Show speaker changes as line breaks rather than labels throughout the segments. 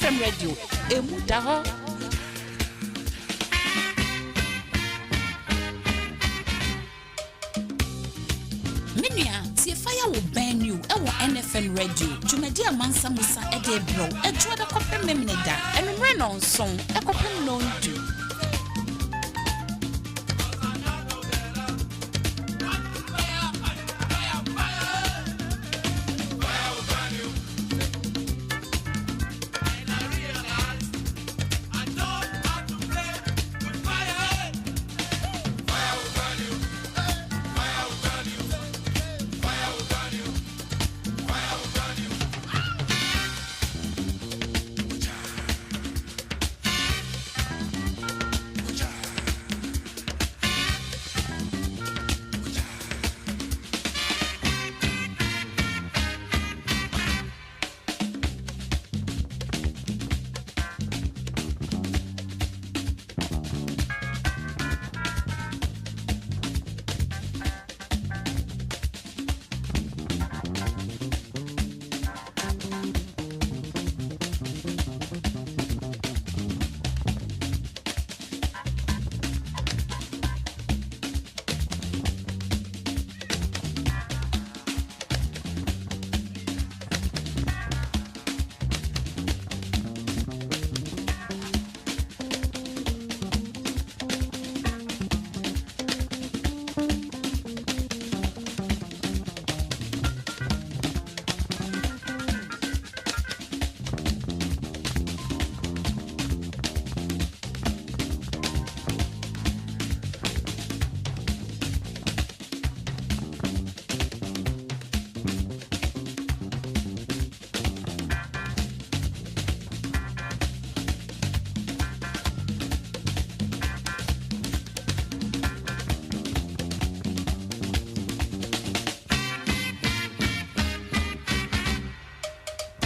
NFM Radio, Emudaho. Minia, see fire will burn you. Our NFM Radio. Jumedia Mansa Musa Edebro. A Joda Copper Memneda. And Renon song. A copper known to.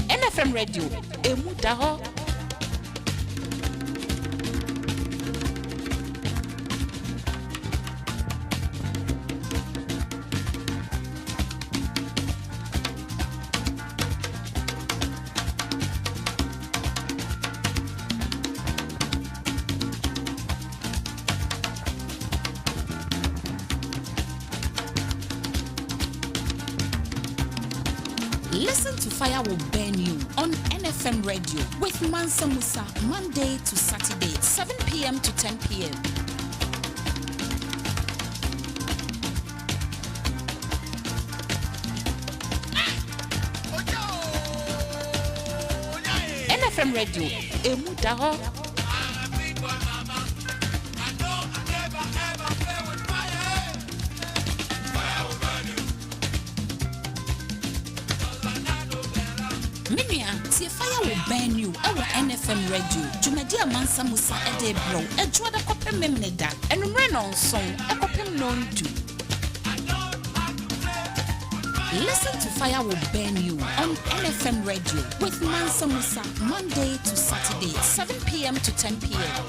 NFM Radio, Emudaho. Listen to Fire Will Burn You on NFM Radio with Mansa Musa, Monday to Saturday, 7 p.m. to 10 p.m. NFM Radio, Emudaho. See fire will burn you. Our NFM Radio. Jumedia Mansa Musa Edebro. A Joda Copper Memneda. And Renon song. A copper known to. Listen to Fire Will Burn You on NFM Radio with Mansa Musa, Monday to Saturday, 7 p.m. to 10 p.m.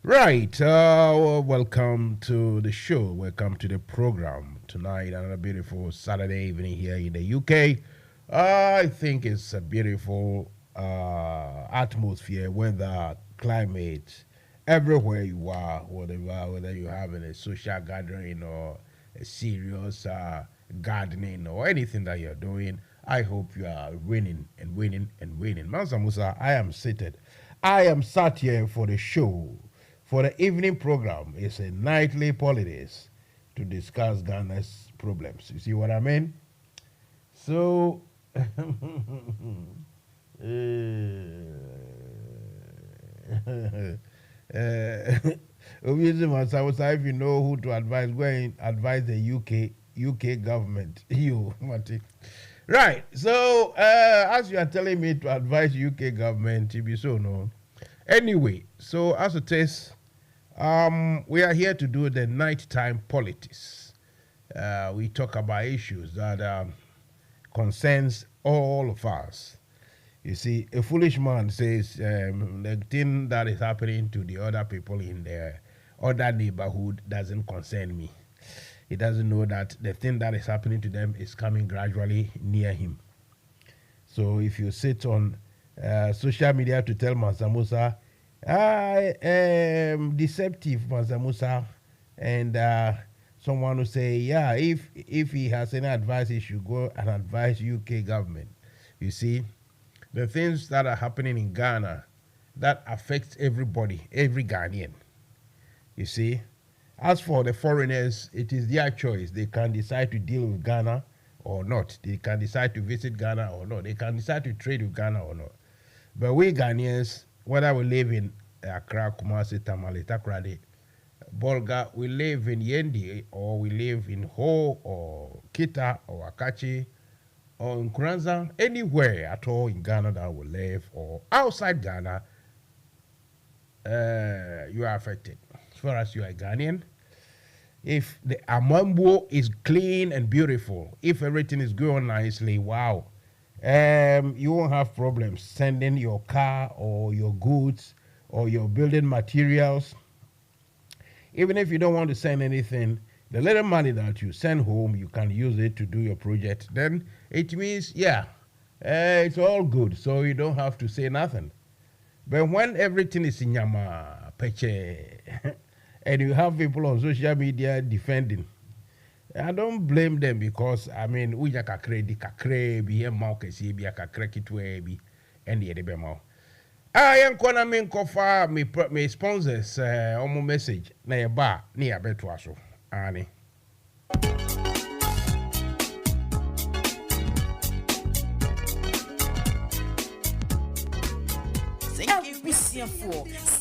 Right, welcome to the show. Welcome to the program tonight. Another beautiful Saturday evening here in the UK. I think it's a beautiful atmosphere, weather, climate, everywhere you are, whether you're having a social gathering or a serious gardening or anything that you're doing. I hope you are winning and winning and winning. Mansa Musa, I am sat here for the show. For the evening program, it's a nightly politics to discuss Ghana's problems. You see what I mean? So, obviously, if you know who to advise, go and advise the UK government. You, Marty. Right. So, as you are telling me to advise UK government, to be so no. Anyway, so as it is, we are here to do the nighttime politics. We talk about issues that concerns all of us. You see, a foolish man says the thing that is happening to the other people in the other neighborhood doesn't concern me. He doesn't know that the thing that is happening to them is coming gradually near him. So if you sit on social media to tell Mansa Musa, I am deceptive, Mansa Musa, and someone will say, yeah, if he has any advice, he should go and advise UK government. You see, the things that are happening in Ghana, that affects everybody, every Ghanaian. You see, as for the foreigners, it is their choice. They can decide to deal with Ghana or not. They can decide to visit Ghana or not. They can decide to trade with Ghana or not. But we Ghanaians, whether we live in Accra, Kumasi, Tamale, Takoradi, Bolga, we live in Yendi, or we live in Ho, or Kita, or Akachi, or in Kuranza, anywhere at all in Ghana that we live, or outside Ghana, you are affected. As far as you are Ghanaian, if the Amambo is clean and beautiful, if everything is going nicely, wow, you won't have problems sending your car or your goods or your building materials. Even if you don't want to send anything, the little money that you send home, you can use it to do your project. Then it means, yeah, it's all good, so you don't have to say nothing. But when everything is in Yama, Peche, and you have people on social media defending, I don't blame them because, I mean, uja kakre di kakre bi ye mau kesi bi kakre kitwe bi endi edebe mau. Yan kona min kofa me sponsors omo message na ye ba ni abeto aso ani.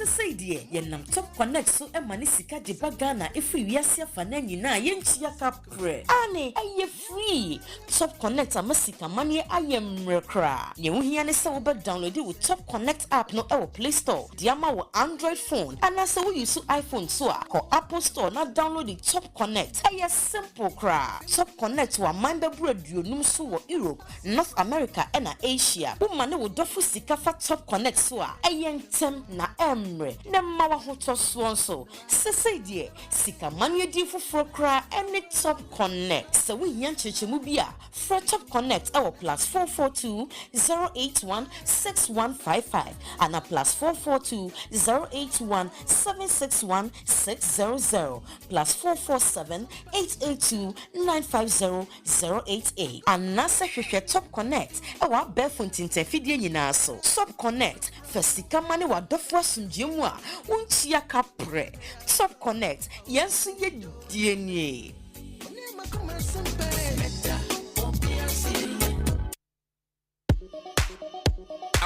Say dear, yenam top connect so e mani sika de bagana if we yasia fana nyina yenchia kapre. Ane aye free. Top connect amasika mani aye mrekra. Ye wohia ne se wo be download with Top Connect app no e wo Play Store. Diama wo Android phone. Ana se wo use iPhone so a ko Apple Store na download the Top Connect. Aye simple kra. Top Connect wa manda bredu num so wo Europe, North America and Asia. Wo mane wo dofu sika fa Top Connect so a aye ntem na na mawa hoto swonso sese die sika manu di foforo kra any Top Connect so we yan chechemu bia for Top Connect our +442 081 6155 and a +442 081 761 600 +447 882 950 088 and nasa hwehwe Top Connect our Belfont interfidie nyina so Top Connect fasika mane wa dofo sunjemu a unchia kapre Top Connect yensu ye die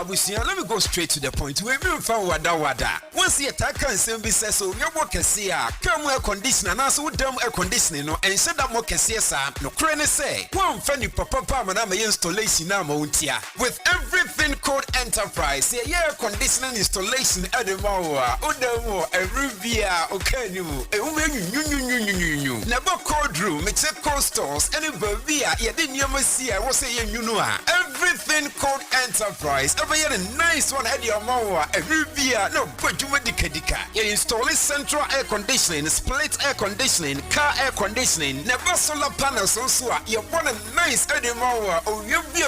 Abusia, let me go straight to the point. We will find wada. Once you attack and send be says so you work here. Come air conditioner na so dem air conditioning no and said that more kesiesa no crane say. One funny papa man am installation na mauntia. With everything called enterprise. Air conditioning installation at the Mawa. Odemo Arabia okanu. Never cold room, it's a cold stores any bavia ye didn't ever see I was saying you know everything called enterprise. A nice one at your Mawa, a Rubia, no, but you were dika. You install central air conditioning, split air conditioning, car air conditioning, never solar panels also. You want a nice Eddie Mawa, or you be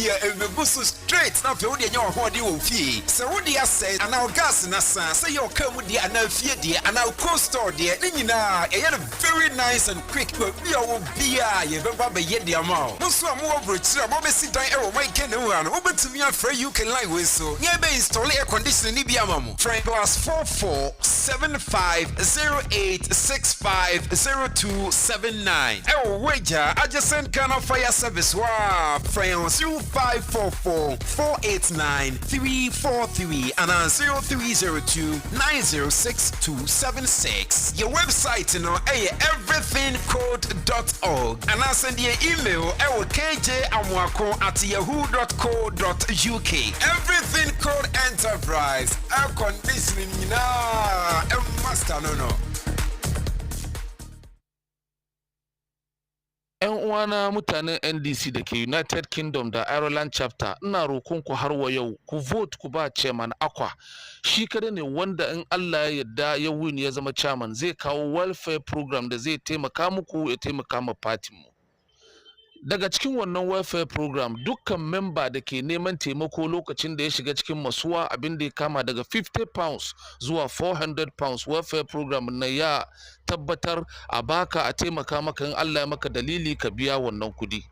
a busu straight, not to your body will fee. So, what do you say? And our gas in a son, say you'll come with the anal dear, and our coast store dear. Nina, a very nice and quick, but we will be a yet the amount. Most of more bridge, I'm sit down, my canoe, and open to me afraid you can lie with so. Nearby install air conditioning Nibiamamu. Try +447508650279. Oh, wager adjacent Ghana Fire Service. Wow, France 2544 489-343 and 0302-906-276. Your website everythingcode.org and I'll send you an email kjamwako@yahoo.co.uk. Everything Code Enterprise. Air conditioning master no.
Wana mutanen NDC da ke United Kingdom da Ireland chapter ina roƙon ku har wa yau ku vote ku ba chairman Akwa shi kada ne wanda in Allah ya yarda ya win ya zama chairman zai kawo welfare program da zai taimaka muku ya taimaka ma party mu. Daga cikin wannan welfare program dukkan member da ke neman taimako lokacin da ya shiga cikin masuwa abin da ya kama daga 50 pounds zuwa 400 pounds welfare program na ya tabbatar a baka a taimaka maka in Allah ya maka dalili ka biya wannan kudi.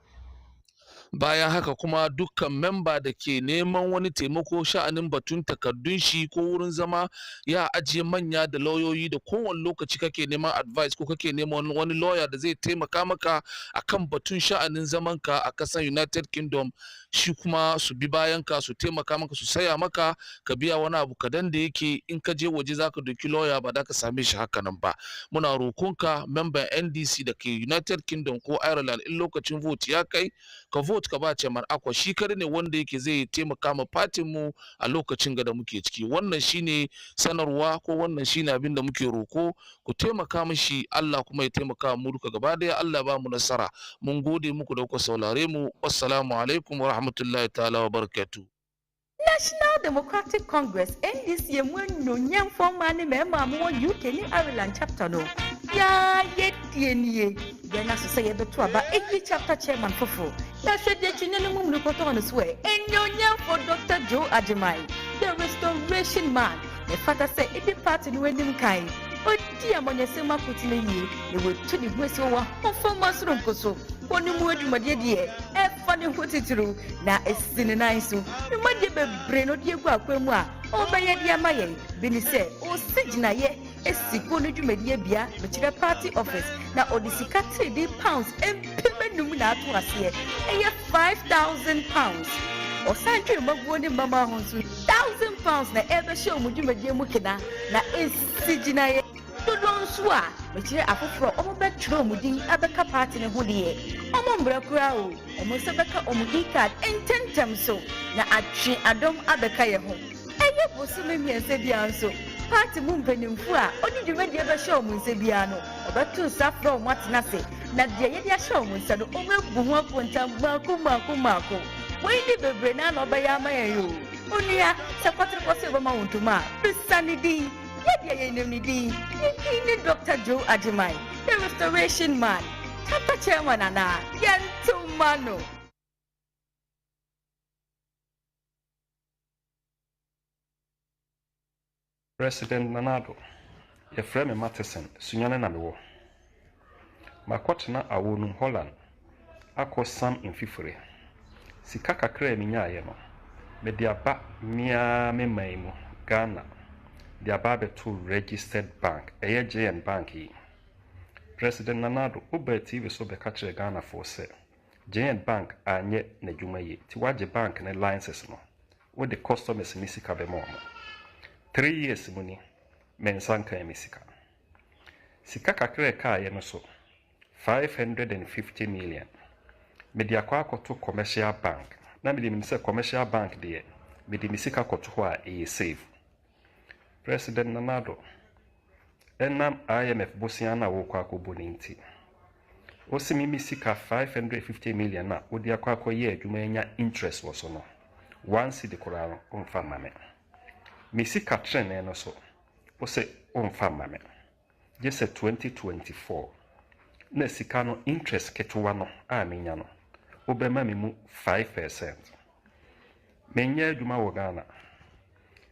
Bayan haka kuma dukkan memba da ke neman wani taimako sha'anin batun takardun shi ko wurin zama ya ajiye manya da lauyoyi da kowane lokaci kake neman advice ko kake neman wani lawyer da zai taimaka maka akan batun sha'anin zaman ka a ƙasar United Kingdom shi kuma su bi bayan ka su taimaka maka su saya maka ka biya wani abu kadan da yake in ka je waje zaka doki lawyer ba da ka same shi haka nan ba. Muna roƙonka member NDC da ke United Kingdom ko Ireland in lokacin vote ya kai ka vote ka ba Chairman Akwa shi kare ne wanda yake zai taimaka ma fatin mu a lokacin da muke ciki. Wannan shine sanarwa ko wannan shine abin da muke roko ku taimaka mishi Allah kuma ya taimaka mu duka gaba daya Allah ba mu nasara. Mun gode muku da kuka saurare mu. Assalamu alaikum wa rahmatullahi ta'ala wa barakatuh.
National Democratic Congress NDC no nyam forma ne mema mo UK ni Ireland chapter no ya yetienie gena so say beto aba every chapter chairman fofo na hwede chinene mum no koto on swear enyonya for Dr. Joe Ajimai the restoration man the father say it party no enim kai odi amonyesema kutile yi ne wetu ni hwese wa forma so nkoso oni mu adwumade de e fa ne hotitiru na esine nan so ne made bebre no de egu akwamu a obeye de amaye bi ni se o sigina ye esiko no dwumade bia be kire party office na odisika 3 pounds empemenum na ato ase eye 5,000 pounds o sanjwe maguo ni mama honsu 1,000 pounds na ebe show mu dwumade mu kina na esigina ye Don swa, which is a for almost true mudin abeka party in Hoodie. Omombra crowd, almost a beca omudi card and 10 times so. Na achi adom abeka ye home. And you was me and Sebianso. Party moon penny fua, only the ready ever show mun Sebiano, about 2 saffron what nasi. Na dia show mun said, Omo Buma Punta Marco. Why did the Brennan or Bayama you? Only a Sapatra was over Mount Tuma, Sunny D. Dr. Joe Ajimai, the restoration man. Chapter chairman ana Yantumano.
President Nanado, your friend Matheson, Sunyana Namiwo. Makwatna awonu Holland. Ako Sam in Fifure. Sikaka kre minya yeno. Mediaba mia memaimu Ghana. The Ababe to registered bank, AJN Bank. President Nanado, Uber TV so be catch Ghana for sale. JN Bank are yet Nejumaye, Tiwaje Bank and alliances no. With the customers Misika Bemomo. 3 years money, Mensanka Misika. Sikaka Kreka Yenoso, 550 million. Mediaquaco to commercial bank. Namely, Minister Commercial Bank there, with the Misika Kotua a save. President Nanado, Enam IMF Bosiana Wokako Boninti. Osimi Misika 550 million na Udia Kwako ye Jumenya interest was no. Once the Koran on famame. Misika Tren enoso. Ose on famame. Just 2024. Nesikano interest ketuano aminyano. Obemamimu 5%. Menye Juma Wogana.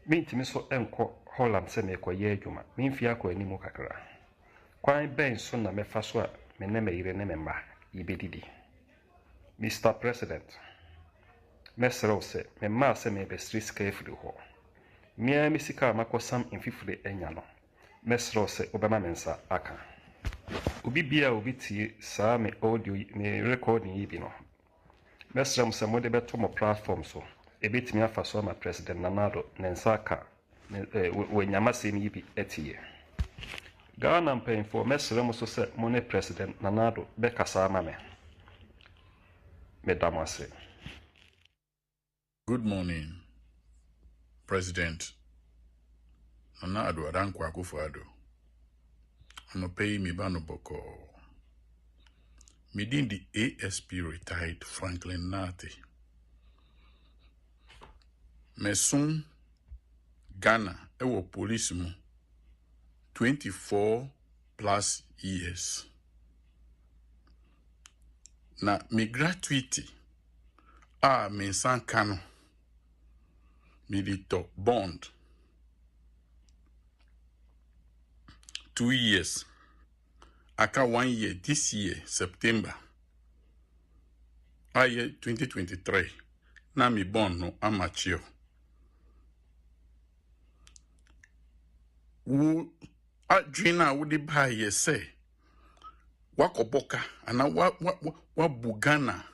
Mintimiso enko Holland se me kwa yejuma, minfia kwa enimu kakra. Kwa ben so na mefa so a meneme ire ne memba ibedidi. Mr. President, mesro se memma se me be street carefully ho. Mia misika makosam infifre enya no. Mesro se obama mensa aka. Obi bia obi tie saa me audio me recording yi bi no. Mesro se mo de beto mo platform so. ebetimi afa so ma President Nanado Nensaka wenyamasem yi bi etie Ghana mpanyinfo mesere mo so se mo ne President Nanado bekasa ama me medamase.
Good morning, President Nanado Adankwa Akufo-Addo. I'm paying me bano boko. Within the ASP retired Franklin Nati. Mesun Ghana ewo police mu 24 plus years. Na mi gratuity me san kano mi dito bond 2 years. Aka 1 year this year, September. Year 2023. Na mi bond no amateur. Wu adwina wo de ba ye say wakoboka ana wa bugana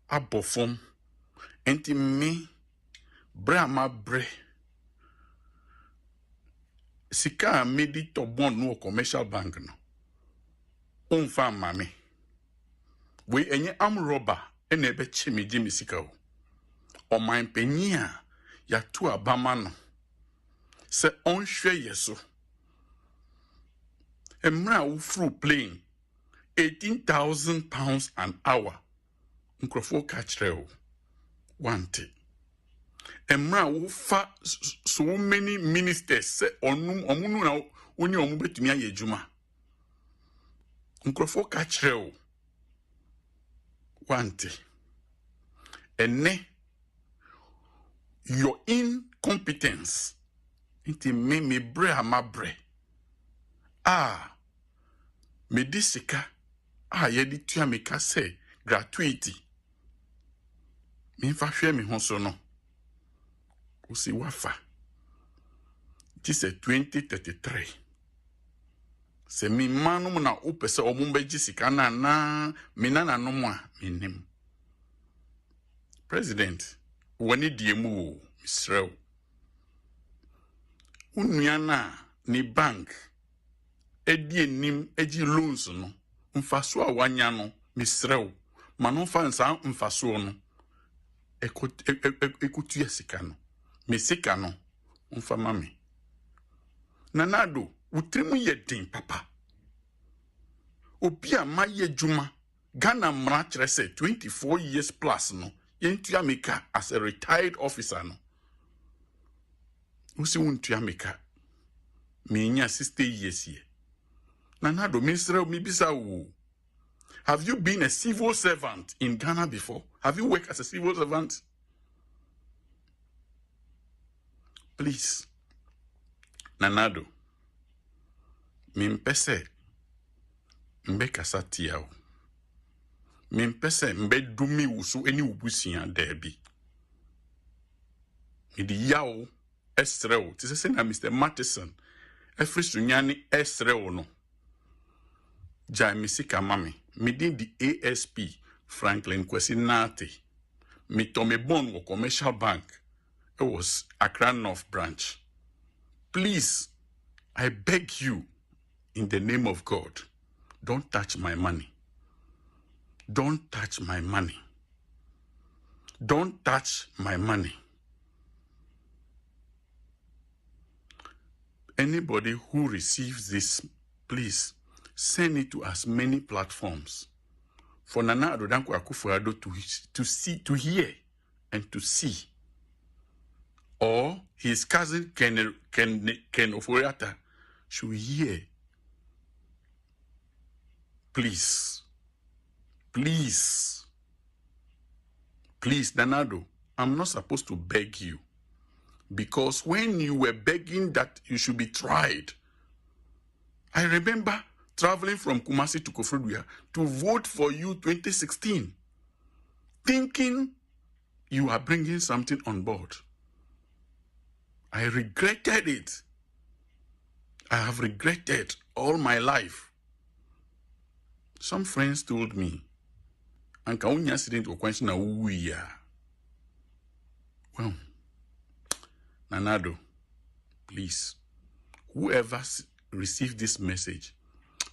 abofom enti me bra ma bre sika medi to bond no commercial bank no onfa mame we enye am robber ene be chimiji misika o oman panyi a ya to abama no se onhwe yeso emra wo fru plane 18,000 pounds an hour nkrofo kachre wante emra wo fa so many ministers se omunu na oni omu betumi aye adwuma nkrofo kachre wante ene your incompetence inti me bre amabre me disika yedi tua me ka say gratuity me fa hwe me ho so no usi wafa this is 2033 se mi manum na opese omumbe jisika na me nana no mu a menim president woni diemu o misrew unuana ni bank edi enim eji loans no mfaso a wanya no misrew mano fansa mfaso no ekutu yesika no mesika no mfa mame Nanado utrimu yedin papa obi a maye juma Ghana mra kire say 24 years plus no yentua meka as a retired officer no usi wuntua meka menya 60 years here Nanado minister mibisa wo. Have you been a civil servant in Ghana before? Have you worked as a civil servant? Please. Nanado. Mimpese. Mbe kasatiao. Mimpese mbe dumi wusu eni ubusiya debi. Midi yao esreo. Tise na Mr. Matheson. Efri sunyani esreo no. Jai misika mami. Midin the ASP Franklin Quintessential. Me tome bond wo commercial bank. It was Accra North branch. Please, I beg you, in the name of God, don't touch my money. Don't touch my money. Don't touch my money. Anybody who receives this, please send it to as many platforms for Nanado Akufo-Addo to see, to hear, and to see. Or his cousin Ken Oforiatta should hear. Please, please, please, Nanado, I'm not supposed to beg you, because when you were begging that you should be tried, I remember traveling from Kumasi to Kofroduya to vote for you 2016, thinking you are bringing something on board. I regretted it. I have regretted all my life. Some friends told me, "Anka unya accident or question na uya. Well, Nanado, please, whoever received this message,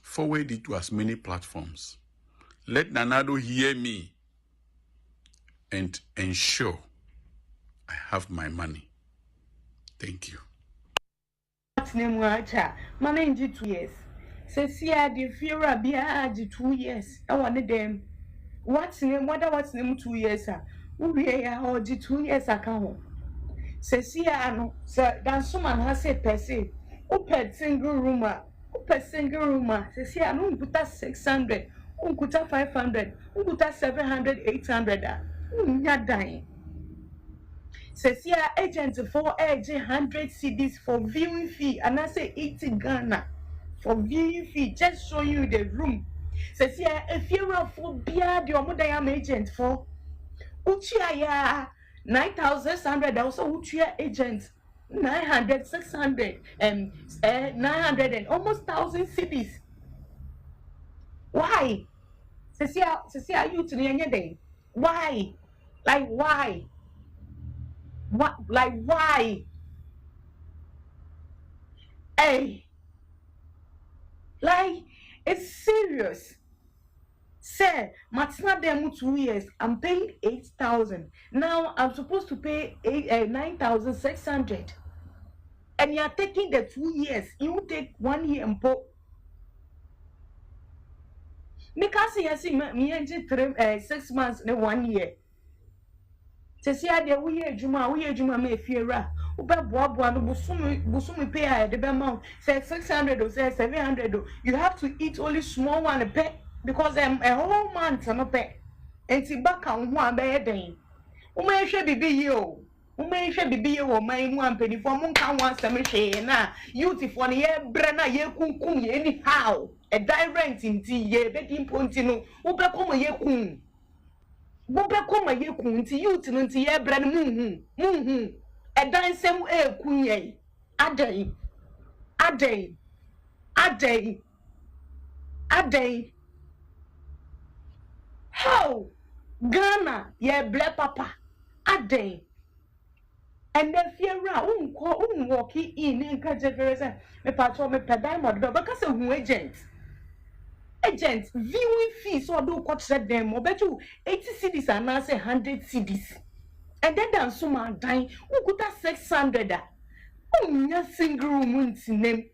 forward it to as many platforms. Let Nanado hear me and ensure I have my money. Thank you.
What's name wacha? Manage 2 years. Says here the fear be 2 years. I wanted them. What's name? What's name 2 years? We are 2 years account. Says here no. Sir, that someone has said per se. Open single room. Open single room. Says here no put 600. Put 500. Put 700, 800. Not dying. Says here agent for age 100 CDs for viewing fee, and I say 80 Ghana for viewing fee. Just show you the room. Says here if you're a for beer, the Omodayam agent for Uchia 9,600. Also Uchia agent 900, 600, 900 and almost 1,000 CDs. Why? Says here you to the end day. Why? Like why? What? Like why? Hey, like it's serious. Say, Matsna demo 2 years. I'm paying 8,000. Now I'm supposed to pay 9,600. And you're taking the 2 years. You take 1 year and put. Because you see me 6 months in 1 year. Say there we hear Juma me fear. Uba boa no busumi pay the amount. Say 600 or say 700. You have to eat only small one a pay because a whole month no pay. And see back on one bed then. Ume she bibi yo. Ume she bibi yo my one penny for mon can one semi na. Youth for the year brenna ye kun anyhow. A direct in tea ye begging pontino. Uba come ye kun. Bobe koma ye kunti youth nti ye brand muhu e dan sem e kunye adey how Ghana ye ble papa adey and the feara walk in nka jeverese me patro me pedai moddo because who agent viewing fees or do cut set them or bet you 80 CDs and now say 100 CDs. And then there's some man dying who could have 600. Oh, no single room in name.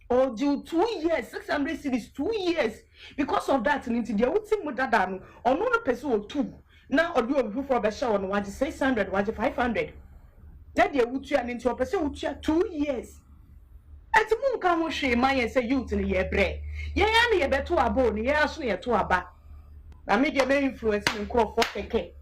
Or do 2 years, 600 CDs, 2 years. Because of that, and into the ultimate data or no person or two. Now or do a roof for a show on what 600, what 500. Then they would turn into a person who 2 years. At the moon come she my say youth in the year bread. Ye am ye better a bone, ye are near to a back. I make your main influence in crop for a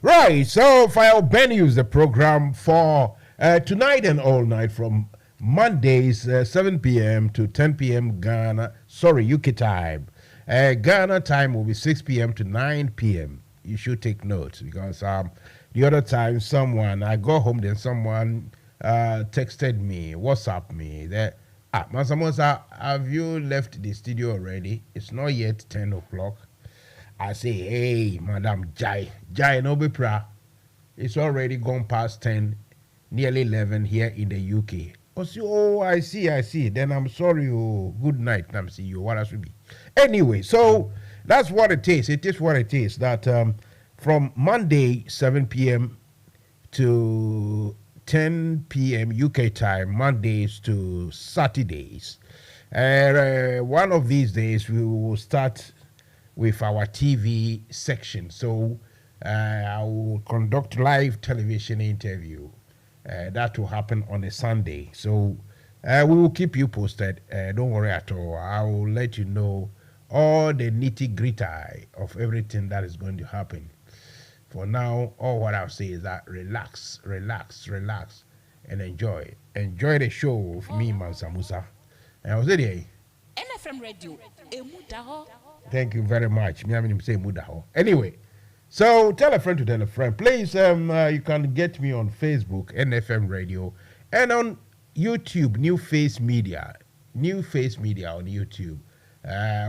Right, so File Venues, the program for tonight and all night from Mondays 7 p.m. to 10 p.m. UK time. Ghana time will be 6 p.m. to 9 p.m. You should take notes because the other time I go home, then someone texted me, WhatsApp me that, Mansa, have you left the studio already? It's not yet 10 o'clock. I say, hey, Madam Jai, no be pra. It's already gone past 10, nearly 11 here in the UK. Oh, I see. Then I'm sorry. Oh, good night. I'm see you. What else will be? Anyway, so that's what it is. It is what it is. That from Monday 7 p.m. to 10 p.m. UK time, Mondays to Saturdays. One of these days we will start with our TV section. So I will conduct live television interview. That will happen on a Sunday. So we will keep you posted. Don't worry at all. I will let you know all the nitty-gritty of everything that is going to happen. For now, all what I'll say is that relax, and enjoy. Enjoy the show with me, Mansa Musa. And I was there.
NFM Radio.
Thank you very much. Anyway, so tell a friend to tell a friend. Please, you can get me on Facebook, NFM Radio, and on YouTube, New Face Media on YouTube,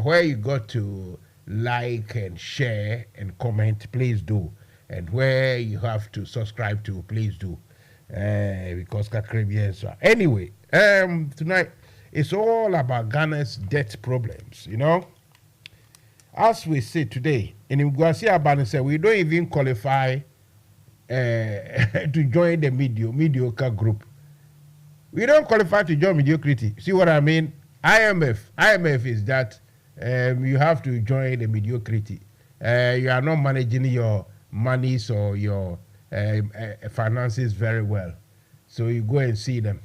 where you got to like and share and comment, please do. And where you have to subscribe to, please do. Because Caribbean. So anyway, tonight it's all about Ghana's debt problems, you know. As we see today, in Mguasi Abani said, we don't even qualify to join the mediocre group. We don't qualify to join mediocrity. See what I mean? IMF is that you have to join the mediocrity. You are not managing your monies or your finances very well. So you go and see them.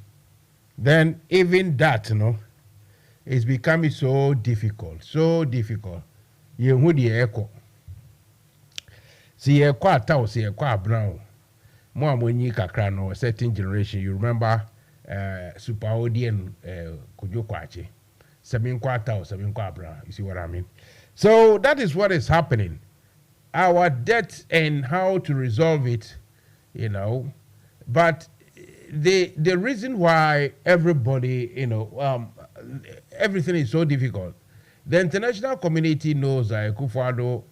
Then even that, you know, is becoming so difficult. You the echo. See, a quarter, see a quart brown. More when you can a certain generation. You remember Super Odian Kujokwache. 7 quarter, 7 quart brown. You see what I mean? So that is what is happening. Our debt and how to resolve it, you know. But the reason why everybody, you know, everything is so difficult. The international community knows that Akufo-Addo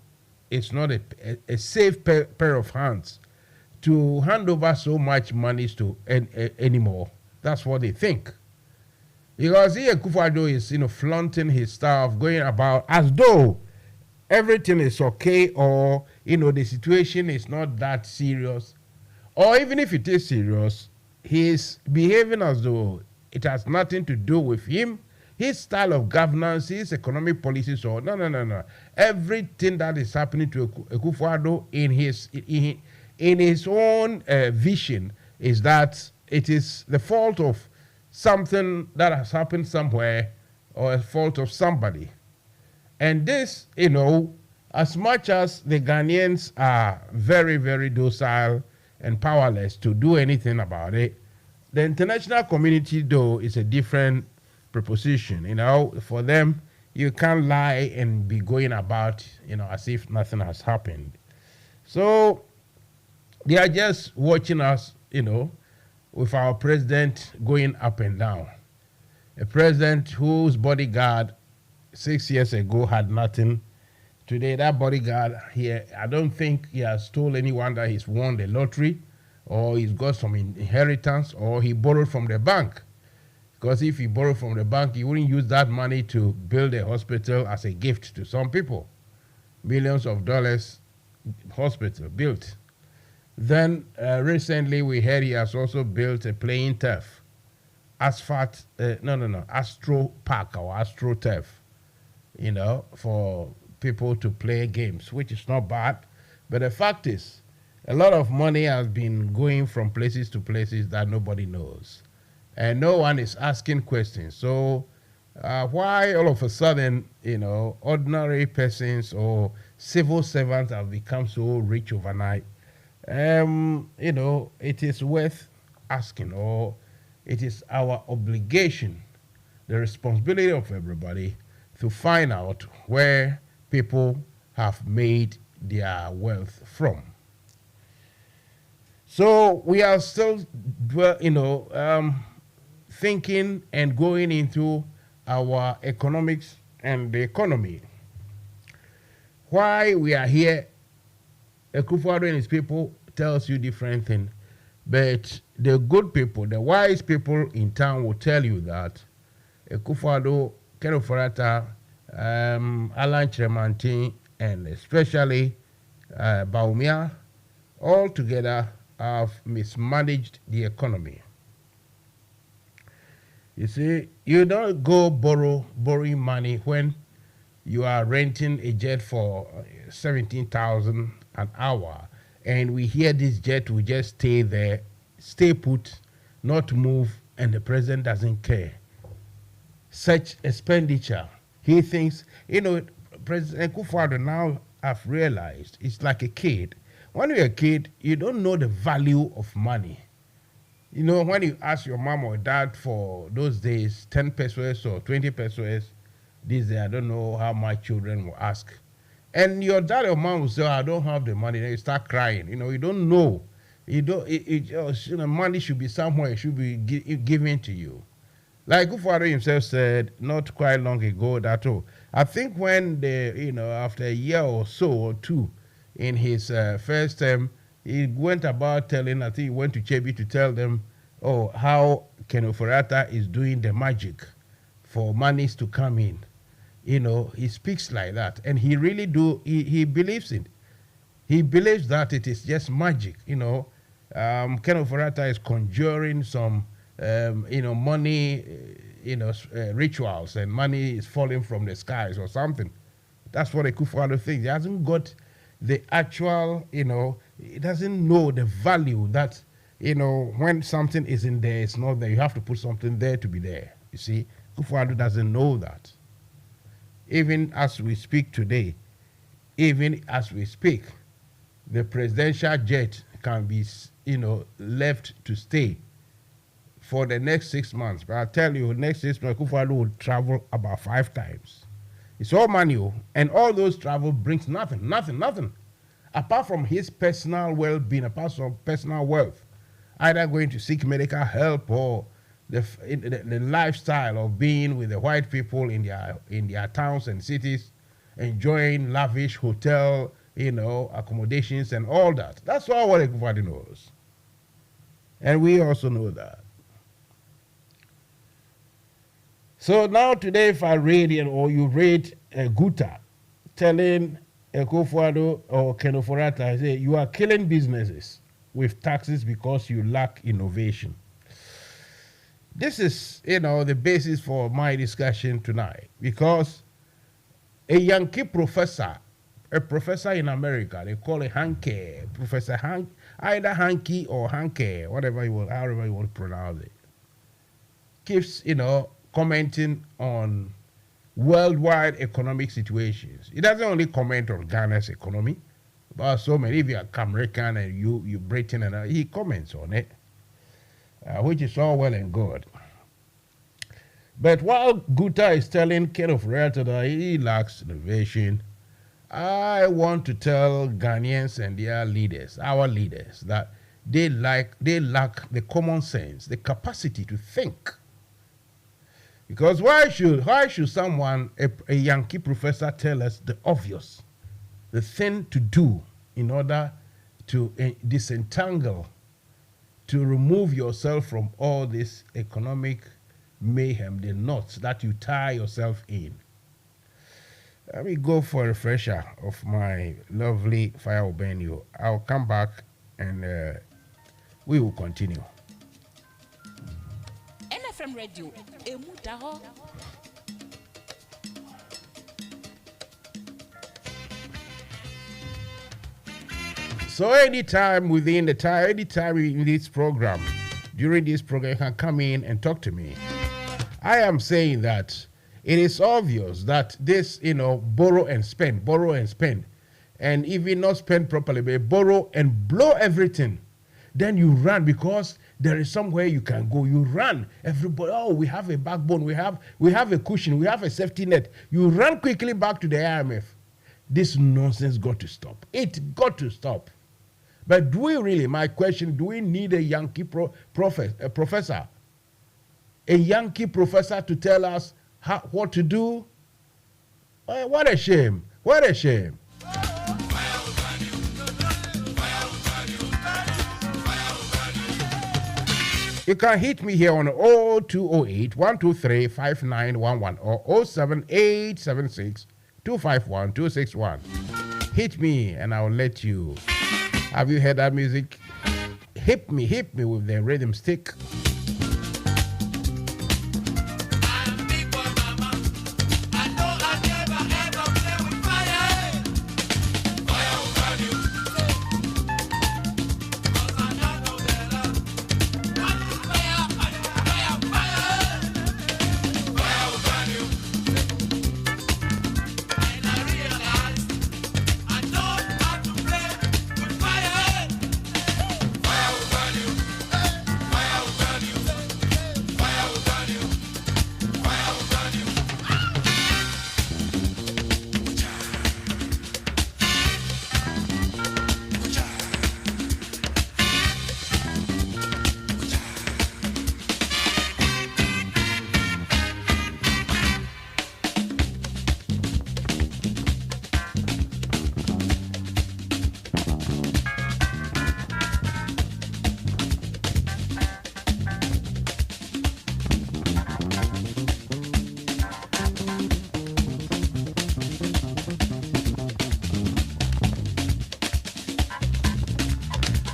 is not a safe pair of hands to hand over so much money to anymore. That's what they think. Because Akufo-Addo is, you know, flaunting his stuff, going about as though everything is okay, or, you know, the situation is not that serious. Or even if it is serious, he is behaving as though it has nothing to do with him, his style of governance, his economic policies, or no. Everything that is happening to Akufo-Addo in his own vision is that it is the fault of something that has happened somewhere, or a fault of somebody. And this, you know, as much as the Ghanaians are very, very docile and powerless to do anything about it, the international community, though, is a different proposition. You know, for them, you can't lie and be going about, you know, as if nothing has happened. So they are just watching us, you know, with our president going up and down. A president whose bodyguard 6 years ago had nothing. Today, that bodyguard here, I don't think he has told anyone that he's won the lottery, or he's got some inheritance, or he borrowed from the bank. Because if he borrowed from the bank, he wouldn't use that money to build a hospital as a gift to some people. Millions of dollars hospital built. Then recently we heard he has also built a playing turf. Astro Park or Astro Turf, you know, for people to play games, which is not bad. But the fact is, a lot of money has been going from places to places that nobody knows. And no one is asking questions. So why all of a sudden, you know, ordinary persons or civil servants have become so rich overnight? You know, it is worth asking, or it is our obligation, the responsibility of everybody, to find out where people have made their wealth from. So we are still thinking and going into our economics and the economy. Why we are here, Akufo-Addo and his people tells you different things, but the good people, the wise people in town will tell you that Akufo-Addo, Ken Ofori-Atta, Alan Kyerematen, and especially Bawumia, all together have mismanaged the economy. You see, you don't go borrowing money when you are renting a jet for 17,000 an hour, and we hear this jet will just stay there, stay put, not move, and the president doesn't care. Such expenditure, he thinks, President Akufo-Addo now have realized it's like a kid. When you're a kid, you don't know the value of money. When you ask your mom or dad for those days, 10 pesos or 20 pesos, these days, I don't know how my children will ask. And your dad or mom will say, I don't have the money. Then you start crying. You don't know. Money should be somewhere. It should be given to you. Like Akufo-Addo himself said not quite long ago that, I think when after a year or so or two in his first term, he went about telling, I think he went to Chebi to tell them, how Ken Ofori-Atta is doing the magic for monies to come in. He speaks like that. And he really he believes it. He believes that it is just magic. Ken Ofori-Atta is conjuring some, money, rituals, and money is falling from the skies or something. That's what Akufo-Addo thinks. He hasn't got the actual, he doesn't know the value that, when something isn't there, it's not there. You have to put something there to be there. You see, Akufo-Addo doesn't know that. Even as we speak today, the presidential jet can be, left to stay for the next 6 months. But I tell you, next 6 months, Akufo-Addo will travel about 5 times. It's all manual, and all those travel brings nothing. Apart from his personal well-being, apart from personal wealth, either going to seek medical help or the lifestyle of being with the white people in their towns and cities, enjoying lavish hotel, accommodations and all that. That's all what everybody knows. And we also know that. So now today, if I read it or you read Guta telling Akufo-Addo or Ken Ofori-Atta, I say, you are killing businesses with taxes because you lack innovation. This is, the basis for my discussion tonight, because a Yankee professor, a professor in America, they call it Hanke, Professor Hank, either Hanky or Hanke, however you want to pronounce it, keeps, commenting on worldwide economic situations. He doesn't only comment on Ghana's economy, but so many, if you're American and you Britain, and he comments on it, which is all well and good. But while Guta is telling Ken Ofori-Atta that he lacks innovation, I want to tell Ghanaians and their leaders, our leaders, that they lack the common sense, the capacity to think. Because why should someone, a Yankee professor, tell us the obvious, the thing to do in order to disentangle, to remove yourself from all this economic mayhem, the knots that you tie yourself in? Let me go for a refresher of my lovely Fire Obenio. I'll come back and we will continue.
NFM Radio, Emudaho.
So anytime in this program, during this program, you can come in and talk to me. I am saying that it is obvious that this, borrow and spend, and even not spend properly, but borrow and blow everything. Then you run because there is somewhere you can go. You run. Everybody, we have a backbone. We have a cushion. We have a safety net. You run quickly back to the IMF. This nonsense got to stop. It got to stop. But do we really, my question, do we need a Yankee professor? A Yankee professor to tell us what to do? What a shame. What a shame. You can hit me here on 0208 123 5911 or 07876 251 261. Hit me and I'll let you. Have you heard that music? Hit me with the rhythm stick.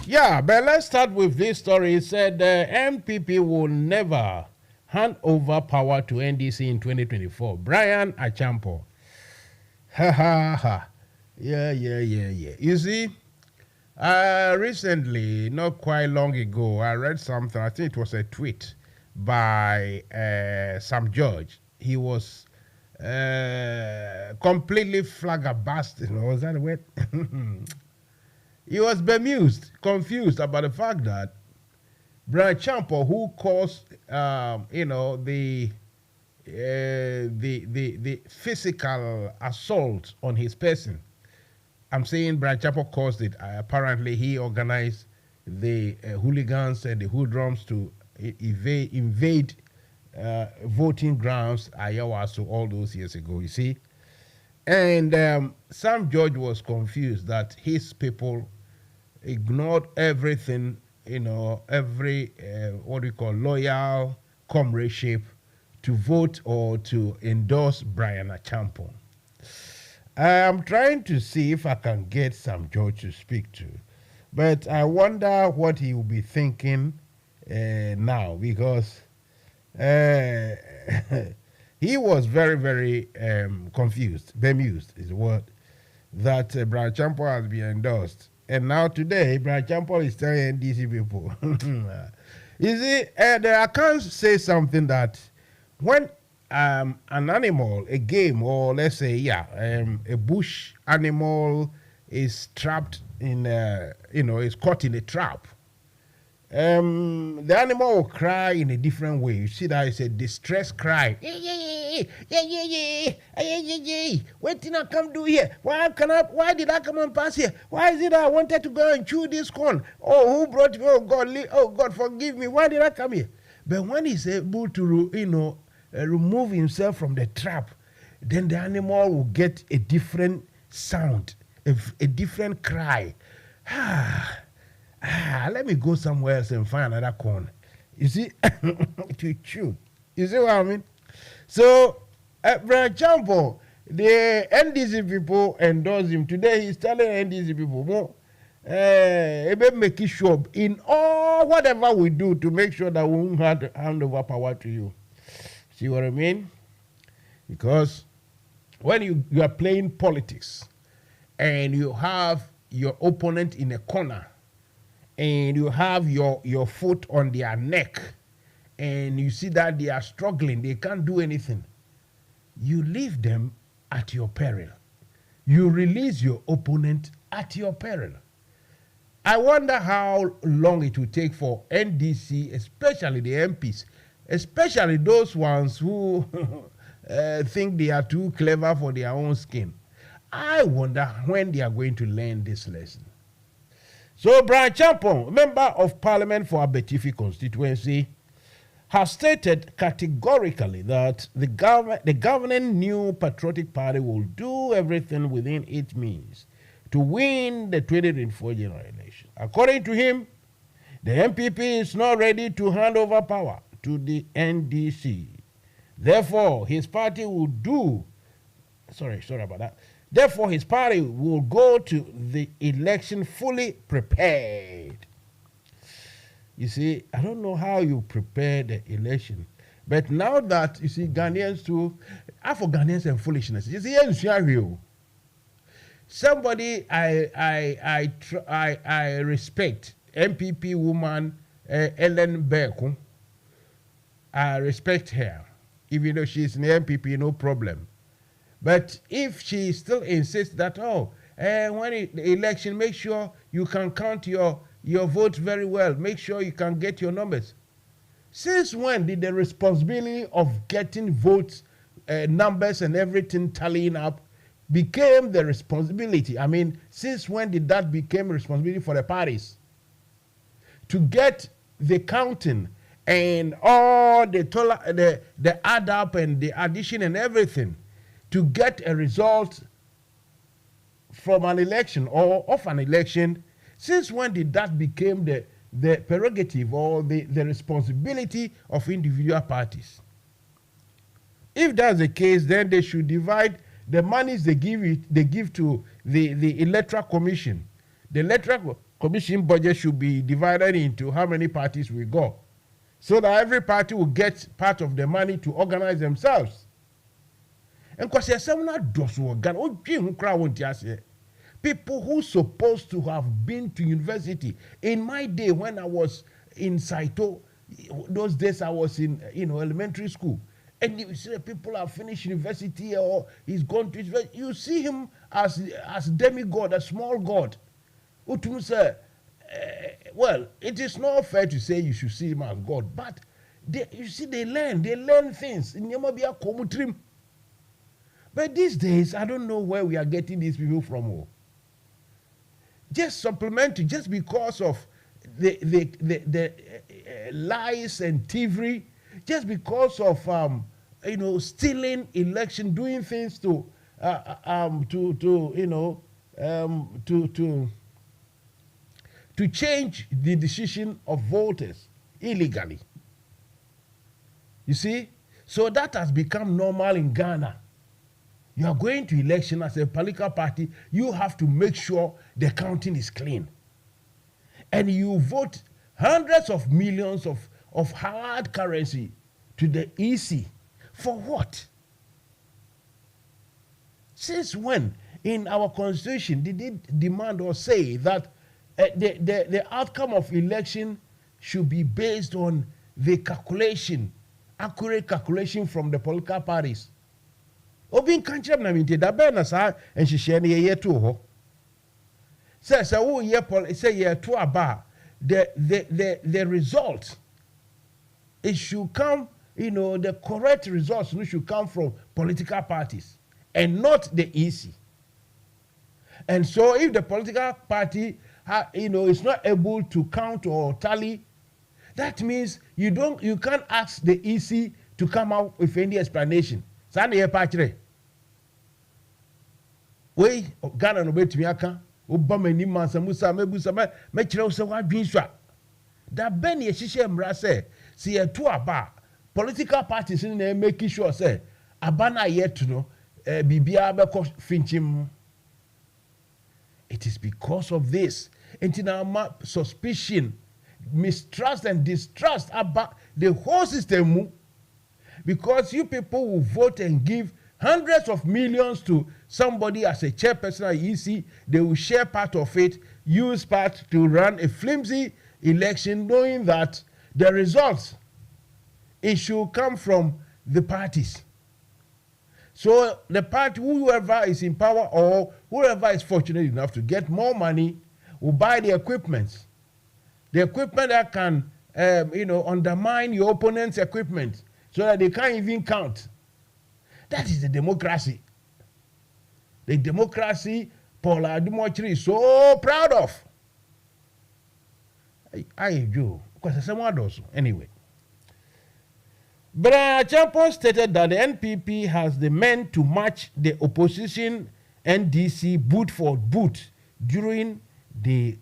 Yeah, but let's start with this story. It said MPP will never hand over power to NDC in 2024. Brian Achampo. Ha ha ha. Yeah. You see, recently, not quite long ago, I read something. I think it was a tweet by Sam George. He was completely flabbergasted. Was that the word? He was bemused, confused about the fact that Brian Champo, who caused, the physical assault on his person. I'm saying Brian Champo caused it. Apparently, he organized the hooligans and the hoodlums to invade voting grounds, Ayawaso, all those years ago. You see. And Sam George was confused that his people ignored everything, every, loyal comradeship to vote or to endorse Brian Achampo. I'm trying to see if I can get Sam George to speak to, but I wonder what he will be thinking now, because he was very, very confused, bemused is the word, that Brian Champo has been endorsed. And now today, Brian Champo is telling NDC people. You see, I can't say something that when an animal, a game, or let's say, a bush animal is trapped in, is caught in a trap, the animal will cry in a different way. You see that it's a distress cry. Yeah. What did I come do here? Why did I come and pass here? Why is it that I wanted to go and chew this corn? Oh, who brought me? Oh God, forgive me. Why did I come here? But when he's able to, remove himself from the trap, then the animal will get a different sound, a different cry. Let me go somewhere else and find another corn. You see, to chew. You see what I mean? So, for example, the NDC people endorse him. Today, he's telling NDC people, make sure in all whatever we do to make sure that we won't hand over power to you. See what I mean? Because when you are playing politics and you have your opponent in a corner, and you have your foot on their neck, and you see that they are struggling, they can't do anything, you leave them at your peril. You release your opponent at your peril. I wonder how long it will take for NDC, especially the MPs, especially those ones who think they are too clever for their own skin. I wonder when they are going to learn this lesson. So Brian Champon, member of parliament for Abetifi constituency, has stated categorically that the governing New Patriotic Party will do everything within its means to win the 2024 general election. According to him, the MPP is not ready to hand over power to the NDC. Therefore, his party will do. Sorry about that. Therefore, his party will go to the election fully prepared. You see, I don't know how you prepare the election, but now that you see Ghanaians too, for Ghanaians and foolishness. You see, somebody I respect, MPP woman Ellen Beku. I respect her, even though she's in the MPP, no problem. But if she still insists that, when the election, make sure you can count your votes very well. Make sure you can get your numbers. Since when did the responsibility of getting votes, numbers and everything tallying up became the responsibility? I mean, since when did that become responsibility for the parties? To get the counting and all the add up and the addition and everything, to get a result from an election or of an election, since when did that become the prerogative or the responsibility of individual parties? If that's the case, then they should divide the monies they give to the Electoral Commission. The Electoral Commission budget should be divided into how many parties we go, so that every party will get part of the money to organize themselves. And because people who supposed to have been to university. In my day, when I was in Saito, those days I was in elementary school, and you see people have finished university or he's gone to university, you see him as demigod, a small god. Well, it is not fair to say you should see him as God, but they learn things. But these days, I don't know where we are getting these people from. Just supplementary, just because of the lies and thievery, just because of stealing election, doing things to change the decision of voters illegally. You see, so that has become normal in Ghana. You are going to election as a political party, you have to make sure the counting is clean. And you vote hundreds of millions of hard currency to the EC. For what? Since when in our constitution did it demand or say that the outcome of election should be based on the accurate calculation from the political parties? Obin kancham na minte da be na sa enhihye ne ye to ho say wo ye say ye to aba the result, it should come, the correct results should come from political parties and not the EC. And so if the political party is not able to count or tally, that means you can't ask the EC to come out with any explanation. Sani ye pachre. We Ghana no betumi aka Obama ni Mansa Musa mebusa me kire wo se wadwin so a da ben ye hihye mra se ye to aba political parties ni na make sure say aba na ye to no bibia be ko finchim. It is because of this internal suspicion, mistrust and distrust about the whole system, because you people will vote and give hundreds of millions to somebody as a chairperson at EC. They will share part of it, use part to run a flimsy election, knowing that the results, it should come from the parties. So the party, whoever is in power or whoever is fortunate enough to get more money, will buy the equipment. The equipment that can, undermine your opponent's equipment so that they can't even count. That is the democracy. The democracy Paul Adumochiri is so proud of. I do. Because someone does. Anyway. But Champon stated that the NPP has the men to match the opposition NDC boot for boot during the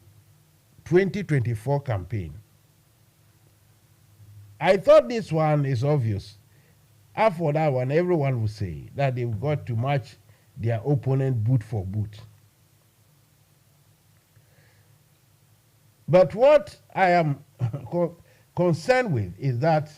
2024 campaign. I thought this one is obvious. After that one, everyone will say that they've got to match their opponent boot for boot. But what I am concerned with is that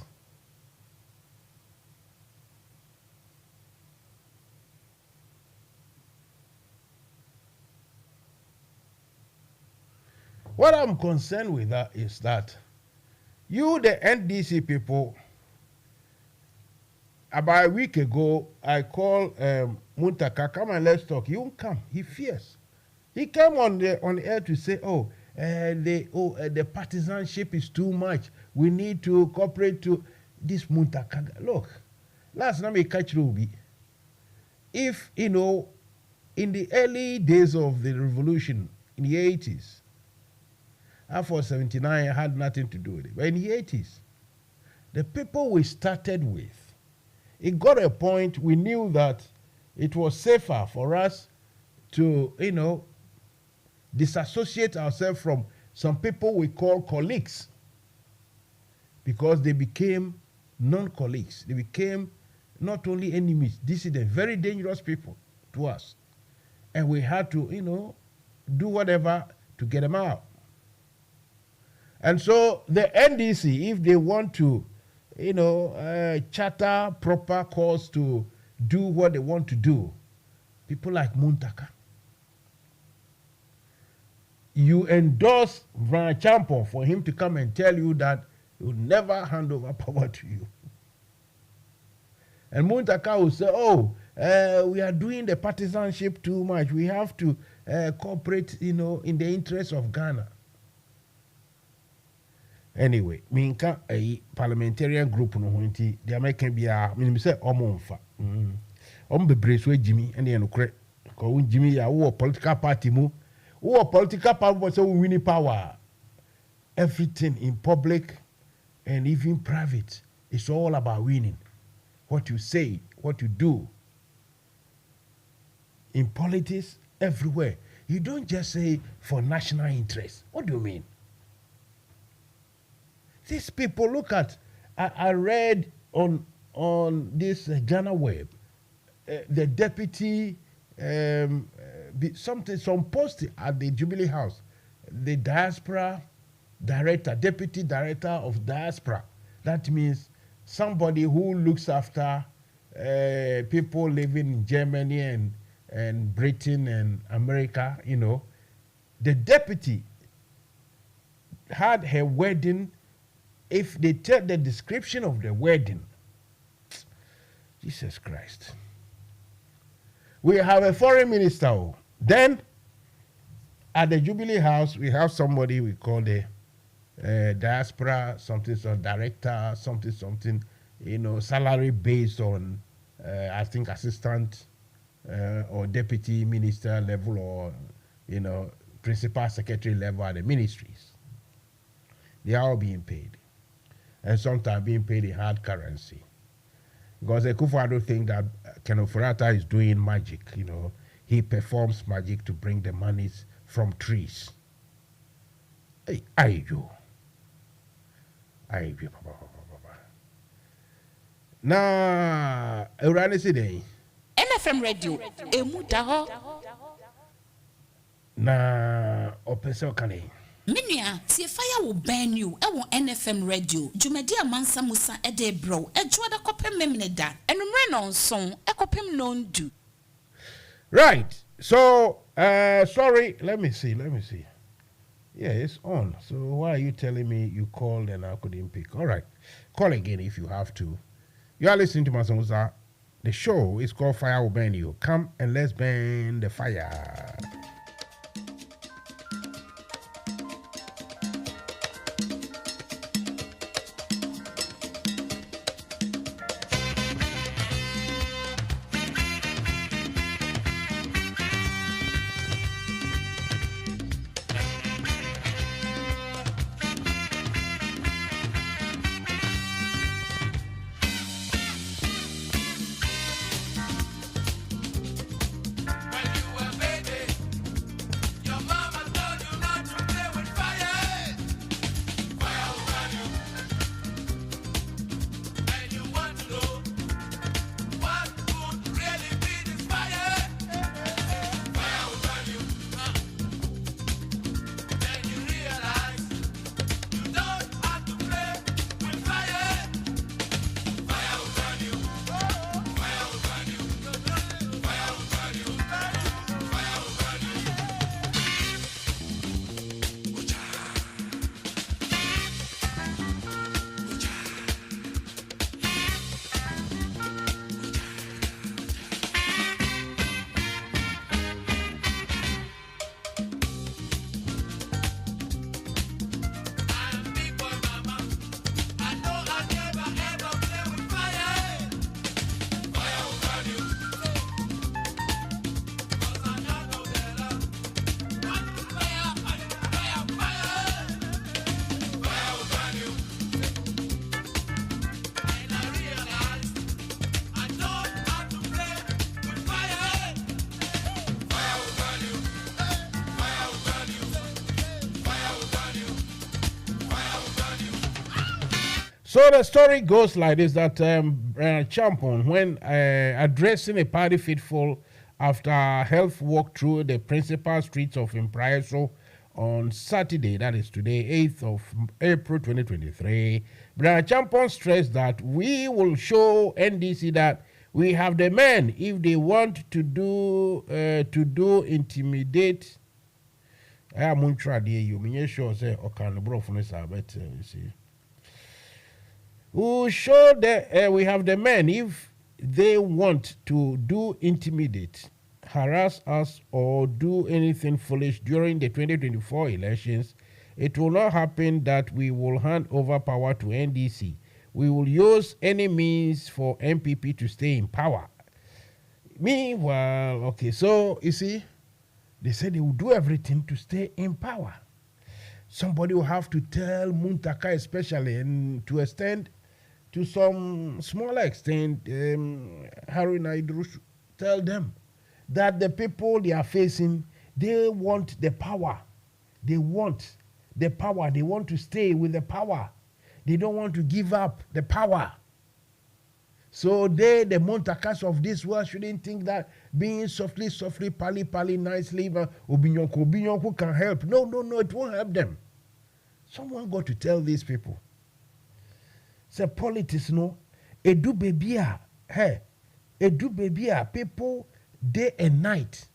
is that you, the NDC people, about a week ago, I called Muntaka, come and let's talk. He won't come. He fears. He came on the air to say, the partisanship is too much. We need to cooperate to this Muntaka. Look, last time we catch Ruby. If, in the early days of the revolution, in the 80s, after 79 had nothing to do with it. But in the 80s, the people we started with, it got a point we knew that it was safer for us to, disassociate ourselves from some people we call colleagues, because they became non-colleagues. They became not only enemies, dissidents, very dangerous people to us. And we had to, do whatever to get them out. And so the NDC, if they want to, charter proper course to do what they want to do, people like Muntaka, you endorse Van Champon for him to come and tell you that he will never hand over power to you. And Muntaka will say, we are doing the partisanship too much. We have to cooperate, in the interest of Ghana. Anyway, minka a parliamentarian group no hunti the American bia me say omonfa bebre so Jimmy and the nokre ko Jimmy ya wo political party mu wo political party say we win power. Everything in public and even private, it's all about winning. What you say, what you do. In politics, everywhere, you don't just say for national interest. What do you mean? These people, look at, I read on this Ghana web, the deputy, some post at the Jubilee House, the diaspora director, deputy director of diaspora. That means somebody who looks after people living in Germany and Britain and America, The deputy had her wedding. If they tell the description of the wedding, Jesus Christ. We have a foreign minister. Then, at the Jubilee House, we have somebody we call the diaspora, something director, something, salary based on, I think, assistant or deputy minister level or, principal secretary level at the ministries. They are all being paid. And sometimes being paid in hard currency. Because the Kufuor think that Kenofurata is doing magic, He performs magic to bring the monies from trees. Hey, Ayo. Na Urani Side.
NFM Radio, Emudaho.
Na Opeso Kane.
Minua, tie fire will burn you. NFM Radio. Jumedia Mansa Musa ede bro. Ejuada kopem memneda. Enumre non song. Ekopem non do.
Right. So, sorry. Let me see. Yeah, it's on. So why are you telling me you called and I couldn't pick? All right. Call again if you have to. You are listening to Mansa Musa. The show is called Fire Will Burn You. Come and let's burn the fire. So the story goes like this: that Champon, when addressing a party faithful after a health walk through the principal streets of Impraiso on Saturday, that is today, 8th of April 2023, Brian Champon stressed that we will show NDC that we have the men if they want to do intimidate. I am sure say you see. We'll show that we have the men if they want to do intimidate, harass us, or do anything foolish during the 2024 elections. It will not happen that we will hand over power to NDC. We will use any means for MPP to stay in power. Meanwhile, okay, so you see, they said they will do everything to stay in power. Somebody will have to tell Muntaka especially, and to extend to some smaller extent, Harry Naidru, tell them that the people they are facing, they want the power. They want the power. They want to stay with the power. They don't want to give up the power. So they, the Montakas of this world, shouldn't think that being softly, pali, nicely, Obinyonko can help. No, it won't help them. Someone got to tell these people. Say politics, no. Edu babia, people day and night,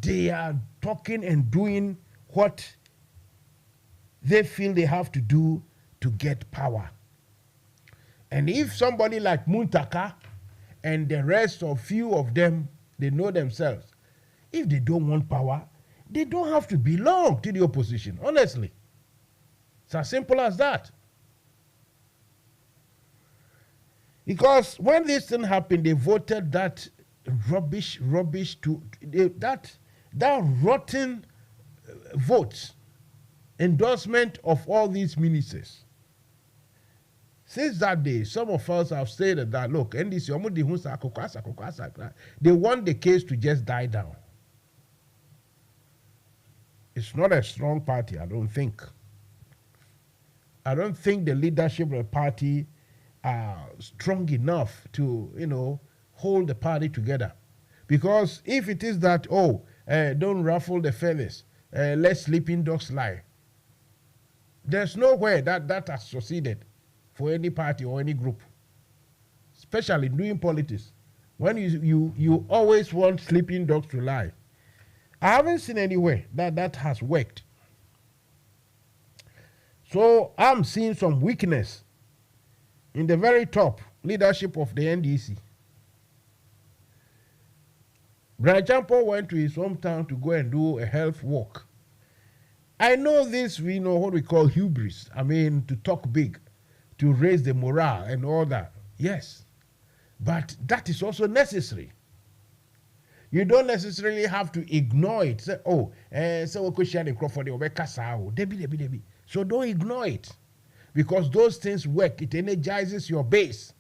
they are talking and doing what they feel they have to do to get power. And if somebody like Muntaka and the rest of few of them, they know themselves, if they don't want power, they don't have to belong to the opposition, honestly. It's as simple as that. Because when this thing happened, they voted that rubbish to that rotten votes, endorsement of all these ministers. Since that day, some of us have stated that, look, NDC, they want the case to just die down. It's not a strong party, I don't think. I don't think the leadership of the party are strong enough to, hold the party together. Because if it is that, don't ruffle the feathers, let sleeping dogs lie, there's nowhere that has succeeded for any party or any group, especially doing politics. When you always want sleeping dogs to lie. I haven't seen anywhere that has worked. So I'm seeing some weakness in the very top leadership of the NDC. Brian Champo went to his hometown to go and do a health walk. I know this, we know what we call hubris. I mean, to talk big, to raise the morale and all that. Yes. But that is also necessary. You don't necessarily have to ignore it. Say, so we share the Crawford, Debbie. So don't ignore it. Because those things work. It energizes your base.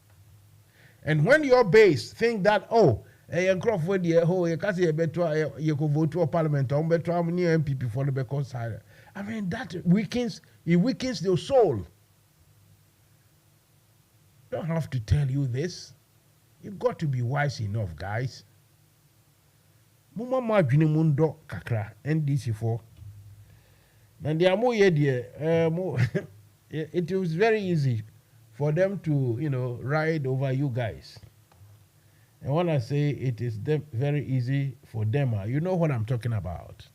And when your base think that, Crawford, you can say better, you can vote to a parliament, or better, MPP for the because I mean, that weakens your soul. Don't have to tell you this. You've got to be wise enough, guys. Muma mundo kakra NDC4. And the amo it was very easy for them to ride over you guys. And when I say it is very easy for them, you know what I'm talking about.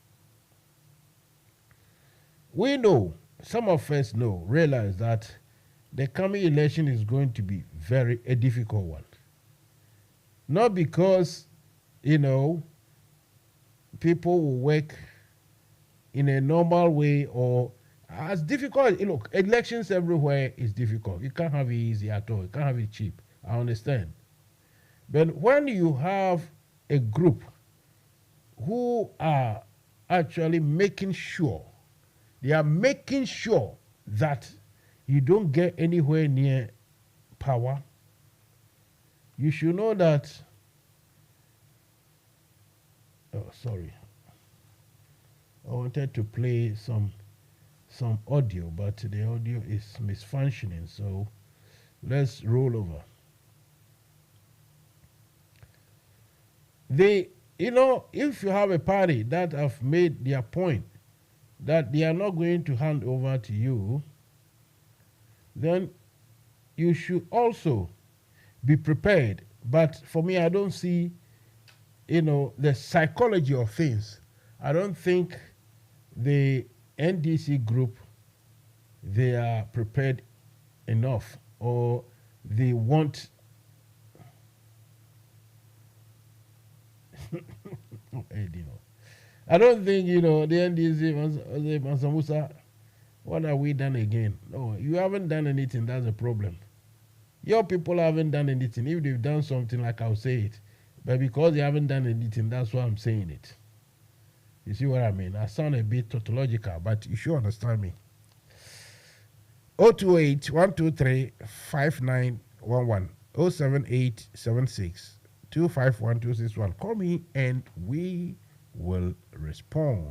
We know, some of us realize that the coming election is going to be a difficult one. Not because, people will work in a normal way or as difficult. Look, elections everywhere is difficult. You can't have it easy at all. You can't have it cheap. I understand. But when you have a group who are actually making sure, they are making sure that you don't get anywhere near power, you should know that. Oh, sorry. I wanted to play some some audio, but the audio is misfunctioning. So let's roll over. If you have a party that have made their point that they are not going to hand over to you, then you should also be prepared. But for me, I don't see, the psychology of things. I don't think the NDC group, they are prepared enough, or they want I don't think, the NDC, Mansa Musa, what have we done again? No, you haven't done anything. That's a problem. Your people haven't done anything. If they've done something, like I'll say it. But because they haven't done anything, that's why I'm saying it. You see what I mean? I sound a bit tautological, but you should understand me. 028 123 5911 07876 251 261. Call me and we will respond.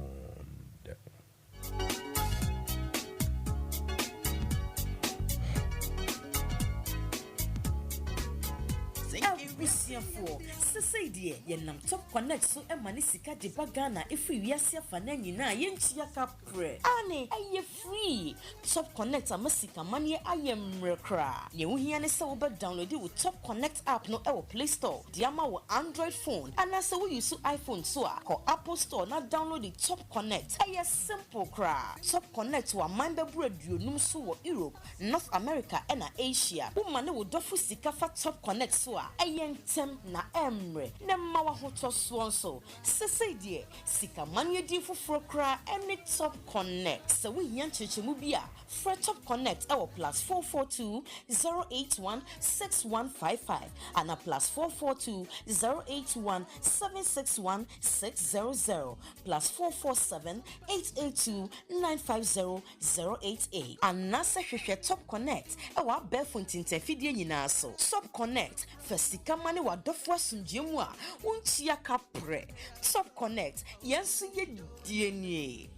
Say yenam top connect so emani sika de bagana if we yasia fana nyina yenchia kapre ane aye free top connect amasika manie ayem rekra ye wohia ne se wo be download with top connect app no e wo play store de ama wo android phone ana se wo use iphone so a ko apple store na download the top connect aye simple kra top connect wa man be aduonum so wo Europe, North America and Asia wo mane wo dofo sika fa top connect so a aye ntem na emre Nemma wa hoto swonso sese die sika manye di foforo kra any top connect so we yan chechemu bia for top connect our +442 081 6155 and a +442 081 761 600 +447 882 950 088 and nasa hwehwe top connect our Belfont interfidie nyina so top connect for sika mane wa dofo asumjemu a unchia kapre top connect yensu ye die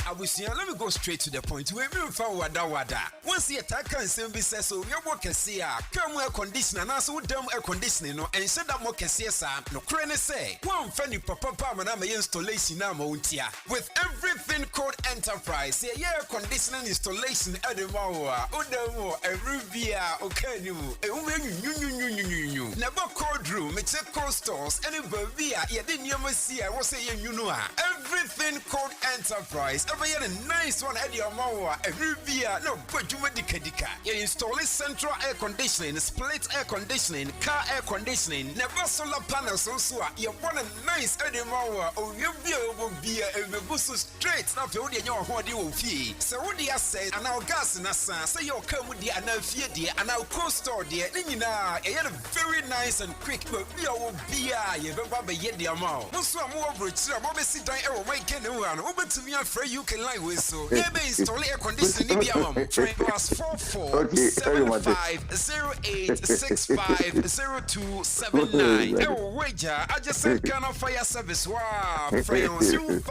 Let me go straight to the point. We move forward. Once you attack and send be says so, your work here. Come air conditioner, and so damn air conditioning, no, and said that more can see, no crane say. One funny papa, and installation now, with everything called enterprise. Air conditioning installation at the Mawa, Odamo, a Rubia, okay, you. Never cold room, it's a cold stores, and in Bavia, you didn't see. I was saying, everything called enterprise. You had a nice one at your Mawa, a Rubia, no, but you made the Kadika. You install central air conditioning, split air conditioning, car air conditioning, never solar panels, also. You want a nice at your Mawa, or you be a boost straight after all your what you will fee. So, what do you say? And our gas in a sense, say you'll come with the another dear, and our cold store dear. You had a very nice and quick, but we will be a Baba Yet the amount. Also, more bridge, Bobby sit down, or make anyone over to me for you can lie with so. Maybe install air conditioning in the +44 75 08 65 0279. Oh, wager, I just said kind of fire service. Wow, friends, you.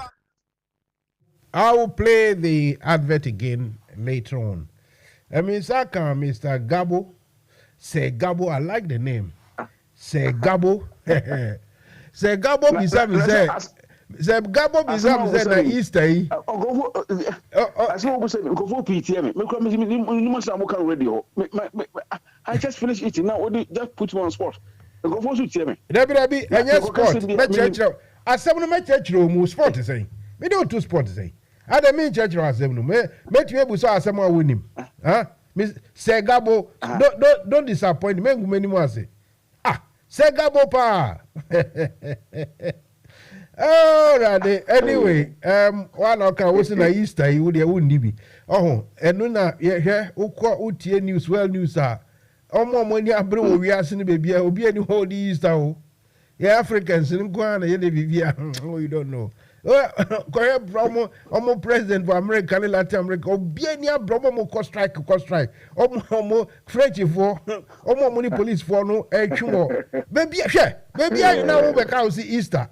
I will play the advert again later on. Mr. Gabo. Say Gabo, I like the name. Say Gabo. Say Gabo, Say Gabo Bizam said Easter.
I just finished eating now. Just put me on spot. Go for you,
Debbie, and yes, sport. As someone met church room, sport is saying. We don't do sport saying. I don't mean church as them. Met you able to someone win him. Huh? Miss Say Gabo, don't disappoint me. Many more say. Say Gabo pa. All right. Anyway, one okay was in Easter. You wouldn't be. Oh, and no, yeah, uko news, well news are. Omo money abro we are seeing baby. Obi any whole Easter. Yeah, Africans in Guana, oh, you don't know. Koye bromo omo president for America and Latin America obiania bromo mo ko strike omo French for omo money police for no etwumo baby I na wo be ka see Easter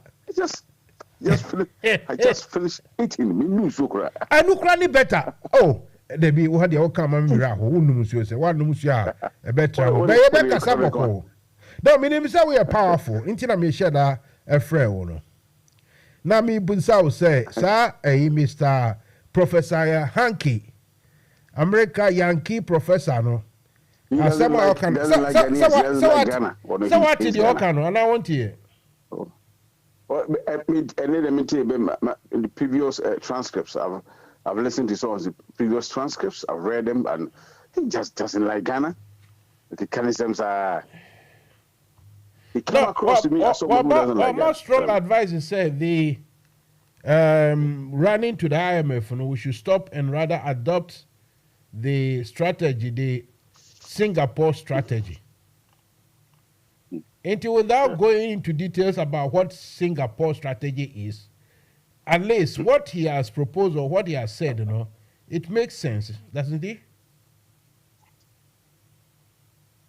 I just finished eating. Me no so cry.
I no cry ni better. Oh, there be wo had your come am mira ho unum suo se wa num suo a better be ye be kasa boko. Now me nim say we are powerful. Inti na me share da a friend wo no. Na me bunsa wo say sir Mr. Professor Hanky America Yankee professor no. Asema o kan so what did you kan no and I want here.
The previous transcripts, I've listened to some of the previous transcripts. I've read them, and he just doesn't like Ghana. The mechanisms are. He came across to me as someone who doesn't like Ghana.
More strong advice is said the running to the IMF. We should stop and rather adopt the strategy, the Singapore strategy. Without going into details about what Singapore strategy is, at least what he has proposed or what he has said, it makes sense, doesn't it?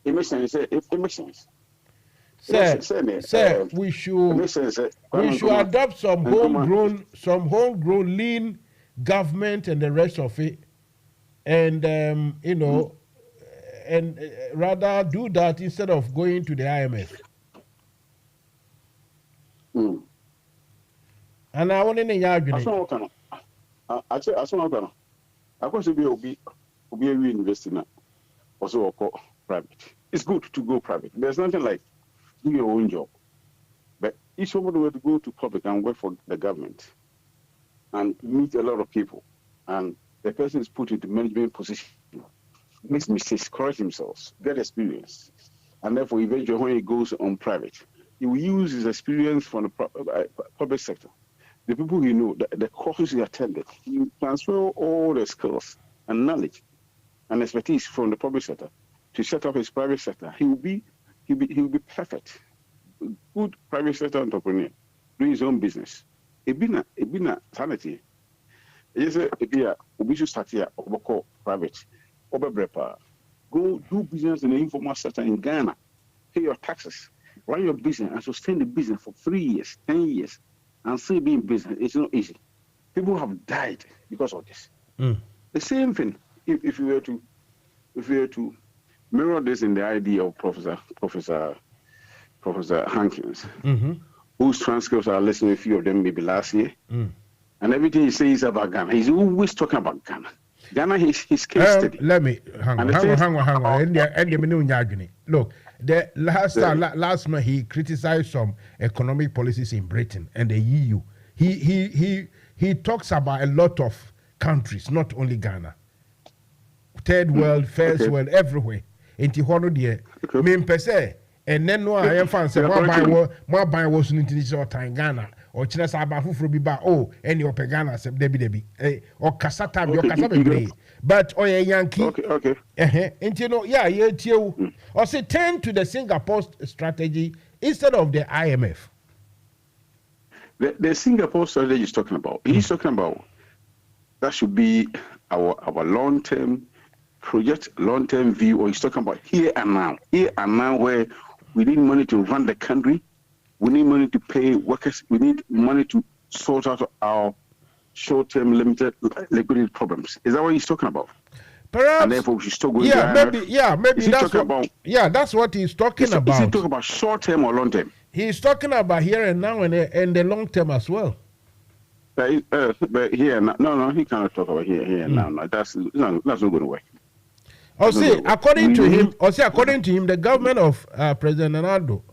It makes sense. It makes sense.
Sir, we should adopt some homegrown lean government and the rest of it, and and rather do that instead of going to the IMF. And I want to know
I could be a university now. Also, private. It's good to go private. There's nothing like do your own job. But if somebody were to go to public and work for the government and meet a lot of people, and the person is put into management position, makes mistakes, correct themselves, get experience, and therefore eventually when he goes on private, he will use his experience from the public sector. The people he know, the courses he attended, he will transfer all the skills and knowledge and expertise from the public sector to set up his private sector. He will be perfect, good private sector entrepreneur, doing his own business. Ebina sanity. Yes, we should start here. Private. Go do business in the informal sector in Ghana. Pay your taxes. Run your business and sustain the business for 3 years, 10 years, and still be in business. It's not easy. People have died because of this. The same thing. If you were to mirror this in the idea of Professor Hankins, whose transcripts are listening, a few of them maybe last year, and everything he says about Ghana, he's always talking about Ghana. Ghana, his case study.
Let me hang on. Look, the last month he criticized some economic policies in Britain and the EU. He talks about a lot of countries, not only Ghana. Third world, first world, everywhere. In Tijuana, dear, me pese, and then no, I am fancy. More buy was in Ghana. Or China Saba who from Biba, oh, any or Pagana, Debbie, or Casata, your Casabe. But or a Yankee,
okay.
And you or say turn to the Singapore strategy instead of the IMF.
The Singapore strategy is talking about. He's talking about that should be our long-term project, long-term view, or he's talking about here and now, where we need money to run the country. We need money to pay workers. We need money to sort out our short-term limited liquidity problems. Is that what he's talking about?
Perhaps.
And therefore we should still go
maybe that's what he's talking about.
Is he talking about short-term or long-term?
He's talking about here and now and the long-term as well.
But here, no, he cannot talk about here and now. No, that's not going to work.
According to him, the government of President Ronaldo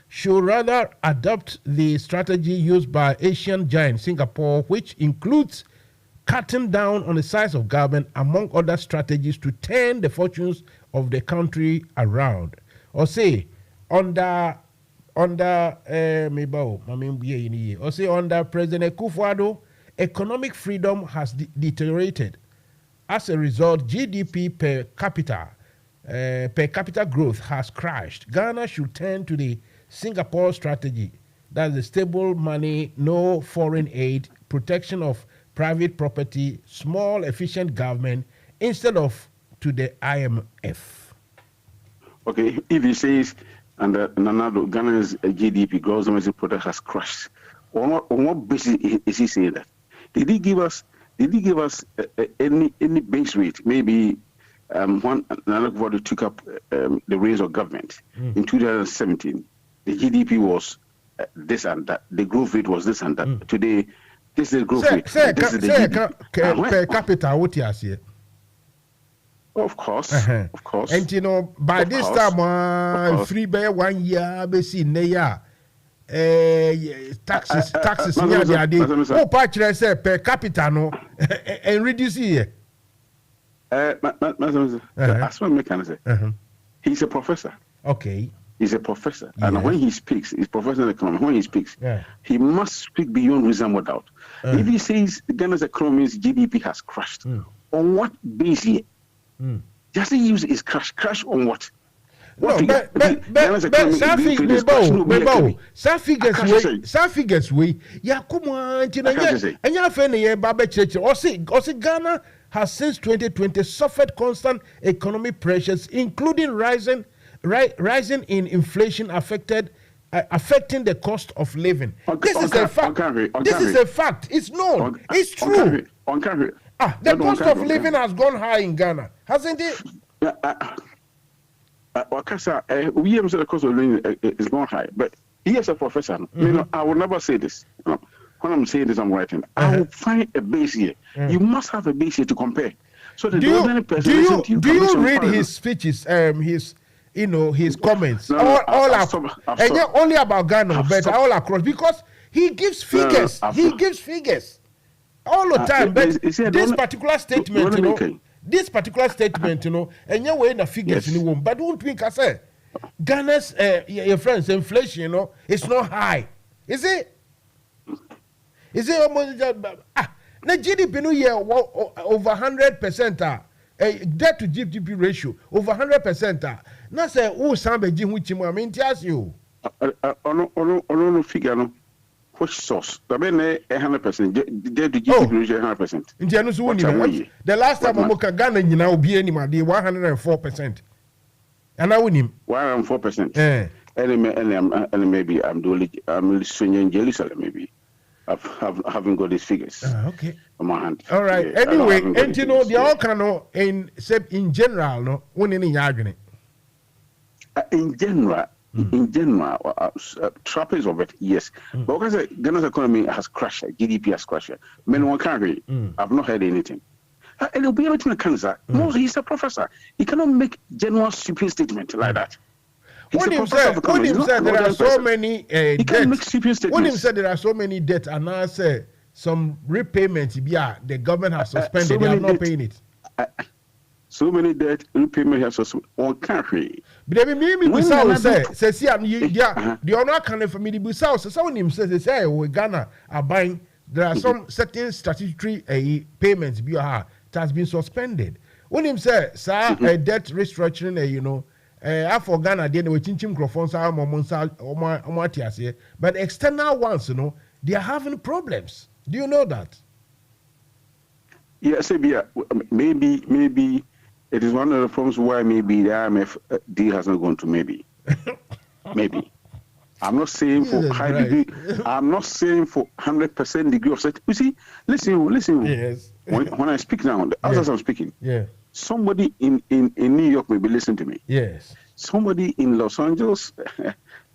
should rather adopt the strategy used by Asian giant Singapore, which includes cutting down on the size of government, among other strategies, to turn the fortunes of the country around. Under President Akufo-Addo, economic freedom has deteriorated. As a result, GDP per capita growth has crashed. Ghana should turn to the Singapore strategy. That's the stable money, no foreign aid, protection of private property, small efficient government, instead of to the IMF.
Okay, if he says, and Nanado, Ghana's GDP, gross domestic product, has crashed, on what basis is he saying that? Did he give us any base rate? Maybe when Nanado took up the reins of government in 2017, the GDP was this and that. The growth rate was this and that. Today, this is the growth rate. This is the GDP.
Per capita, what you say?
Of course, of course.
And you know, by this time, free by 1 year, be seen there. Taxes, near the idea. Oh, patch, say per capita, no, and reduce here.
That's what I can say. He's a professor.
Okay.
He's a professor. And when he speaks, he's professor in economics. When he speaks, he must speak beyond reasonable doubt. If he says Ghana's economy's GDP has crashed, on what basis? Just use his crash on what?
Some figures we yeah, come on, and your friend here, Baba Church, or Ghana has since 2020 suffered constant economic pressures, including rising in inflation affecting the cost of living. This is a fact. This is a fact. It's known. It's true. The cost of living has gone high in Ghana, hasn't it?
We have said the cost of living is gone high, but he is a professor. You know, I will never say this. You know, when I'm saying this, I'm writing. I will find a base here. You must have a base here to compare. So that do
you read his speeches? His comments. Only about Ghana, but all across, because he gives figures. He gives figures all the time. But this particular statement, and you're weighing the figures in the womb. But don't think I say Ghana's your friends inflation, it's not high, is it? Is it almost the GDP no year over 100%? Debt to GDP ratio over 100%. Now say sambe ji hu chimu amentias you.
Ono figure no. Which source? The 100%. Debt to GDP ratio 100%.
Indianu so woni. The last time Moka Ghana nyina obi ani ma dey 104%. And I win him
104%. And maybe I'm swinging Jerusalem maybe. I haven't got these figures.
Okay.
On my hand.
All right.
Yeah,
anyway, and you know, the all kind of in general, no, when in the
in general, trappings of it, yes. But because Ghana's economy has crashed, GDP has crashed. Men one country, I've not heard anything. And it'll be able to make cancer. He's a professor. He cannot make general sweeping statement like that.
When him said there are so many debts, when him said there are so many debts, and now say some repayments, the government has suspended, they are not paying it.
So many debt repayment has suspended on country.
But maybe we say see, the honor can for me the Busau. So when him says they say we Ghana are buying, there are some certain statutory payments that has been suspended. When him say debt restructuring, for Ghana, they were chinchim microphones, but external ones, they are having problems. Do you know that?
Yes, maybe it is one of the problems why maybe the IMF deal has not gone to maybe. I'm not saying for high degree. I'm not saying for 100% degree of certainty. You see, listen. Yes. When I speak now, as I'm speaking, somebody in New York may be listening to me.
Yes.
Somebody in Los Angeles,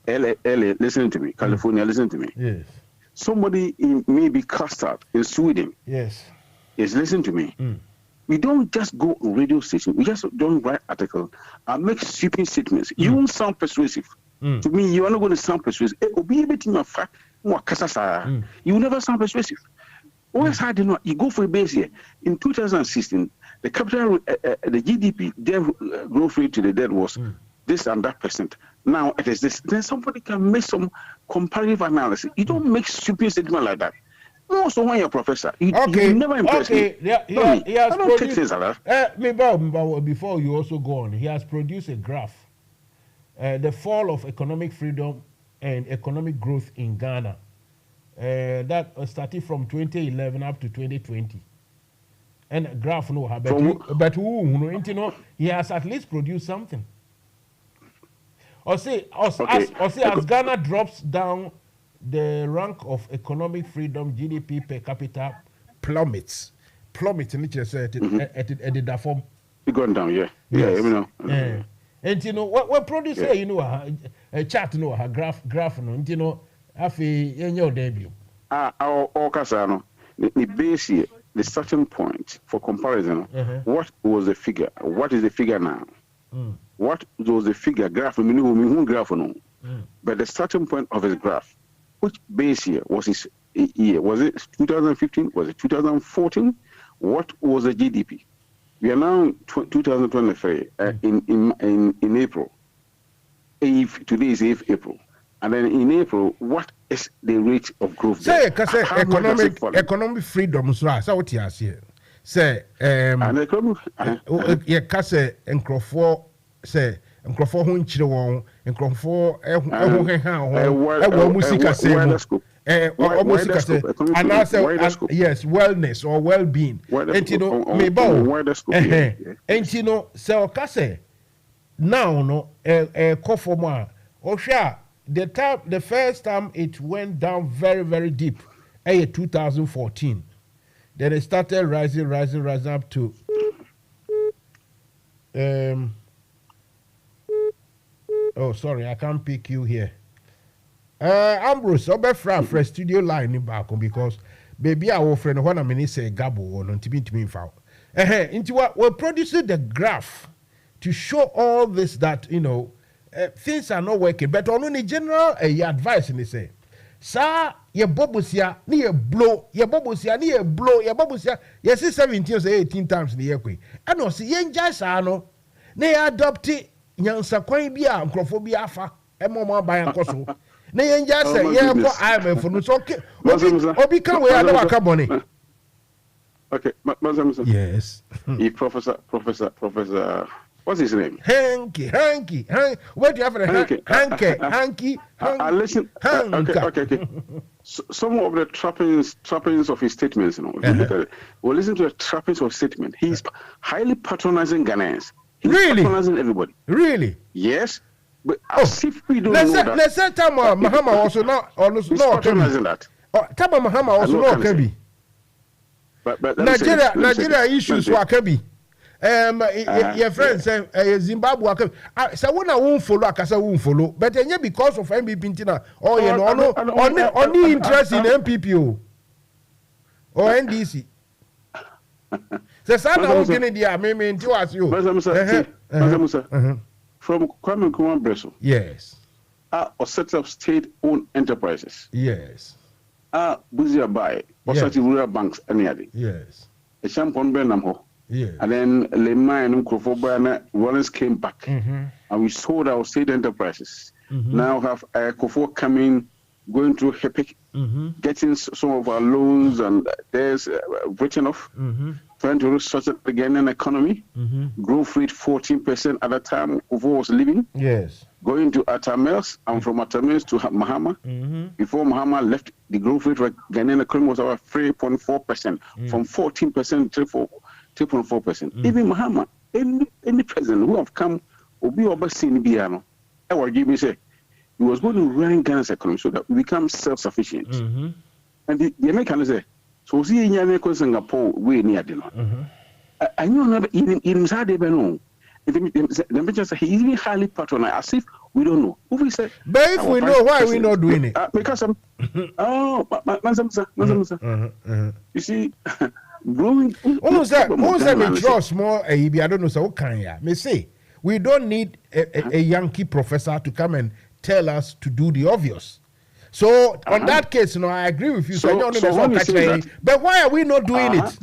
LA listening to me. California listening to me.
Yes.
Somebody in maybe Custard in Sweden.
Yes.
Is listening to me. We don't just go on radio station. We just don't write articles and make sweeping statements. You won't sound persuasive. To me, you are not going to sound persuasive. You will never sound persuasive. Always hard enough. You go for a base here. In 2016, the capital, the GDP growth rate to the debt was this and that percent. Now it is this. Then somebody can make some comparative analysis. You don't make stupid statement like that. Also, when you're a professor, you never impress me. I don't take things like that.
Before you also go on, he has produced a graph. The fall of economic freedom and economic growth in Ghana. that started from 2011 up to 2020. And graph no, but he has at least produced something. Or say, as Ghana drops down, the rank of economic freedom, GDP per capita plummets. And it just at the form.
It gone down, yeah.
Yes.
Yeah, you know.
Yeah. And you know what produce say, you know, a chart, no, a graph, no, and you know, in your debut.
Our Casano, the base here, the starting point for comparison. What was the figure? What is the figure now? What was the figure graph? Graph no. But the starting point of his graph, which base year was his year? Was it 2015? Was it 2014? What was the GDP? We are now 2023 in April. Today is 8th April. And then in April, what is the rate of growth?
Say, economic freedom, so what you say. Say, yeah, kase encrofor say encrofor hunchire won encrofor musika say musika say and I say yes, wellness or well-being. And you know me and you know say kase now no kofomo osha the first time it went down very, very deep 2014. Then it started rising up to oh, sorry, I can't pick you here. Ambrose, Obe studio line in back because baby our friend when I mean say Gabo on to foul. Into what we're producing the graph to show all this that you know things are not working, but on the general advice in the say. Sa ye bobusia ni ye blow ye bobusia ni ye blow ye bobusia ye see 17 or 18 times in the year kwe and no see ye nja sa no na ye adopt nyansa kwan bi a nkrofo bi afa e mo ban nkoso na ye nja sa ye ko IMF no so obi kan we ada waka boni.
Okay, Mansa.
Yes.
He professor what's his name?
Hanky. Where do you have a Hanky?
I listen. Okay. Some of the trappings of his statements, you know, if you look at it, we'll listen to the trappings of statement. He's highly patronizing Ghanaians. He's patronizing everybody.
Really?
Yes. But as if we don't know that.
Let's say Tama Mahama also not
patronizing that.
Tama Mahama also not Kebi.
But
Nigeria issues were Kebi. Your friends say Zimbabwe. So when I won't follow, I won't follow. But then because of MPP Tina, or you know, only interest in MPP or NDC. So some are going in the maybe into us you.
Musa. From Kwame Nkrumah Bresso.
Yes.
Or set up state-owned enterprises.
Yes.
Buzia Bai, or such rural banks, any other.
Yes.
A shampoo Bernamo.
Yeah.
And then Lema and Nkrofo Rollins came back, and we sold our state enterprises. Now have Kofo coming, going through HEPIC, getting some of our loans and there's written off, trying to restructure the Ghanaian economy, growth rate 14% at the time Kofo was living.
Yes.
Going to Atamels and from Atamels to Mahama. Before Mahama left, the growth rate for Ghanaian economy was about 3.4%, from 14% to 2.4%. Even Mahama, any president who have come, will be overseen Biano. I will give me say he was going to run Ghana's economy so that we become self-sufficient. And the Americans say, so see in America, Singapore, we near dinner. I know never even said they know. The say he is even highly patronized, as if we don't know. Who we say?
But if we know, why are we not doing it?
Because you see. Growing.
Almost me trust more. I don't know. So can ya? Me say we don't need a Yankee professor to come and tell us to do the obvious. So on that case, I agree with you. But why are we not doing it?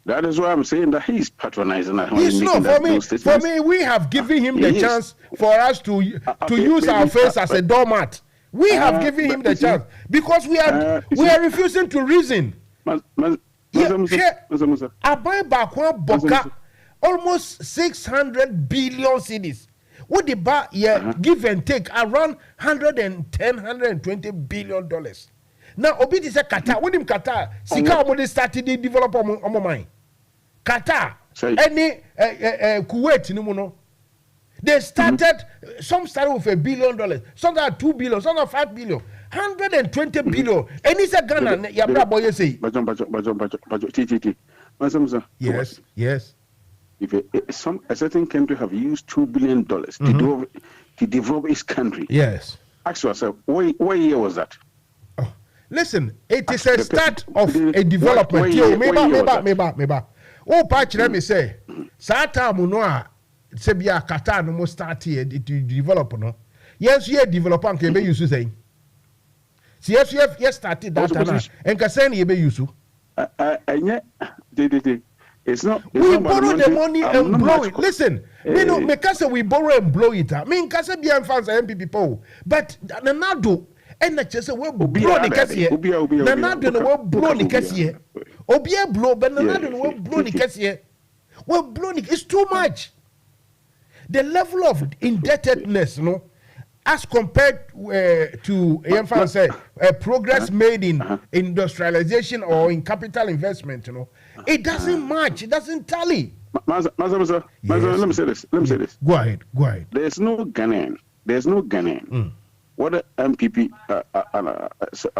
That is why I'm saying that he's patronizing.
He's not for me. We have given him the chance for us to use our face as a doormat. We have given him the chance because we are refusing to reason. I buy back one boka almost 600 billion cedis. What the bar give and take around $120 billion. Now obi say Qatar, when him Qatar, sika omo dey started dey develop omo mine. Qatar, any Kuwait no no. They started some started with $1 billion, some are $2 billion, some are $5 billion, 120 billion. And it's a Ghana ya bra boy say. Yes.
If a certain country have used $2 billion to develop its country.
Yes.
Ask yourself, what year was that?
Oh, listen, it is a start of a development. Meba. Oh, patch let me say, Sata Munoa, Sebia Qatar no more start here to develop, no? Yes, you develop and can be used to say. Yes, you have started that and can say you be used to.
And yet, it's not.
We borrow the money and blow it. Listen, you know, because we borrow and blow it. I mean, because we are fans of MP people, but Nanado and the chess will blow the cashier. Nanado will blow the cashier. Obia blow, but Nanado will blow the cashier. Well, blow it's too much. The level of indebtedness, no, as compared to progress made in industrialization or in capital investment, you know, it doesn't match. It doesn't tally.
Mansa, let me say this.
Go ahead.
There's no Ghanaian. What an MPP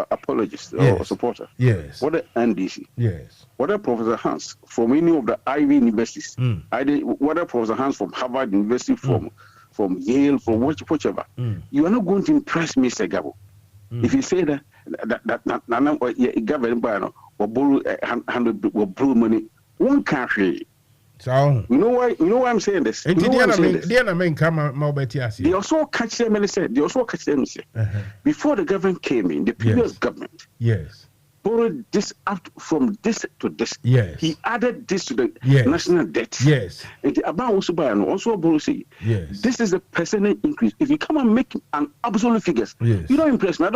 apologist or supporter.
Yes.
What an NDC.
Yes.
What a Professor Hans from any of the Ivy universities. What a Professor Hans from Harvard University, from Yale, from whichever. You are not going to impress Mr. Gabo. If you say that government will borrow money, one country.
So
you know why I'm saying this? They also catch them and say before the government came in, the previous government borrowed this up from this to this. He added this to the national debt. And the about also borrow say this is the percentage increase. If you come and make an absolute figures, you don't impress me.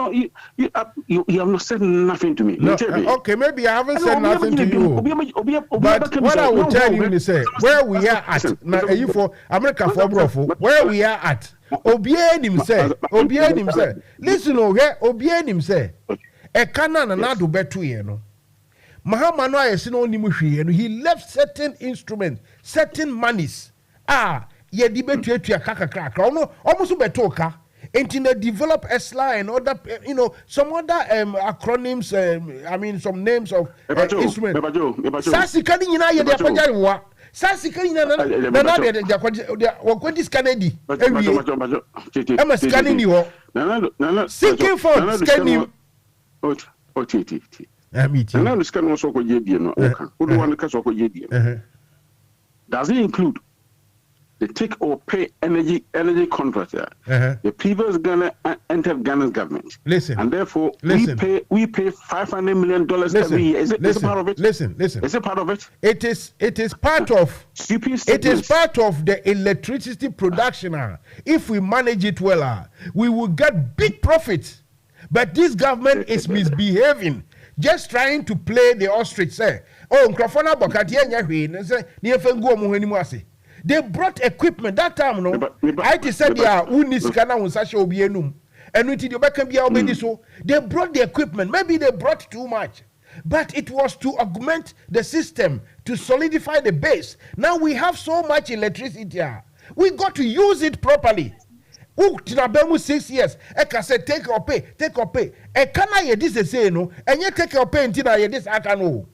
You have not said nothing to me.
No, okay, maybe I haven't said nothing to you. But what I will tell you is where we are at now, you for America for Brofo, where we are at. Obien himself. Listen, Obien himself. E kana na nado betu ye no mahama no ayesi no nimu hwie no he left certain instruments, certain monies ye di betu etua kakakra ono so betu ka enti na develop ESLA and other some other acronyms I mean some names of instruments sasi kani nyina ye de apagya wa sasi kani nyina na de wakodi scanedi ewie ama scanning ni ho seeking for scanning
does it include the take or pay energy contractor? The previous Ghana entered Ghana's government.
Listen,
and therefore we pay $500 million every year. Is it part of it?
Listen.
Is it part of it?
It is part of it is part of the electricity production. If we manage it well, we will get big profits. But this government is misbehaving, just trying to play the ostrich. Say, Nkrofona Bokati they brought equipment that time. No, I said, yeah, Uniskana Unsasha Obienum, and we did so. They brought the equipment. Maybe they brought too much, but it was to augment the system, to solidify the base. Now we have so much electricity. We got to use it properly. 6 years. I can say take or pay. And can I hear this say no? And you take or pay until I hear this I can know.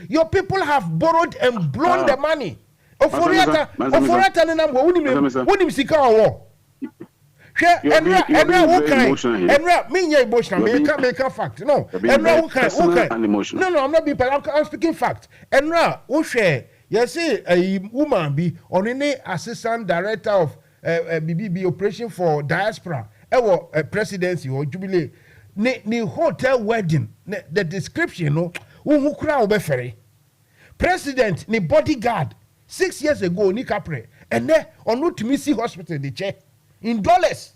Your people have borrowed and blown the money. Oforiata number wouldn't sika war. Make a fact. No. No, I'm not being I'm speaking fact. And you see a woman be on any assistant director of BBB operation for diaspora presidency or jubilee ni hotel wedding the description no who crowd be ferry president ni bodyguard 6 years ago ni capre and then on no to see hospital the check in dollars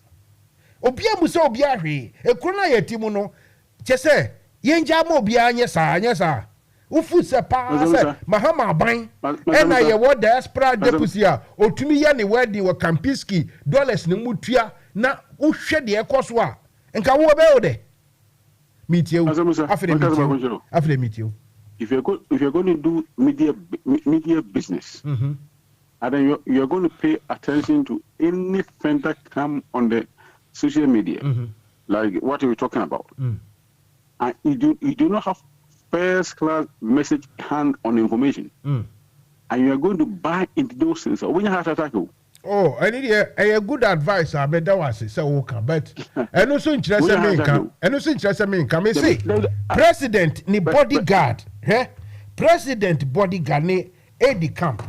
obia musa obia hwe ekrona yetimu no chese yenja ma obia anya sa ufu se pa se mahama ban ena ye wo diaspora deputy a otumi ya ne wedding wo Kampiski dollars ne mutua na uhwe de ekoso a nka wo be wo de meet you. After meet you.
If you're going to do media business, and then you're going to pay attention to anything that come on the social media, like what we were talking about, and you do not have first class message hand on information, and you are going to buy into those things. So when you have attack you.
Oh, I need a good advice. I bet that was so okay, but and also interested me income. And also interested me income. Say, President ni bodyguard, President bodyguard ni aide camp,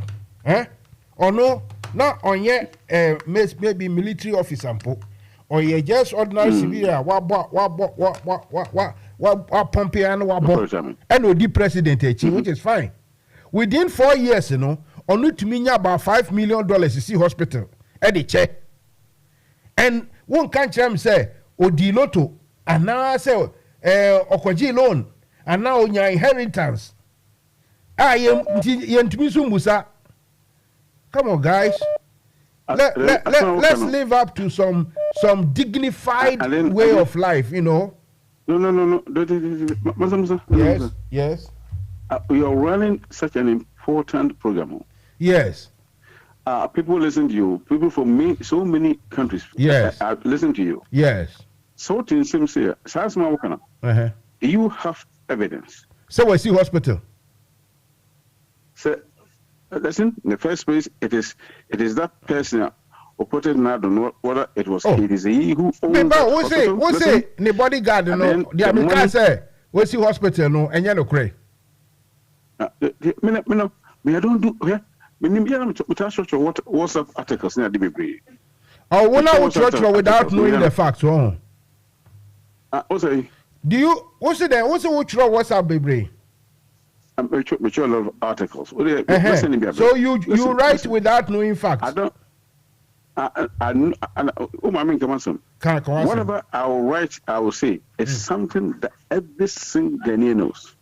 or no, not on ye maybe military officer or ye just ordinary civilian. What pumpy and what and the president, which is fine. Within 4 years, you know. Only to me about $5 million to see hospital. Eddie check. And one can't say, Odi Loto, and now I say, Okoji loan, and now on your inheritance. I am Musa. Come on, guys. Let's live up to some dignified way of life, you know.
No.
Yes.
We are running such an important program.
Yes.
People listen to you. People from so many countries.
Yes.
Listen to you.
Yes.
So do you have evidence?
So we see hospital.
So listen. In the first place, it is that person who put it. I don't know whether it was. It is he who owns that hospital.
What's it? The bodyguard, you know. The American say, we see hospital, no, and you know, cray.
I don't do. WhatsApp articles near the baby.
Oh, when I church without knowing the facts, do you? What's it? What's the WhatsApp baby?
I'm a lot of articles.
So you write without knowing facts.
I don't. Whatever I will write, I will say it's something that every single Ghanaian knows.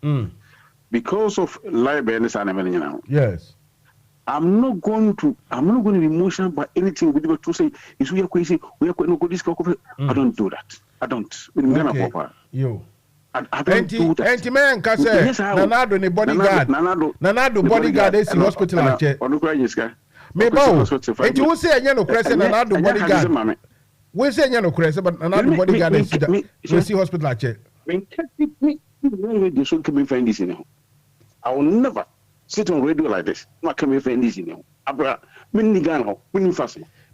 Because of library and
yes.
I'm not going to be emotional by anything with you to say is we are crazy, we are going to go this. I don't do that. I don't.
Okay.
You. I don't do that.
Anti man can say Nanado ni bodyguard. Nanado bodyguard is in hospital at check. Me bow. And you say no crescent Nanado bodyguard. We say no crescent, but Nanado bodyguard is in hospital at check.
They should come and find this in. I will never sit on radio like this. Not come and find this in.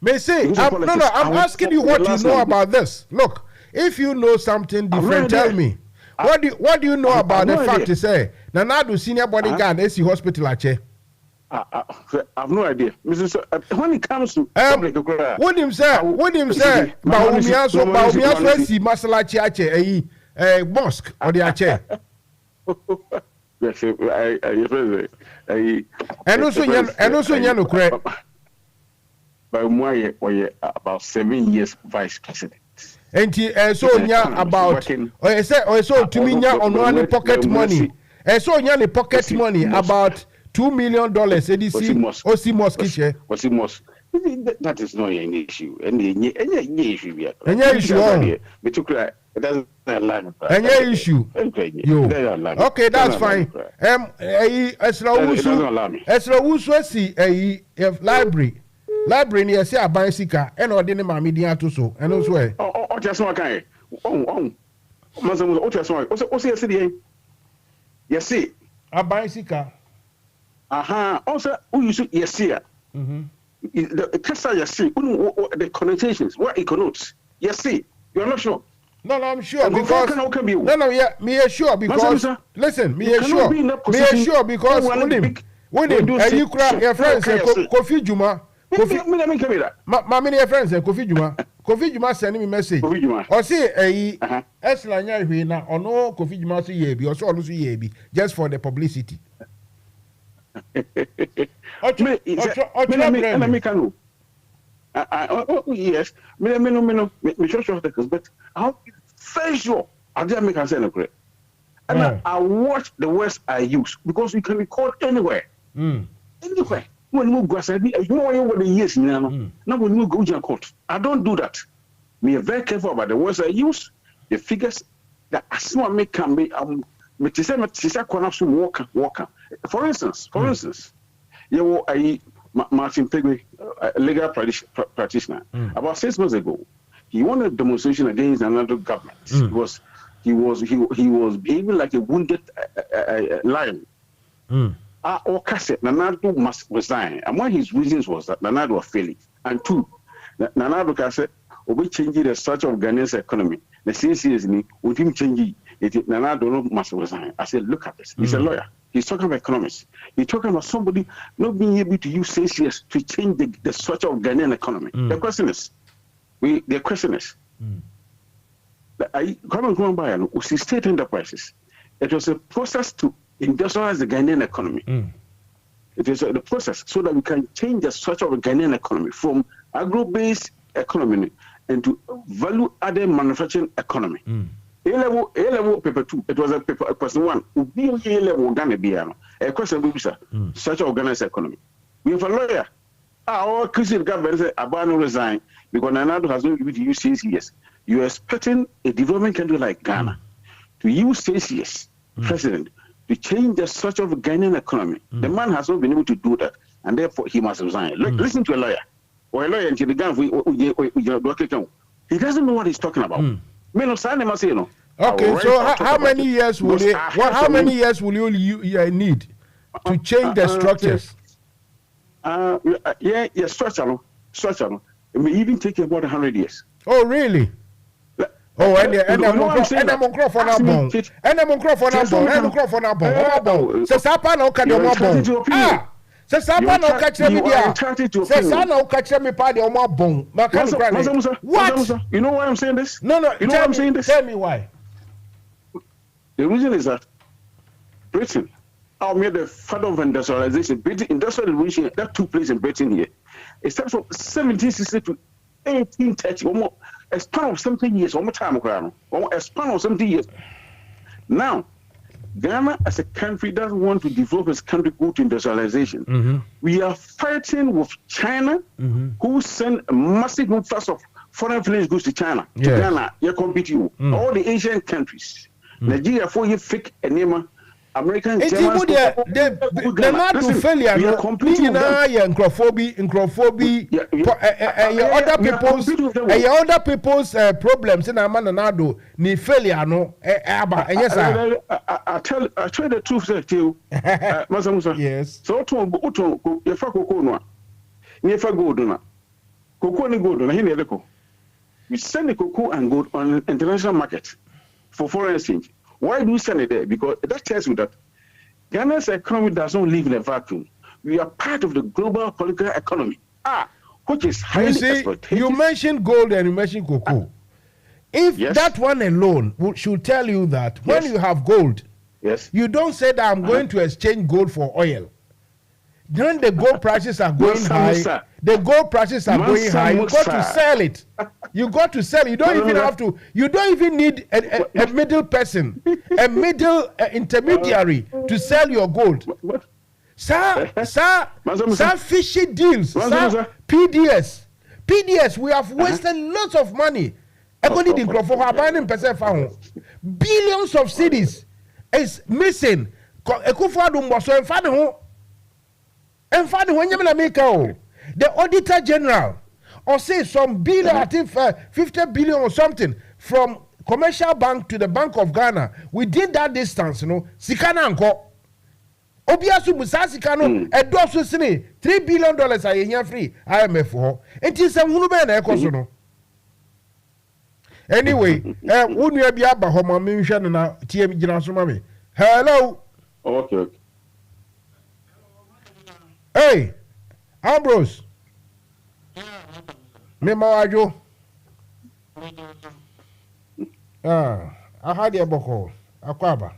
May say, I'm asking you what you know about this. Look, if you know something different, tell me. What do you know about the fact to say Nanado senior bodyguard is in hospital at che?
I have no idea. When it comes to
what him say? Baumiaso si masala chiache mosque or the ache.
Yes,
and also no credit.
By my about 7 years vice president.
And so about so to me on one pocket money. So the pocket money about $2 million. Osi mosque.
That is not an issue. Any issue. It doesn't align.
Any issue. Okay, that's fine. Library near say a bicycle and ordinary mammy dia to so and also.
Oh, just one kind. Mansa, yes, see
a bicycle.
Also, you see, yes, see. The Kessa, yes, see, the connotations, what it connotes. Yes, see, you're not sure.
No, I'm sure because me is sure because listen, me is sure because with him, and you cry your friends Kofi Juma. My many friends Kofi Juma send me message. Or say Esla nya na ono Kofi Juma so ye bi or so ono so ye bi just for the publicity.
Yes, me sure but how very sure I didn't make answer correct. And I watch the words I use because you can record anywhere. Anywhere. When you go outside, you know what the years now. Now when you go to court, I don't do that. Me very careful about the words I use, the figures, that as one make can be walker. For instance, Martin Pegway, a legal practitioner, about 6 months ago, he won a demonstration against another government. He was behaving like a wounded lion. Or cassette, Nanado must resign. And one of his reasons was that Nanado was failing. And two, Nanado cassette will be changing the structure of Ghanaian's economy. The seriously, with him changing it, Nanado must resign. I said, look at this. He's a lawyer. He's talking about economics. He's talking about somebody not being able to use CCS to change the structure of Ghanaian economy. The question is, coming from Bayern, we see state enterprises. It was a process to industrialize the Ghanaian economy. It is the process so that we can change the structure of the Ghanaian economy from agro-based economy into value-added manufacturing economy. A-level paper 2, it was a paper question 1. A-level Ghana a question will be structure of Ghana's economy. We have a lawyer. Our Christian government said Abano resign because Nanado has not given to you 6 years. You are expecting a development country like Ghana to use 6 years, president, to change the structure of the Ghanaian economy. The man has not been able to do that, and therefore he must resign. Listen to a lawyer. Or a lawyer in the Ghana, he doesn't know what he's talking about. Okay,
so how many years will you need to change the structures?
Structure. It may even take about 100 years.
Oh, really? Oh, and the microphone. So Sapa no catch your mobile. So Sapa no catch me there. So Sapa no catch me part of my bone. What?
You know why I'm saying this?
No.
You know why I'm saying this?
Tell me why.
The reason is that Britain, made the father of industrialization. Britain industrial revolution that took place in Britain here. It starts from 1760 to 1830. A span of 70 years, one more time, a span of 70 years. Now, Ghana as a country doesn't want to develop its country go to industrialization. We are fighting with China, who send a massive influx of foreign influence goods to China. To Ghana, you compete you. All the Asian countries. Nigeria, for you fake enema. American Germans,
the man to failure no completely other people's problems in Amanado ni failure no aba yes sir.
I tell the truth to you. Musa.
Yes.
So to you fa cocoa no. Ni fa gold na. Cocoa ni gold na here dey. We send the cocoa and gold on international market for foreign exchange. Why do we send it there? Because that tells you that Ghana's economy does not live in a vacuum. We are part of the global political economy. Which is highly exploitative.
You mentioned gold and you mentioned cocoa. If that one alone should tell you that when you have gold, you don't say that I'm going to exchange gold for oil. When the gold prices are going high, you got to sell it. You got to sell. You don't even have to. You don't even need a middle person, a middle intermediary to sell your gold. Sir, fishy deals. Sir, PDS. We have wasted lots of money. Billions of cities is missing. In fact, when you make the auditor general or say some billion, I think 50 billion or something from commercial bank to the Bank of Ghana within that distance, Sikana anko. Obiasu Musa Sikano, a dosu sini $3 billion a year free IMF for. It is a woman ekosono. Anyway, wouldn't you be about Homo Mission and TM Jinasumami? Hello.
Okay.
Hey, Ambrose. Me mawajo. I had a boko. Akwaba.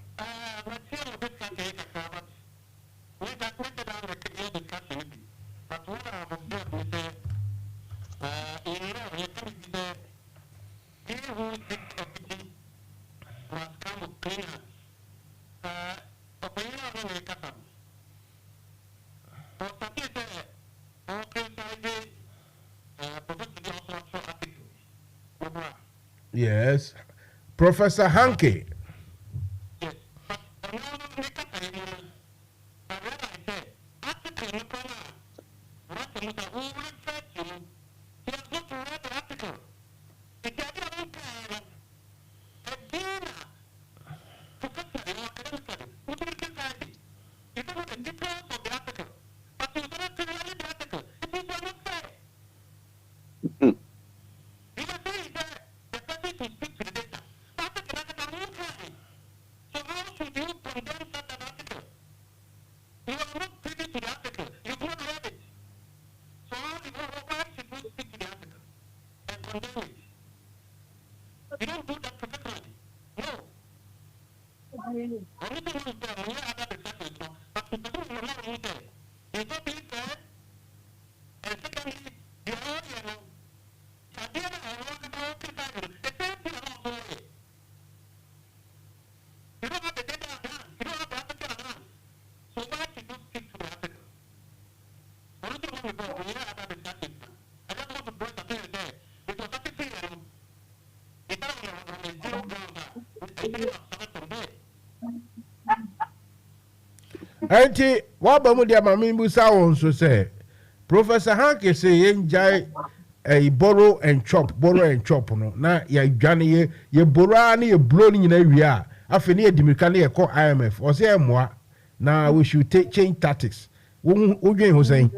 Yes. Professor Hanke. Auntie, what about the Mammy Musa also say? Professor Hanke say, enjoy a borrow and chop, no. Na ya Johnny, ye borani, ye blowing in area. I finish Dimicani, call IMF, or say moi. Now we should change tactics. Who you saying?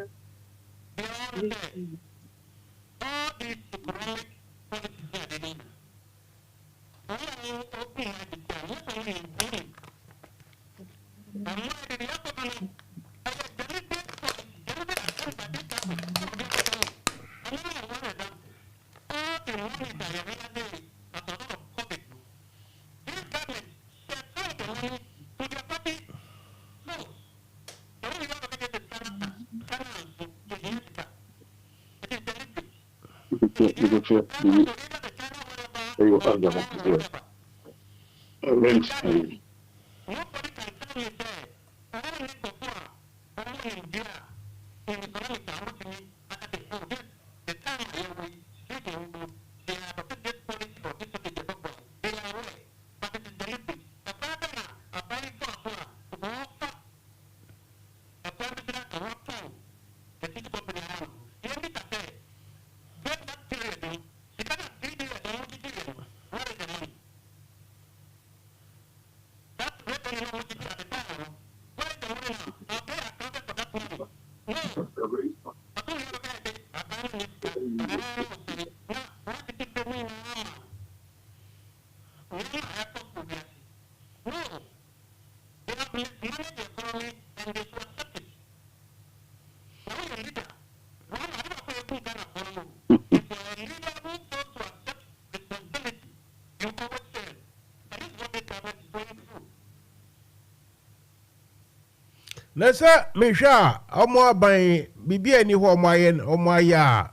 Let's say, Misha, Omo by Bibi any home Mayan or Maya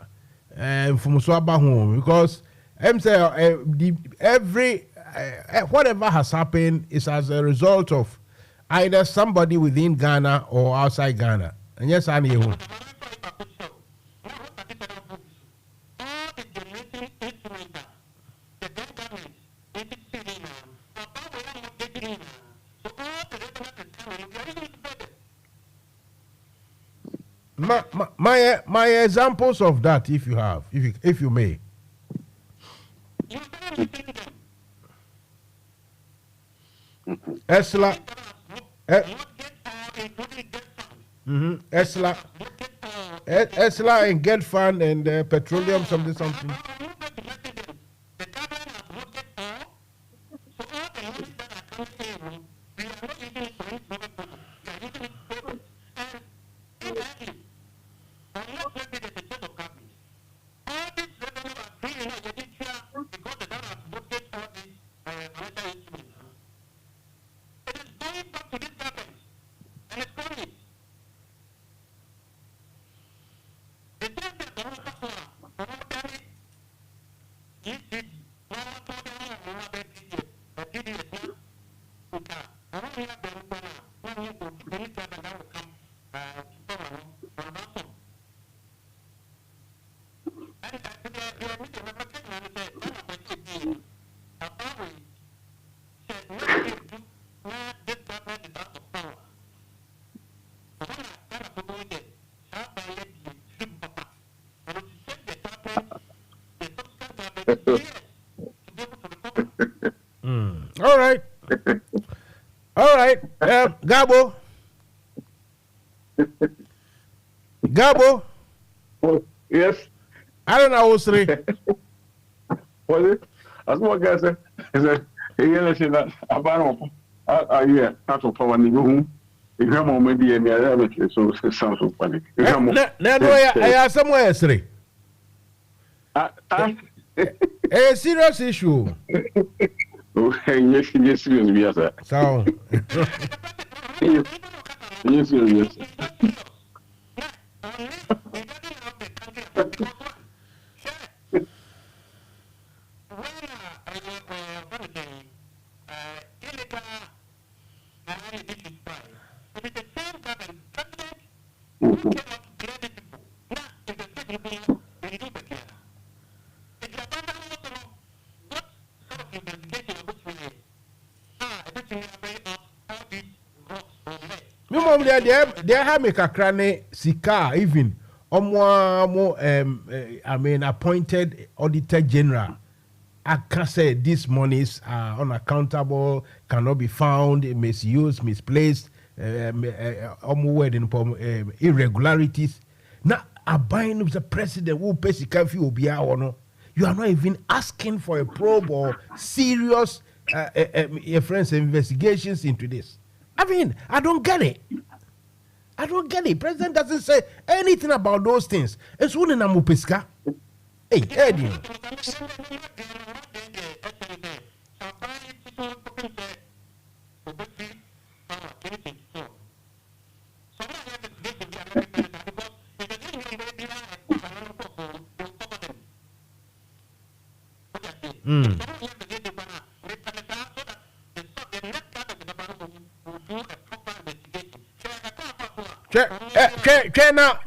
from Swaba home because I'm saying every whatever has happened is as a result of either somebody within Ghana or outside Ghana. And yes, I know. My examples of that, if you have, if you may. Esla, Esla and Get Fund and petroleum something. All right. All right. Gabo. Gabo.
Oh, yes.
I don't know what's three.
Was it? As one guy said, he said, "Hey, that about yeah, that's what power you. If you have maybe any other, so it sounds so funny.
No, I have somewhere three. A serious issue.
Yes, serious, yes, sir.
So,
yes, serious.
they have make a crane sika even I mean appointed auditor general. I can say these monies are unaccountable, cannot be found, misused, misplaced, irregularities. Now, a buying of the president who pays the you are not even asking for a probe or serious investigations into this. I mean, I don't get it. I don't get it. President doesn't say anything about those things. It's only Namupiska. Hey, Eddie.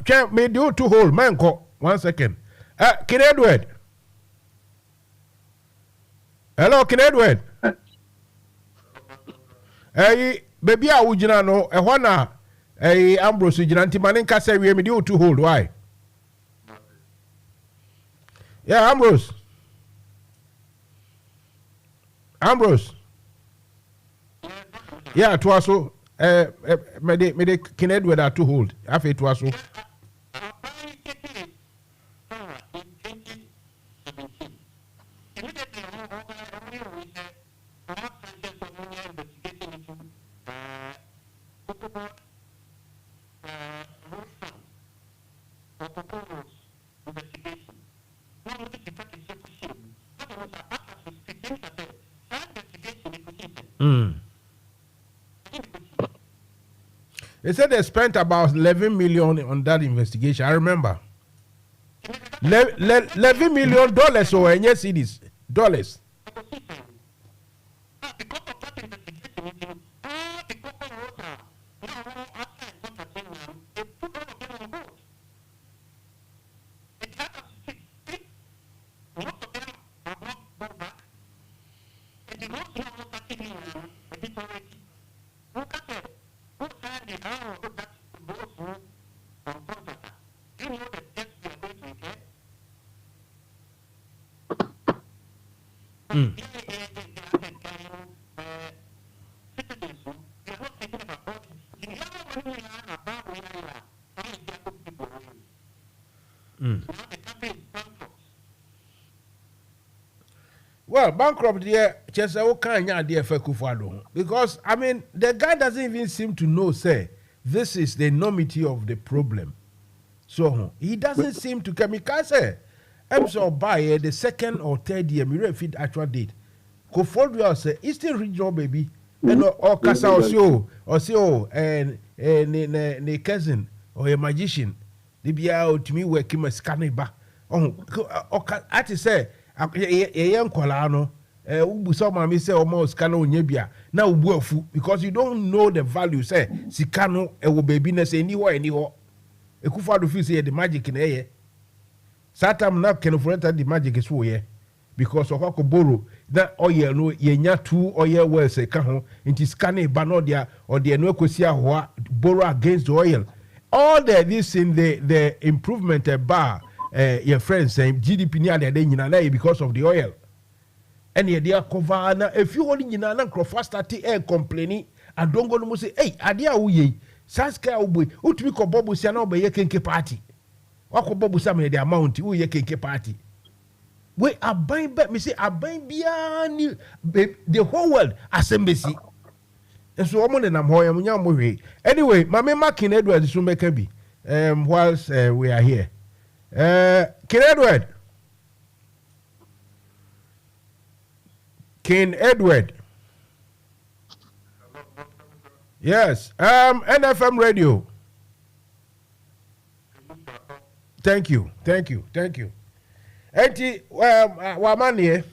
Check me do to hold manko 1 second. King Edward. Hello, King Edward. Hey, baby, I would know a one. Hey, Ambrose, you know, Timaninka say we do to hold. Why? Yeah, Ambrose. Yeah, it was so. Me King Edward are to hold. Half it was so. They said they spent about 11 million on that investigation. I remember. $11 million or any cities dollars. Well, bankrupt there, just what kind of idea for Kufado? Because I mean, the guy doesn't even seem to know, say, this is the enormity of the problem. So he doesn't seem to come. Because I'm so by the second or third year, me fit actual date. Kufado say, it's still regional baby. And or Kasa or and ne cousin or a magician. They be out to me working my scanning back. I say. Young Colano, some mammy say almost cano nebia. Now, woeful because you don't know the value. Say, Sicano, a babiness anywhere. A Kufado feel say the magic in air. Satam now can afford the magic is way because of Hokoboro. That oil no yenya 2 oil wells a cajon into scanning banodia or the Anocosia borrow against the oil. All this in the improvement bar. your friends saying GDP near the day because of the oil. And ye dear Kovana, if you only in an uncrofa started air complaining, and don't go to say, hey, adia uye, Saska ubi, Utwiko Bobu Siano by ye kenke party. Wako Bobu Sammy the amount, uye kenke party. We are buying back, me say, are buying beyond the whole world as embassy. And so I'm on anyway, my man King Edward is make be whilst we are here. King Edward. King Edward. Yes. NFM Radio. Thank you. Enti wamanie.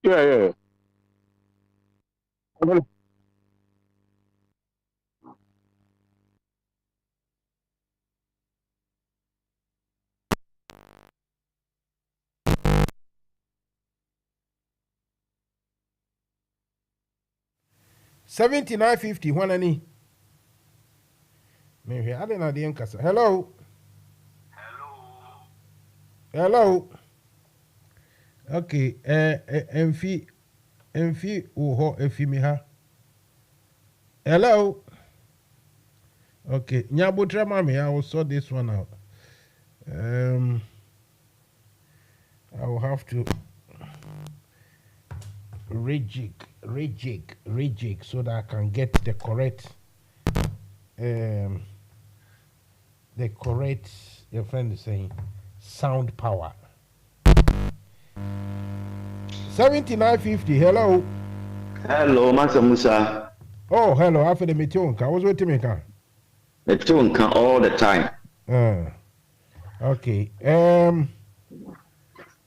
Yeah.
7950 when any. Maybe I don't know the answer. Hello. Hello. Okay. Emfi uho efimi ha. Hello. Okay. Nyabutra mami, I will sort this one out. I will have to rejig so that I can get the correct your friend is saying sound power. 7950, hello.
Hello, Master Musa.
Oh, hello, after the metionka. I was waiting me.
Metionka all the time.
Okay.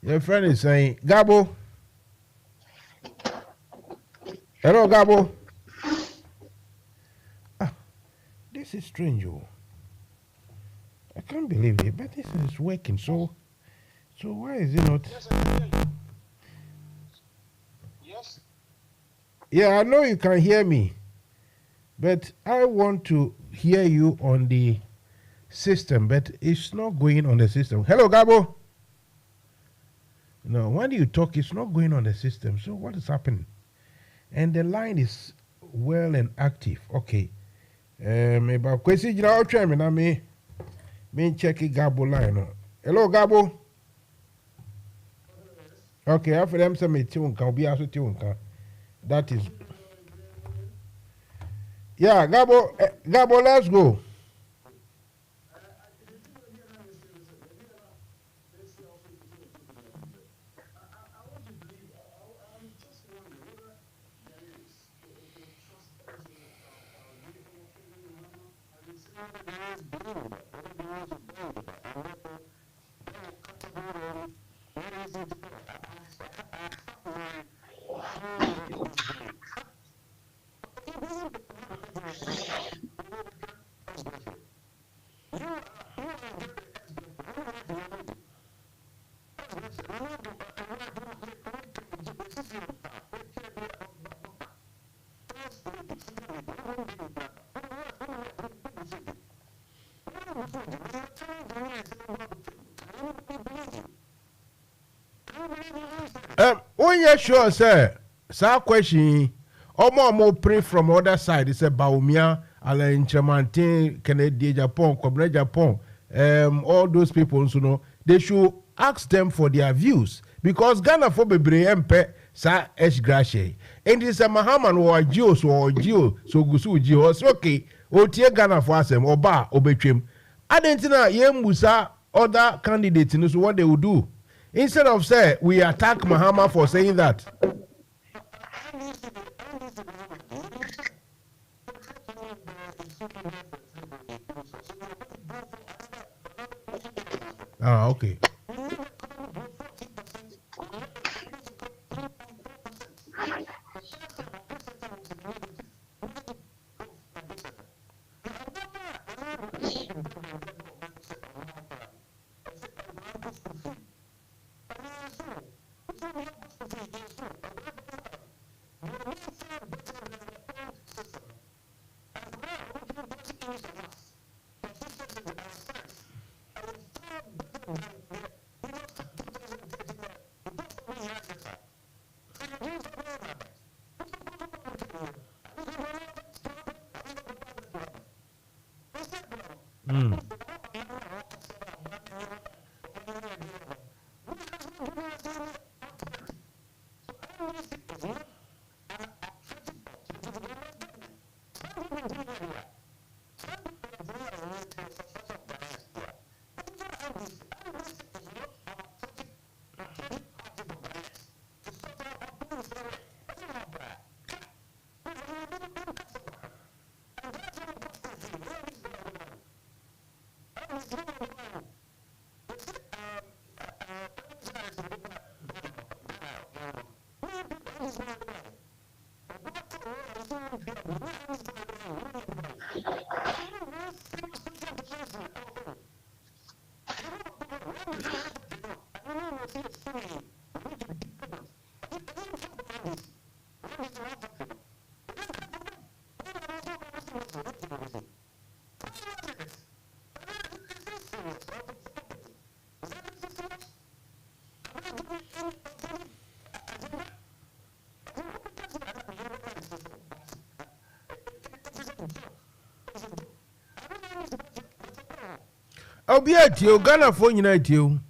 Your friend is saying Gabo. Hello, Gabo. This is strange, oh. I can't believe it, but this is working. So why is it not?
Yes.
Yeah, I know you can hear me, but I want to hear you on the system, but it's not going on the system. Hello, Gabo. No, when you talk, it's not going on the system. So what is happening? And the line is well and active. Okay. Maybe I'll question you now. Try me now. Me check Gabo line. Hello, Gabo. Okay, after them some tune can be also tune can. That is. Yeah, Gabo, let's go. When you sure, sir, sir, question. Omo pray from other side. It's a Baumia, Alain Chamantin, Kennedy, Japan, Cobre Japan. All those people, you know, they should ask them for their views because Ghana for bebre MP sa esh grache. And this a Mahaman or Geo so gusu Geo. Okay, o tie Ghana for asem oba obetwem. Adentina ye Musa other candidates in what they will do. Instead of say we attack Mahama for saying that. Ah, okay. I'll be at you, Ghana for United you.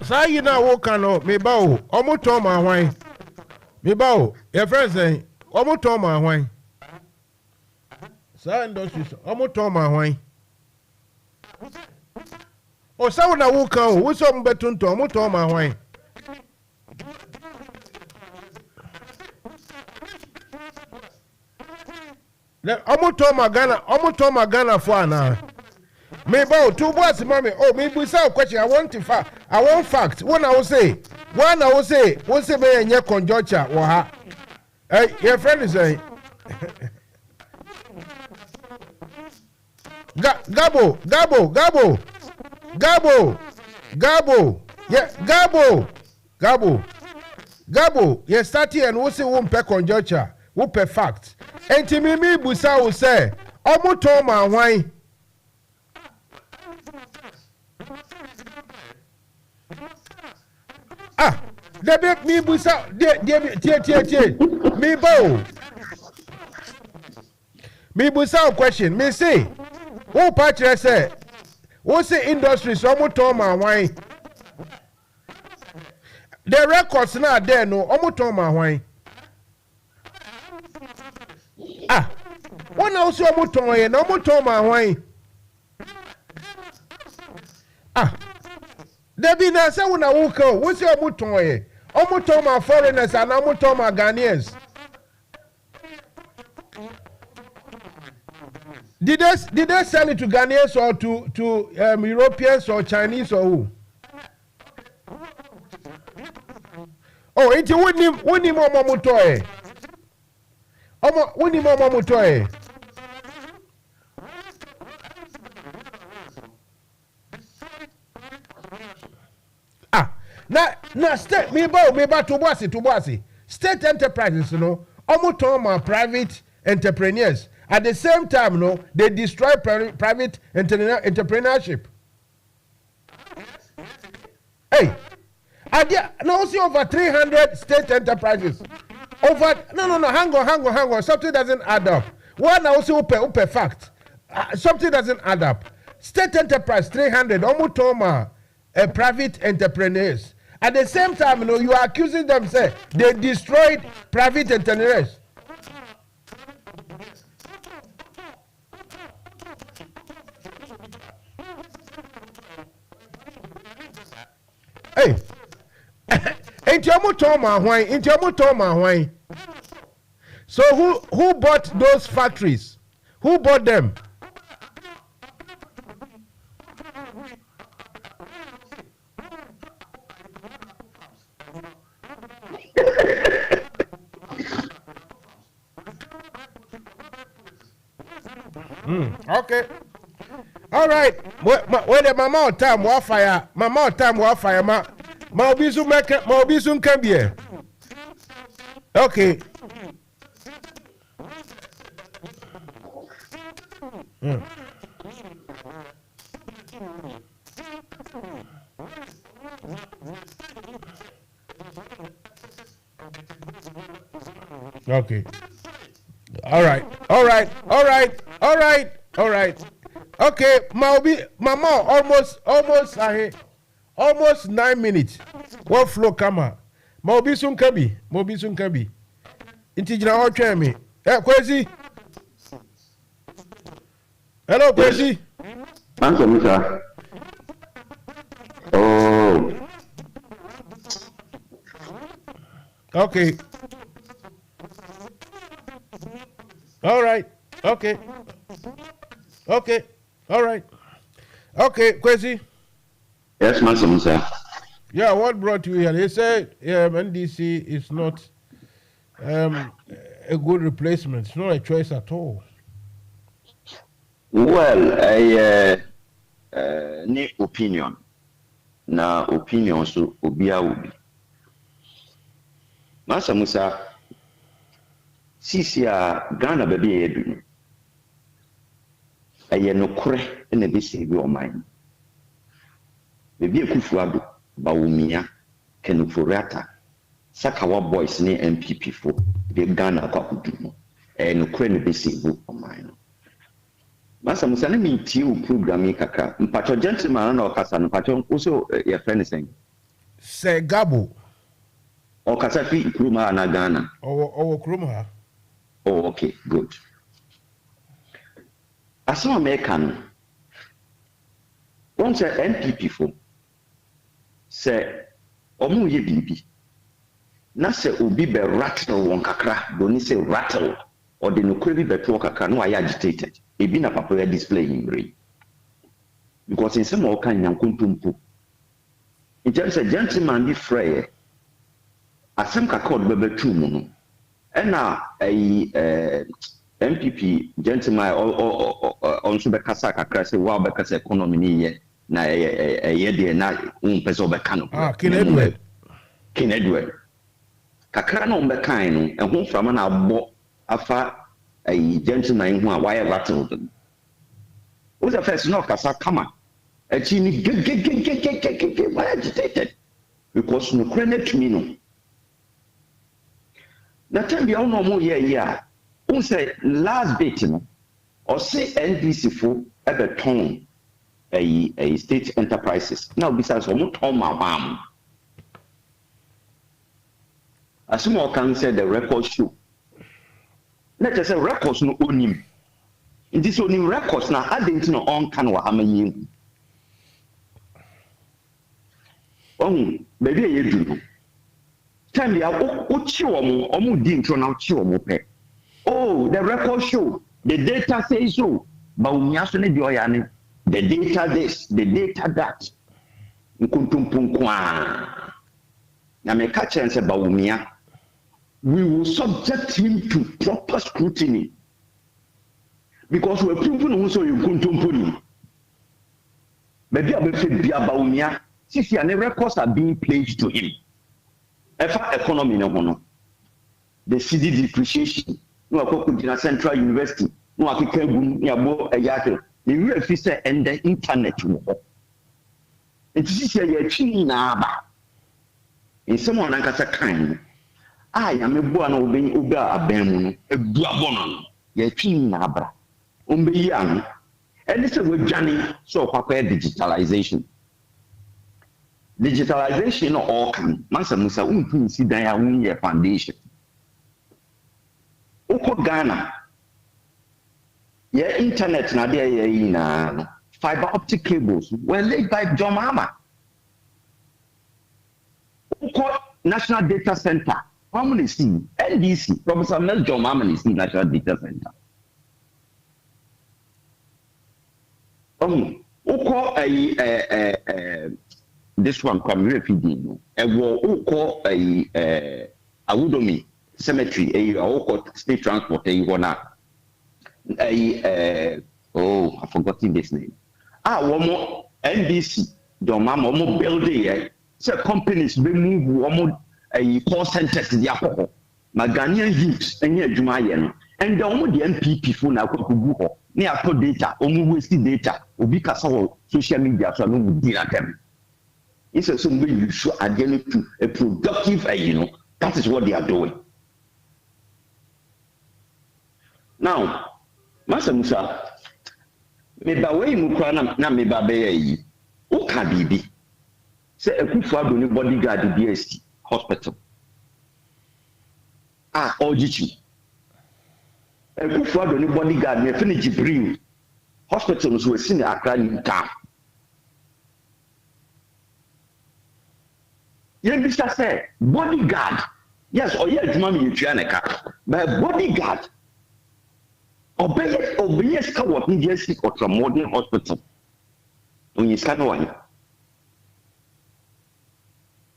Sa you na wo kan no me ba o omoto ma hwan me ba o your friend say omoto ma hwan sa industries omoto ma hwan o sa na wo kan o wo so mbetunto omoto ma hwan le omoto ma Ghana for ana me bow two boys, mommy. Oh, me without question. I want fact. One I will say, what's it be in your conjecture or ha? Hey, your friend is saying, Gabo. Yeah, Gabo. Yeah, starting and we'll say won't pe conjecture, won't pe fact. And to me, Busa will say, Omo ma why. They make me busa me bow. Me busa question. Me say, who patch say, who say industry so much ma why? The records now there no omo ma why? One also omo no omo ma why? There be na say una wuko, what's your muton? Omutoma foreigners and omutoma Ghanaians. Did they sell it to Ghanaians or to Europeans or Chinese or who? Oh, it wouldn't more mutoe. Wouldn't more mutoe. Now state me ba to bossy. State enterprises, almost private entrepreneurs. At the same time, they destroy private entrepreneurship. Hey, now see over 300 state enterprises. Hang on. Something doesn't add up. One also upe fact. Something doesn't add up. State enterprise 300, almost private entrepreneurs. At the same time, you are accusing them, say they destroyed private entrepreneurs. Hey, so who bought those factories? Who bought them? Okay. All right. When the mama time will fire, ma obisu can be here. Okay. Okay. All right. Okay, mama, almost 9 minutes. What flow come? Mobi sun kabi. Intigina or Chemi. Kwesi. Hello, Kwesi.
Mansa Musa. Oh.
Okay. All right. Okay. Okay. All right. Okay, Kwesi.
Yes, Mansa Musa.
Yeah, what brought you here? They said NDC is not a good replacement. It's not a choice at all.
Well, I need opinion. Na opinion so obia obi. Mansa Musa, sisi a Ghana baby edu. Aye no kore na be save your mind. Baby Kufuado, Bawumia, Kenufurata, Sakawa boys ne MPP for the Ghana Kakudu. No kore na be save your mind. Mansa Musa na me tiu programming kaka. Mpacho gentleman na okasa no pacho also your friend is saying.
Say Gabo.
Okasa fi Kruma na Ghana.
Oh, Kruma.
Oh, okay, good. As an American, once a MPP for say, Omu ye bibi. Na se obi be rattle won kakra, doni say rattle, or the no crazy be to kakra, no I agitated. Ebi na papa display in brain. Because in some more kind of kuntumpu. In terms of gentleman be free, as some kakod bebe two mono. And now a MPP gentleman on Subekasa kakra say wow because economy ni na ye de na peso bekano.
King Edward.
Kakra na umbekan no ehun frama na abo afa a gentleman who are wire rattled. Who's the first no kasa kama? A chini get agitated because no credit me no. That time be all no more yeah. Who say last bit no or say NDC for ever tone a state enterprises. Now besides one ton my mom. As soon can say the record show. Let us say records no own him. In this only records now, I didn't know on can what happen. Oh, baby, you do. Tell me, Omu didn't turn out your pay. Oh, the record show, the data says so. But we have to the data this, the data that. Now, me catch and say, Baumia. We will subject him to proper scrutiny because we're proving also you couldn't put him. Maybe I will say Baumia, since the records are being played to him. Economy no the CD depreciation, no a Central University, no a Kikabun, Yabo, a Yato, the real officer and the internet. It is a chin in someone like a kind. I am a boy no being uga a bem, a blabonon, ye chin nabra, young, and this is with Johnny so papa digitalization. Digitalization all can Mansa Musa see their foundation. Oko Ghana, your internet na there fiber optic cables were laid by John Mahama. Oko National Data Center. How many see NDC? Professor Mel John Mahama is in National Data Center. Oko this one come refugee. Oko Awudomi Cemetery. Oko State Transport. Oh, I've forgotten this name. One more NDC. John Mahama, one more building. So companies be move one more. A call center to the alcohol. My Ghanaian youths and here Jumayan. And the only MPP phone I could go near data, only wasted data, or because of social media, so I don't deal at them. It's a somebody you should again to a productive, that is what they are doing. Now, Mansa Musa, maybe way Mukwana, na maybe baby, who can be? Say a good for the bodyguard, the DST. Hospital. Ojichi. Ekufu ado ni bodyguard ne fini Jibril. Hospitals were seen Accra in town. You say bodyguard. Yes, or yes, mommy you trianeka. But bodyguard. Obey ska what ni just sick or from modern hospital. When you scan one.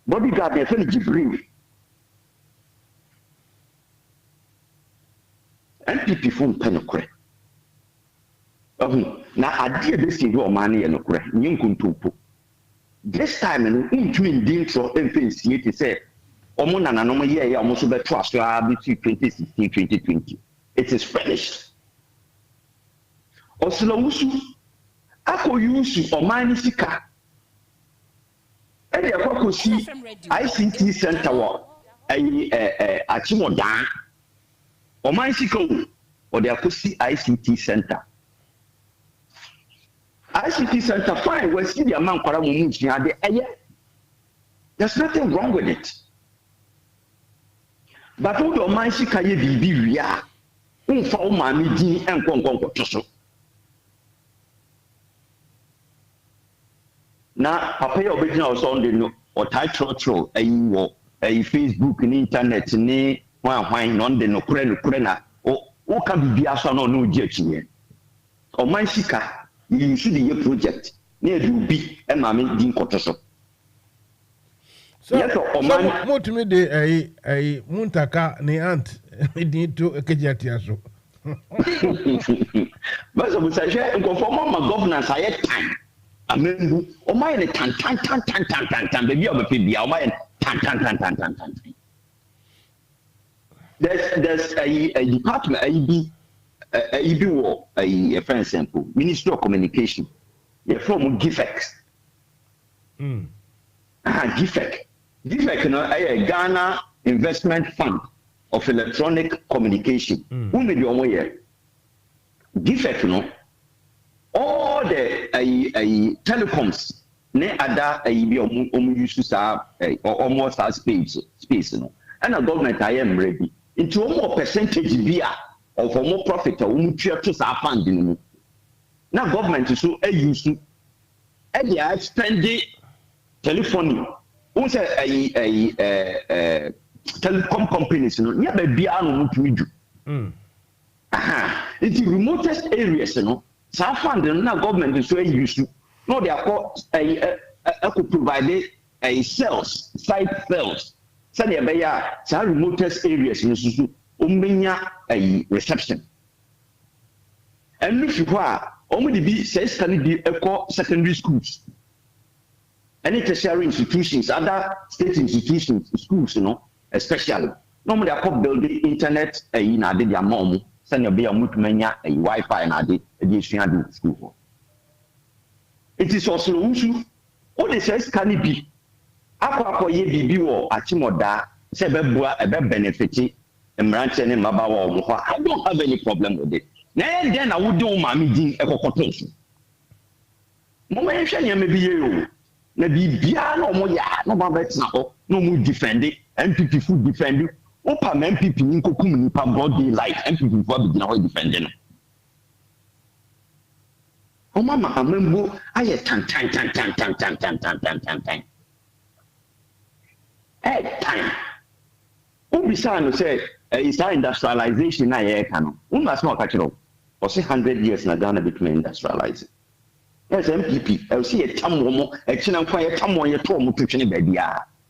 Bodyguard ne fini Jibril. NPP phone penokre. Na adie be si do man ye nokre. Nyin kuntupo. This time in between dintro MPC it say omo nananom ye ya omo so beto aso between 2016 2020. It is finished. Oslo wusu ako yusu omani sika. E dey akokosi ICT center wo achimodan. Omani sika o dey akosi ICT center. ICT center fine we see the amount kwara mu ntia de there's nothing wrong with it. But all the man sika ye bibi ria unfa o ma mi din enkonkonko toso. Na papa ye obegina o so on no o title wo Facebook ni internet ni hwan no de no kure na o ka bibi aso na no ji achiye. O man sika you should be a project near to be a mammy din kotoso.
So, what me de a muntaka ne aunt need to a kajatiaso.
But of such a conform my governance I had time. I mean, oh my tan, baby of a baby, oh my tan. There's a department, a friend sample, Ministry of Communication. You're from GIFEX. GIFEX. GIFEX, you know, a Ghana Investment Fund of Electronic Communication. Who made your way? GIFEX, you know, all the telecoms, ne other used to have almost as space, you know, and a government I am ready into a more percentage via. Or for more profit or to funding. Now government is so use they are spending telephony. Who say a telecom companies, you know, yeah, baby, I don't want to do. It's the remotest areas, you know. Some funding now government is so use. No, they are called could provide a site cells. So they are some remotest areas, you know. A reception. And look where only be says can be eco secondary schools. Any tertiary institutions, other state institutions, schools, you know, especially. Normally, I call building internet in a day, mom, send your be a mutmania, a Wi-Fi and a day, a school. It is also issue. All the says can it be? Aqua ye be or Achimoda, Sebebua, a benefit. I don't have any problem with it. Then I would do my meeting a cocotation. Momention may be you. Maybe Biano Moya, no more no more defending, MPP food defending, Opa MPP in Cocoon, broad daylight, MPP for beginning defending. Oh, Mamma, I remember I had time. Time. Who beside say, it's our industrialization na ye kano. Must not catch it up. For 100 years na Ghana between industrializing. Yes, MPP. I see a tamomo, a chin quiet tamo ye tomo to chin baby.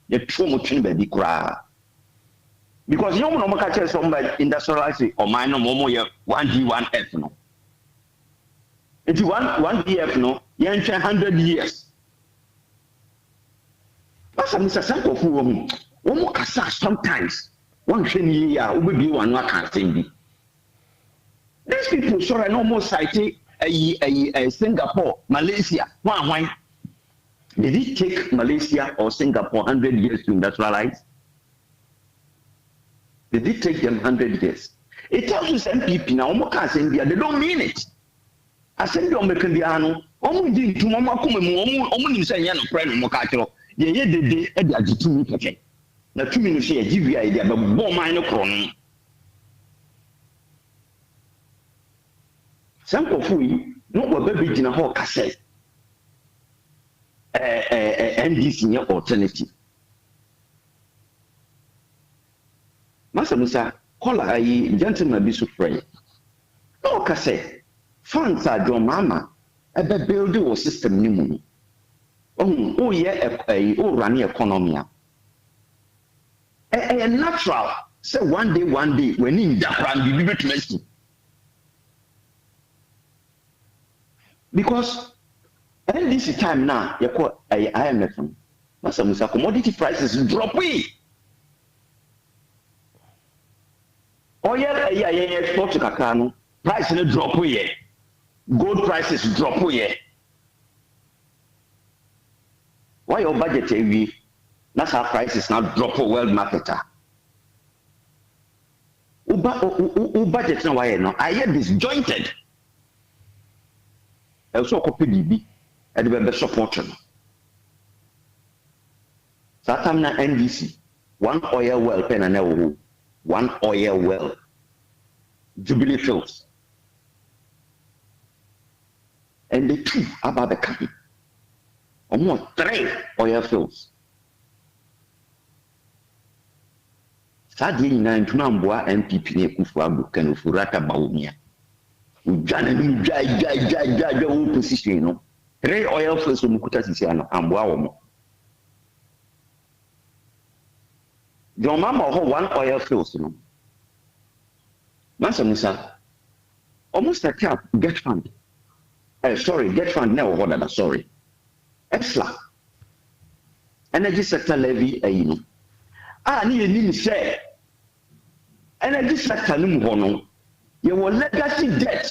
Ye tomo chin baby cry. Because you know catch somebody industrializing or minor momo ye 1G 1F no. It's 1DF no, ye 100 years. That's a Mr. Sanko for woman. One more sometimes. One year, we be one can't sing. These people sure I almost cited a Singapore, Malaysia. Why? Did it take Malaysia or Singapore 100 years to industrialize? Did it take them 100 years? It tells you some people now, they don't mean it. I said, don't make the only to Mama come and say, Yan, friend, Mocato. Ye did the Editu. na tumi no hye GVI idea be bo man no kro no sankofo yi no wo be gina ho ka say NDC nye alternative Mansa Musa kola ayi gentleman bi so frey no ka say funds are John Mama ebe build your system ni mu oh ye run economy a natural say one day when in that be between because at this time now you call IMF Mansa Musa commodity prices drop we oil export to kakano price no drop we gold prices drop we why your budget heavy that's how prices now drop for world marketer budget now why no I hear disjointed also copy DB and the best support Satam na NDC one oil well pen and one oil well Jubilee Fields and the two about the company almost 3 oil fields Sadi na ntuma mboa MPP ne kufu abu kan furata baumia ujana ni ja opposition no 3 oil fields mu kuta sisi ano amboa wo mo John Mama ho 1 oil fields no Mansa Musa almost a cap get fund get fund now what that sorry ESLA energy sector levy no ni say energy sector no mo no ye wo legacy debt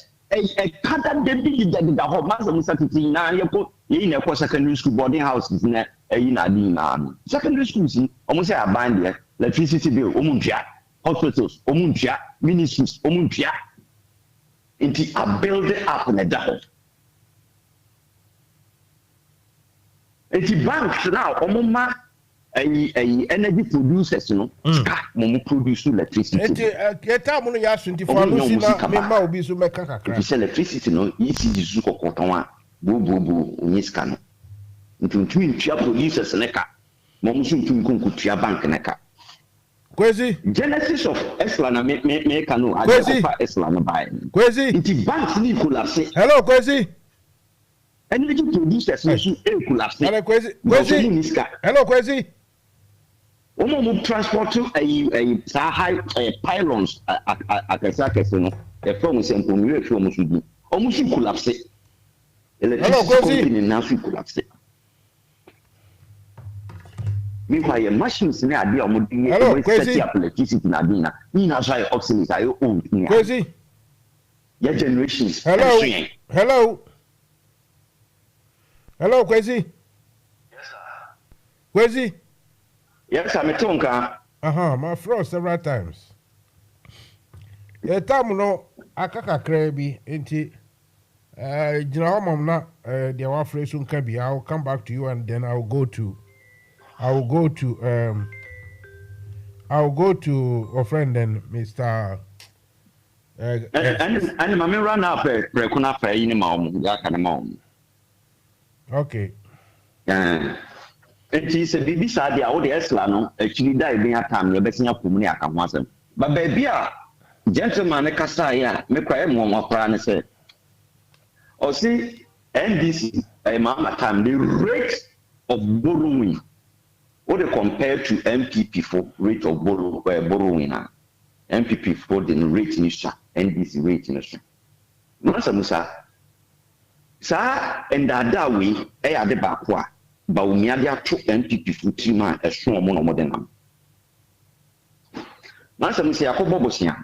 kada debi da ho Mansa Musa titi na ye ko ye na ko secondary school boarding houses na na di na secondary schools almost say aban there electricity bill omuntua hospitals omuntua ministries omuntua inti a build up na da inti banks now omuma energy producers no mo produce electricity
eta mo no ya 24 no si na me ma obi so meka kakra
if electricity no isi zu kokoton a bu onyiska no ntumi ntua producers neka mo musu ntumi konkutua bank neka
Kwezi
genesis of ESLA na me kanu adefa ESLA na buy
Kwezi
inti banks ni collapse
hello Kwezi
energy producers no so collapse
hello Kwezi hello Kwezi
Omo transport to a high pylons akasakase no e from sempo mi we from sudi omo su collapse electricity company na su collapse mi kwa ye machines ne ade omo di set up electricity na dina ni na so oxygen ayo old ni
Kwezi
your generations
hello Kwezi
yes sir
Kwezi
yes I'm tonka
my friend several times the time no akaka krebi enti jina mom na the one phrase un can be I'll come back to you and then I'll go to a friend then Mr.
and mama run up prekuna fa yin ma om ya kana ma om
okay
enti se bibi sa dia wo de ESLA no akiri dai bin atam ye besinya kum ne aka ho asem ba baby a gentleman ne kasa ya me kwa mo akora ne se o si NDC mama time the rate of borrowing what they compare to MPP for rate of borrowing now MPP for the rate nisha NDC rate nisha Mansa Musa sa endada we ade ba ko a ba umia dia to MPP for tima eso mo no modern Mansa Musa yakobo bosia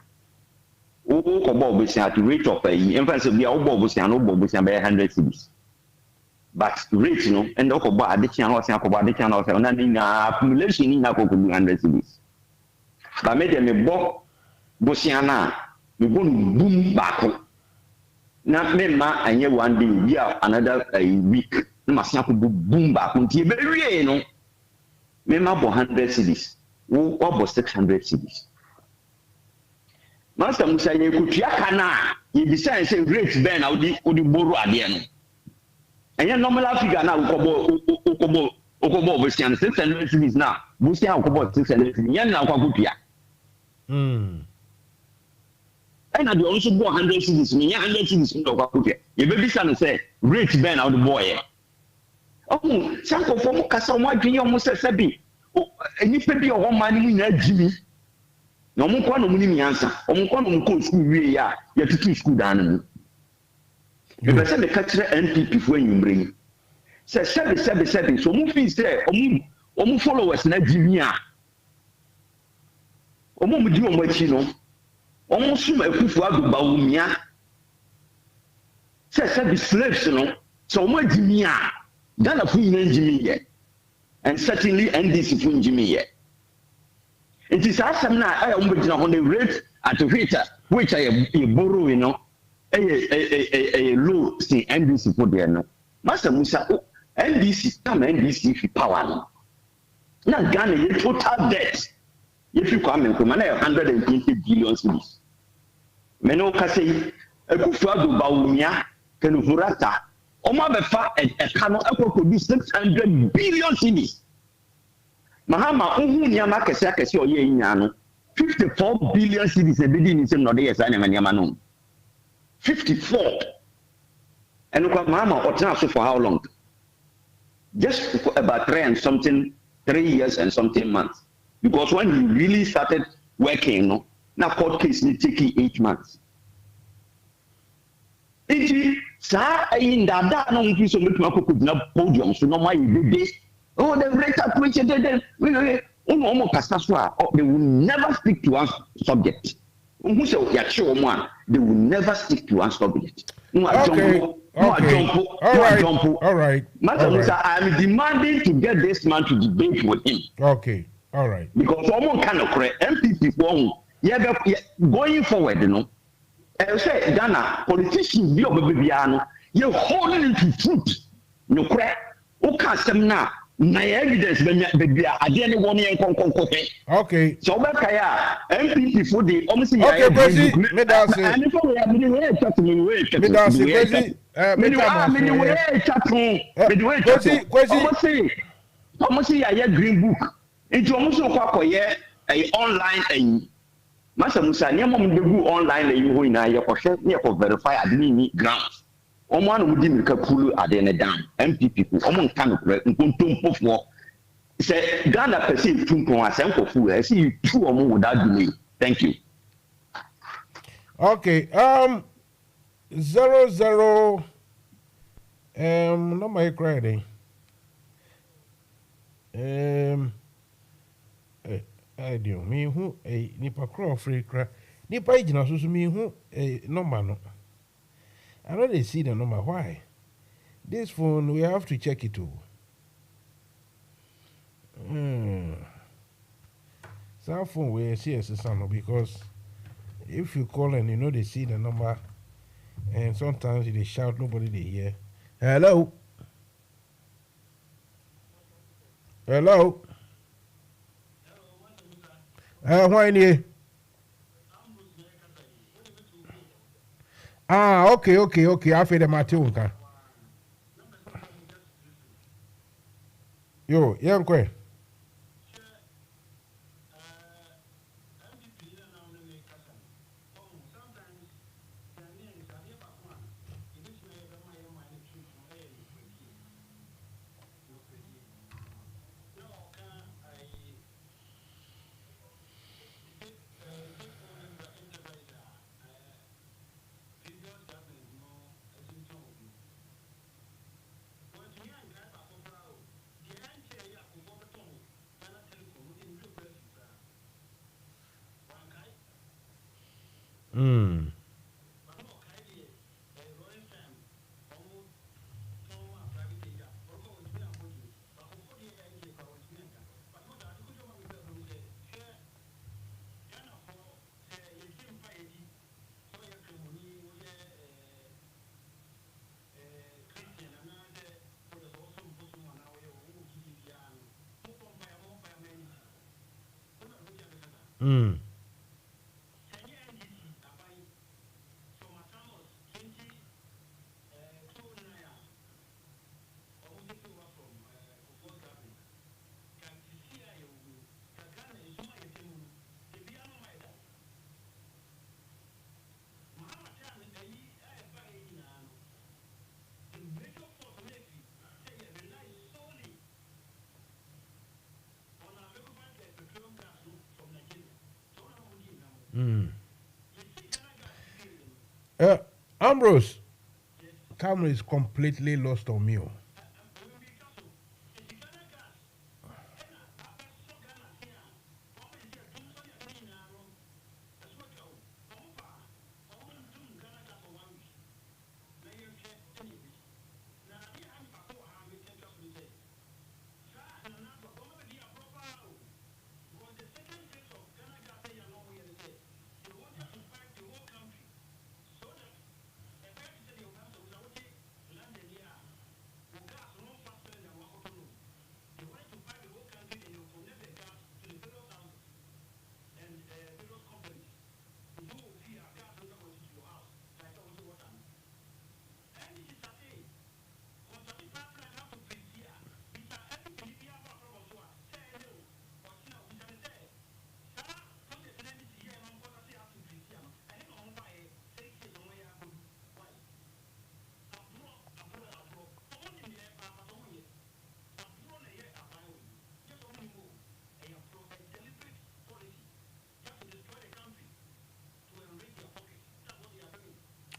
o ko bosia at rate of emphasis bia o bosia no bosia be 100 cedis but rate no and o ko ba ade tia no osia ko ba ade tia no osia na ni na accumulation ni na ko 100 cedis ba me de me bo bosia na me go boom back na me ma anye one day ya another week na masia ko boom back nti be wie no me ma bo 100 cedis about 600 cedis. Master Musa, you could yakana, you decide say rate ben out the borrow again. And your normal figure now, Okobo, 600 cedis now. Boosting Okobo 600 cedis. Yan now, Kakupia. And I do also go 100 cedis, 100 cedis in Kakupia. You baby son say rate ben out the boy. Oh, some of them Casa, my dream almost said, and you pay your own money in Jimmy. No more quan of money answer. On one school, we are yet to school down. You send the catcher NPP when you bring. Say, so move is there, or followers, not Jimmy. Or move you on what you know. Almost soon a proof of Baumia. Say, slaves, you know. So much Jimmy. Done a full Jimmy yet. And certainly NDC for Jimmy yet. It is awesome now. I am on the rate at the rate which I borrow, you know, a low see NDC for the no. Master Musa, NDC come NDC for power. Now Ghana, total debt. If you come and come, 120 billion cities. Meno Kasi, a Kufadu Baumia, Kenufurata. Oma befa a cano could be 600 billion cities. Mahama, Uhunia Makasakasi or Yano, 54 billion cities a billion is not there as I am Yamano. 54. And look at Mama or transfer for how long? Just about 3 years and something months. Because when he really started working, no, now court case is taking 8 months. Sa in that no increase of could not podium, so no my baby. Oh, the rate at which they will never stick to one subject. They will never stick to one subject.
All right.
I'm demanding to get this man to debate with him.
Okay. All right.
Because someone cannot correct MPP going forward, you know. I say Ghana politicians be obebiano you holding into truth no correct o can sem na evidence be ade ne won yen konkon
okay
so be kaya MPP for the almost
okay president me da say
and for we chat me almost ya green book into almost kwakoye online Mansa Musa, near mom do online, you in a year verify at any grounds. Oman would dim Kakulu at the dam, MP people, among Tanuk, and Puntum for. Say, Ghana perceive Tunko as Uncle Fu. I see you 2 or more without delay. Thank you.
Okay, 00, not my credit. I do me who a nipa crow free crack. Nipa agent also me who a number no. I know they see the number. Why? This phone we have to check it too. Cell phone we see as a son because if you call and you know they see the number and sometimes they shout nobody they hear. Hello. Hello. Why nie? Okay. I feel the matter. Yo, young kwe. Mm. Mm. Ambrose, camera is completely lost on me. Oh.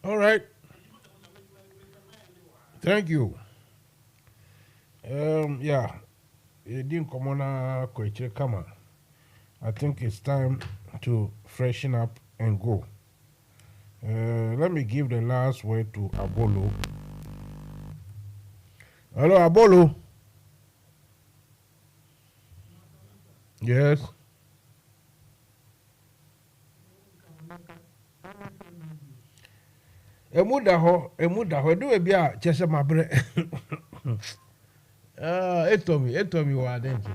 All right. Thank you. Yeah. It didn't come on a question. Come on. I think it's time to freshen up and go. Let me give the last word to Abolo. Hello, Abolo. Yes. Emuda ho do e bia chese mabre. Etomi wa dente.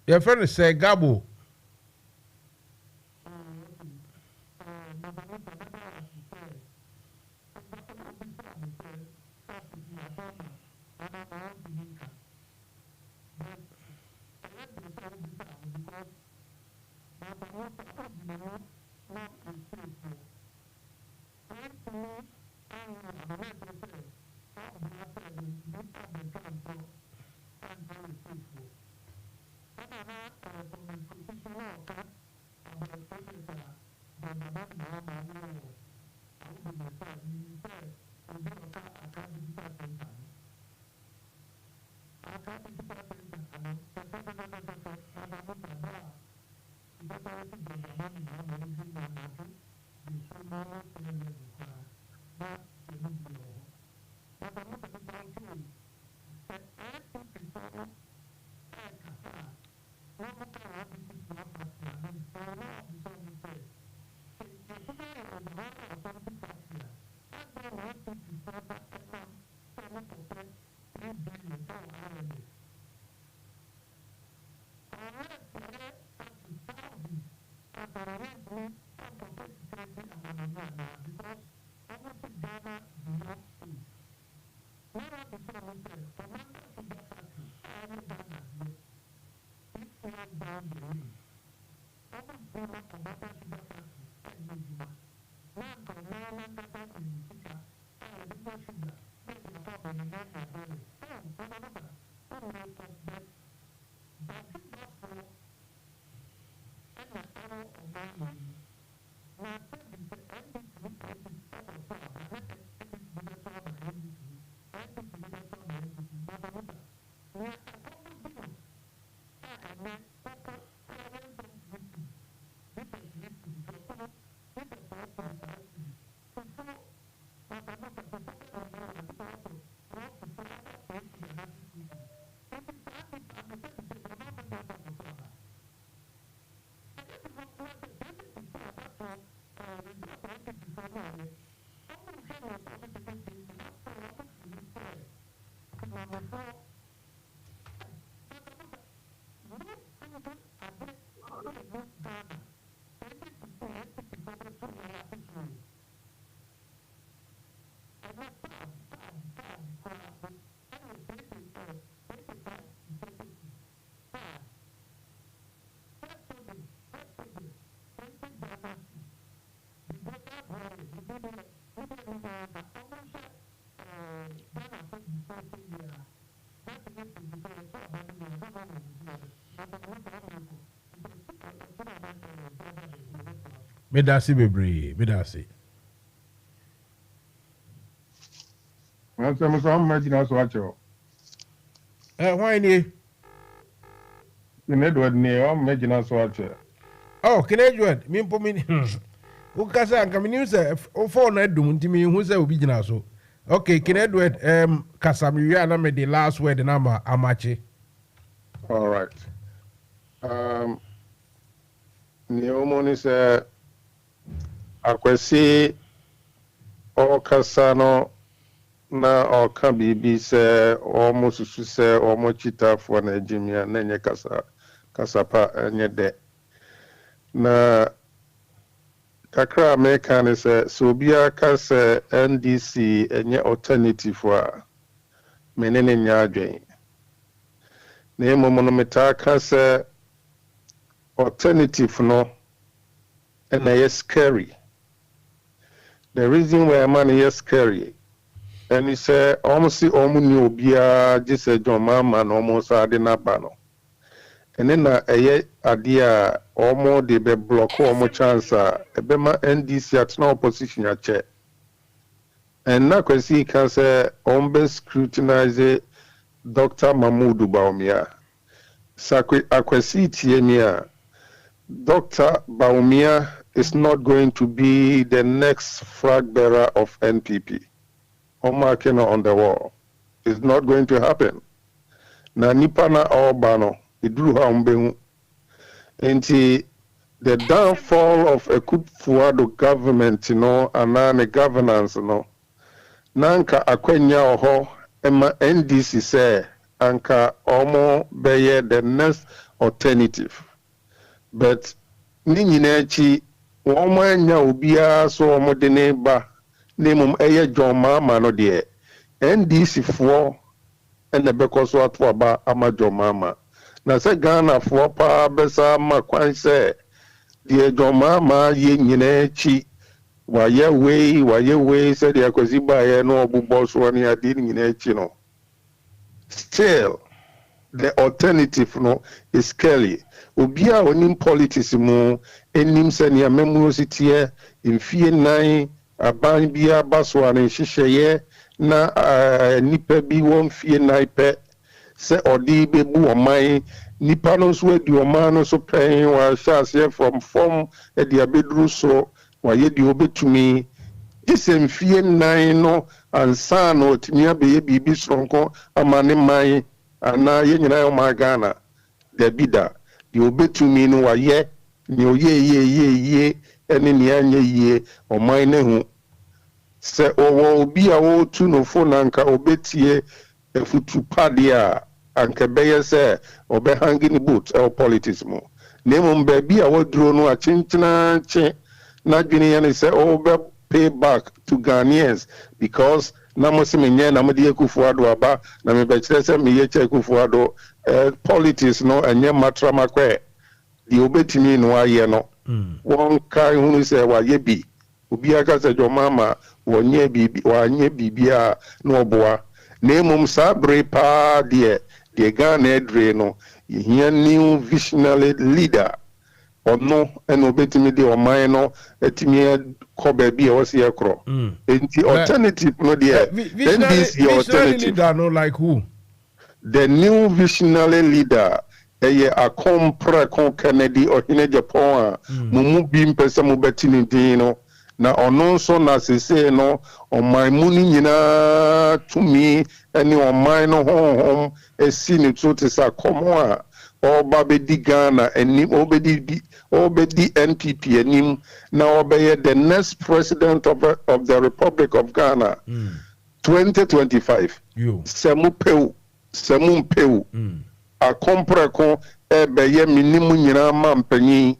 Your friend say Gabo. Medasi bebre, medasi.
Mansa Musa imagine so acho.
Why ni?
In Edward ne imagine so acho.
Oh, Edward, me mpo me. Ukasa anka me nim say o phone na dum ntimi hu say obi gina so. Okay, Edward, kasamiya na me the last word na amache.
All right. Neomoni say akwesi okasano na oka bibi se omo susu se omo chita fo na ejimia na enye kasapa enye de na kakra America ne se so bia ka se NDC enye alternative for menene nya adwen na emomo no meta ka se alternative no and is scary. The reason why man is scary, and he said almost new bia just a John Mama and almost Adinabano. And then a idea almost the be block almost chance a bema NDC at no opposition at chair. And now can see can say ombe scrutinize Dr. Mahmoud Baumia. Sakwe akwesi tiemia. Dr. Baumia is not going to be the next flag bearer of NPP. Omakena on the wall. It's not going to happen. Na nipana Obano, idru ha umbengu. Enti the downfall of a Kufuado government, anane governance, nanka akwenya oho, ema NDC say, anka omo beye the next alternative. But Ninechi, Womanya Ubia, so Modene ba, name Aya John Mama no dear. NDC 4 and the Becoso at Waba Amajo Mama. Nasa Ghana for Pa Besa Makwan say, dear John Mama, ye Ninechi, why ye way, said the Akoziba, no Bubos one ya did Ninechino. Still, the alternative is Kelly. Obia onim politics mu enim senia memorosity mfie nan aban bia baswa ne hyehyeye na nipa bi won fie nan pe se odi bebu oman nipa no so adi oman no so pen wa shase from form e dia bedru so wa ye di obetumi disem fie nan no ansa no timia be ye bibi sonko amane man ana ye nyina o magana de bida the obetumi no wa ye ni oye ene ni anye ye o man ne hu se owo obi a wo tu no fo na nka obetie efutu padia anka beye se obe hanging boot e politics mo nemu ba bi a wodro no a chinchina che na dwene ye ne se obe pay back to Ghanaians because na mo se menye na mo de Kufuado aba na me be kire se me ye che Kufuado politics no enye matra makwe di obetimi no aye no won kai hunu se wa ye bi obi aka se jo mama wonye bibi wanye bibia no oboa na emum sabre pa de Ghana edre no here new visionary leader ono en obetimi de oman no etimi ko ba bi e wose ekro enti alternative no de
this alternative leader no like who
the new visionary leader a compre con Kennedy or in Japan mumu bim pesa mu betini din no na ono so na sese no on my money nyina to me any on my no home esi ni so te sa komo a oba be di Ghana eni obedi NPP enim na obeye the next president of the Republic of Ghana 2025 semu peu akompreko ebeye minimu nyina ma mpanyin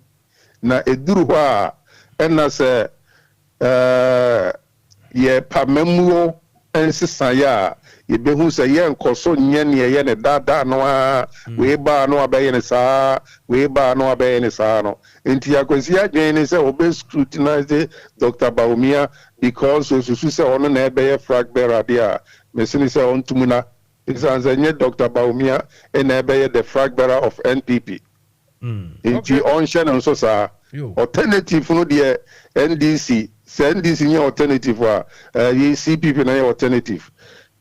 na eduru ho a ena se ye pamamuo ensisa ya yebehu se ye nkoso nye ne ye ne dada no a we ba no abaye ne saa we ba no abaye ne saa no enti akwesi adwen ne se obe scrutinize Dr. Baumia because so se ono na ebeye flag bearer dia mesini se ontumuna isanze Dr. Baumia na ebeye the flag bearer of NPP enti onhye no so saa alternative no de NDC NDC nye alternative wa CPP na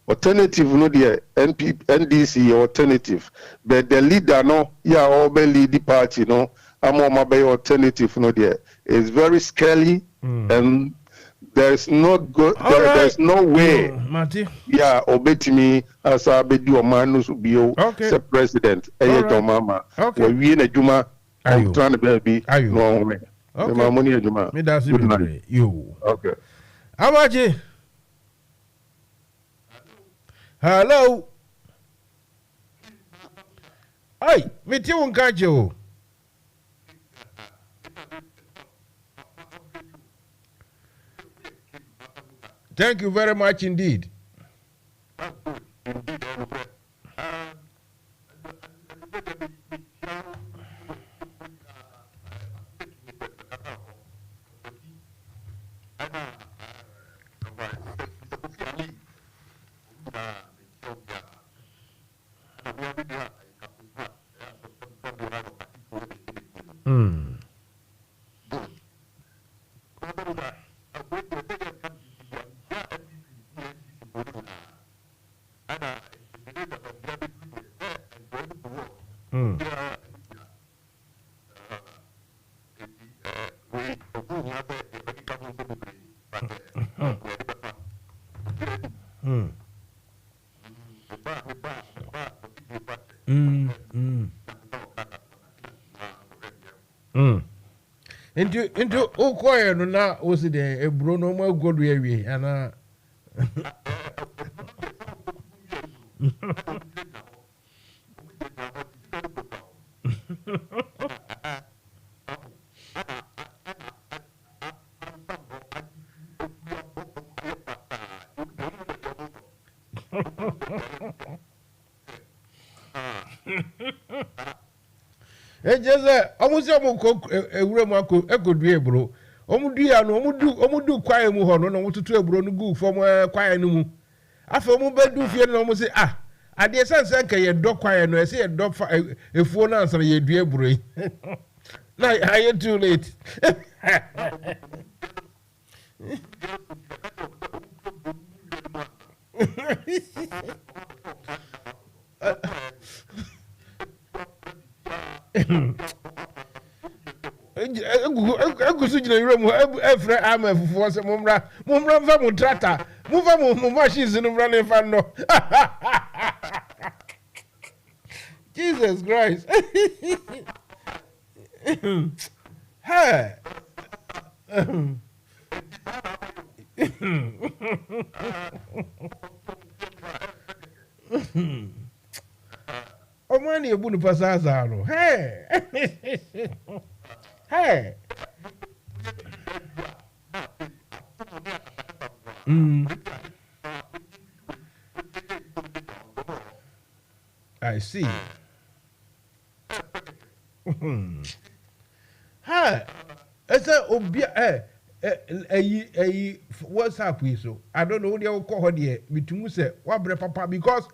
alternative no de NDC alternative but the leader no ya obe lead party no amoma be alternative no de is very scary and there's no way yeah obetimi asa bedu omanu so bio se president to mama we na juma I'm trying to be no me my money juma
me that's it you
okay
Amaji hello hey me ti won ka je o thank you very much indeed. Into okoye no na osi de ebro no ma godu awie ana ejeze omusi omko ewure mu akodu ebro omudu ya no omudu kwaye mu ho no mututu ebro no gu fom kwaye no mu afa omu bedu fie no omusi ade sense nka ye do kwaye no ese ye do efuo na ansa ye du ebro yi na are too late Egusu jina yure mu efre ama fufu se mumra mfa mu tractor mfa mu machines no mra ne fa no Jesus Christ hey Omani ebunu pasaza no hey hey I see ha esa obia WhatsApp we so I don't know where you call here bitumu say wabre papa because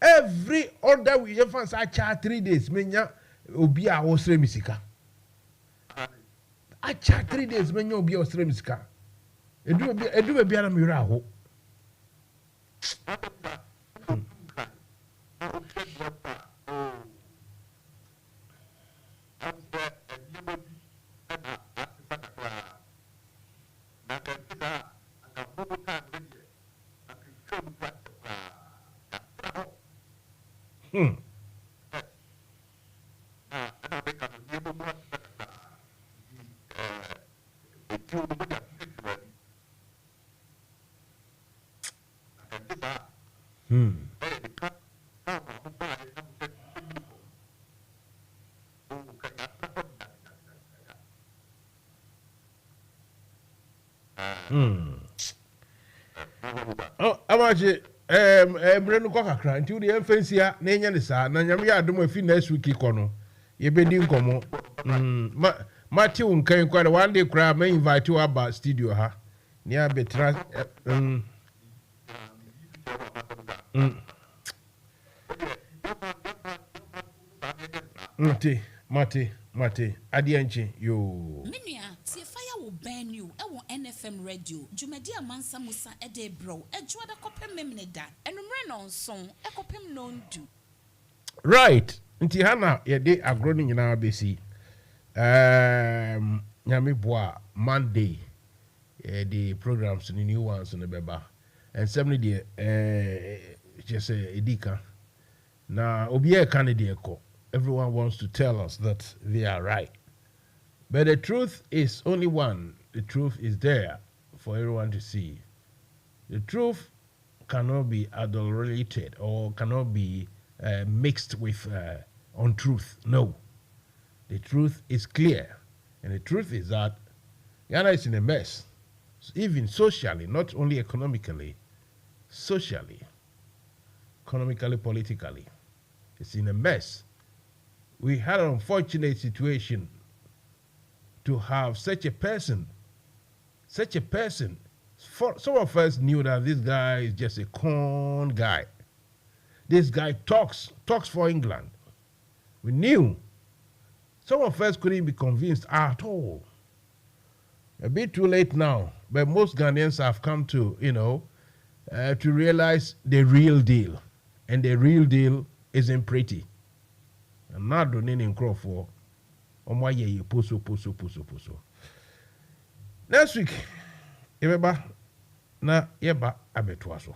every order we have fans charge 3 days menya obia osre misika I charge 3 days menya obia osre misika edu bia na mira ho Oh, amaje brenu kwa kakra nti udi emfensi ya na enya ne saa na nyame ya adom afi next week ikono ye bedi nkomo Mati unkan kwa one day kra me invite you about studio ha ni abetra Mate adianche yo
Menua tie fire wo ban you e wo NFM Radio Jumadi Mansa Musa e de bro e juada kopem memne da enumre no nson e kopem no ndu
right nti hana ye de agro ni nyina besi nyame boa Monday the programs the new ones on the beba and 70 just edika na obiye candidate ko everyone wants to tell us that they are right, but the truth is only one. The truth is there for everyone to see. The truth cannot be adulterated or cannot be mixed with untruth. No, the truth is clear, and the truth is that Ghana is in a mess, even socially, not only economically, socially, economically, politically. It's in a mess. We had an unfortunate situation to have such a person. Some of us knew that this guy is just a con guy. This guy talks for England. We knew. Some of us couldn't be convinced at all. A bit too late now, but most Ghanaians have come to, to realize the real deal. And the real deal isn't pretty. And not doing in Crawford. Why ye poso. Next week, Ebeba na yeba abetwaso.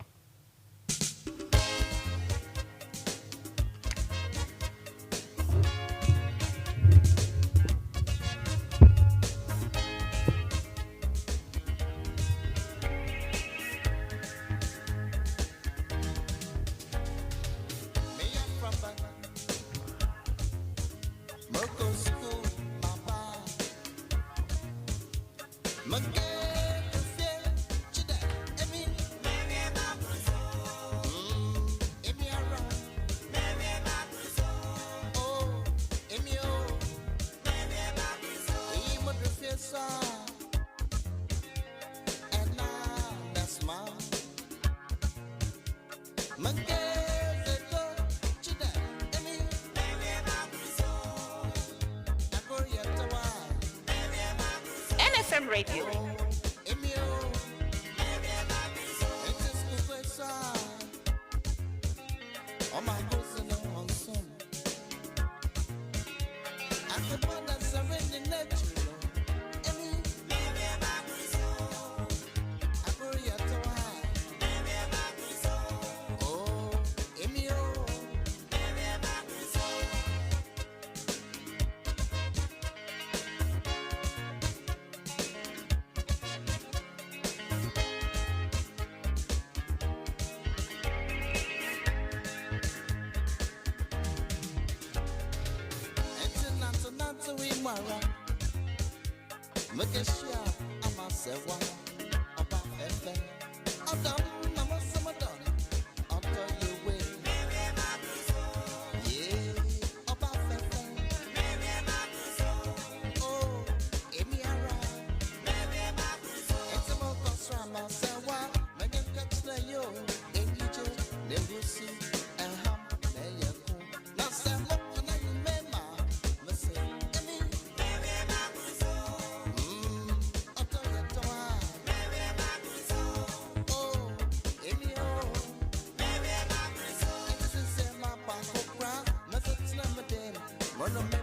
NFM Radio.
Run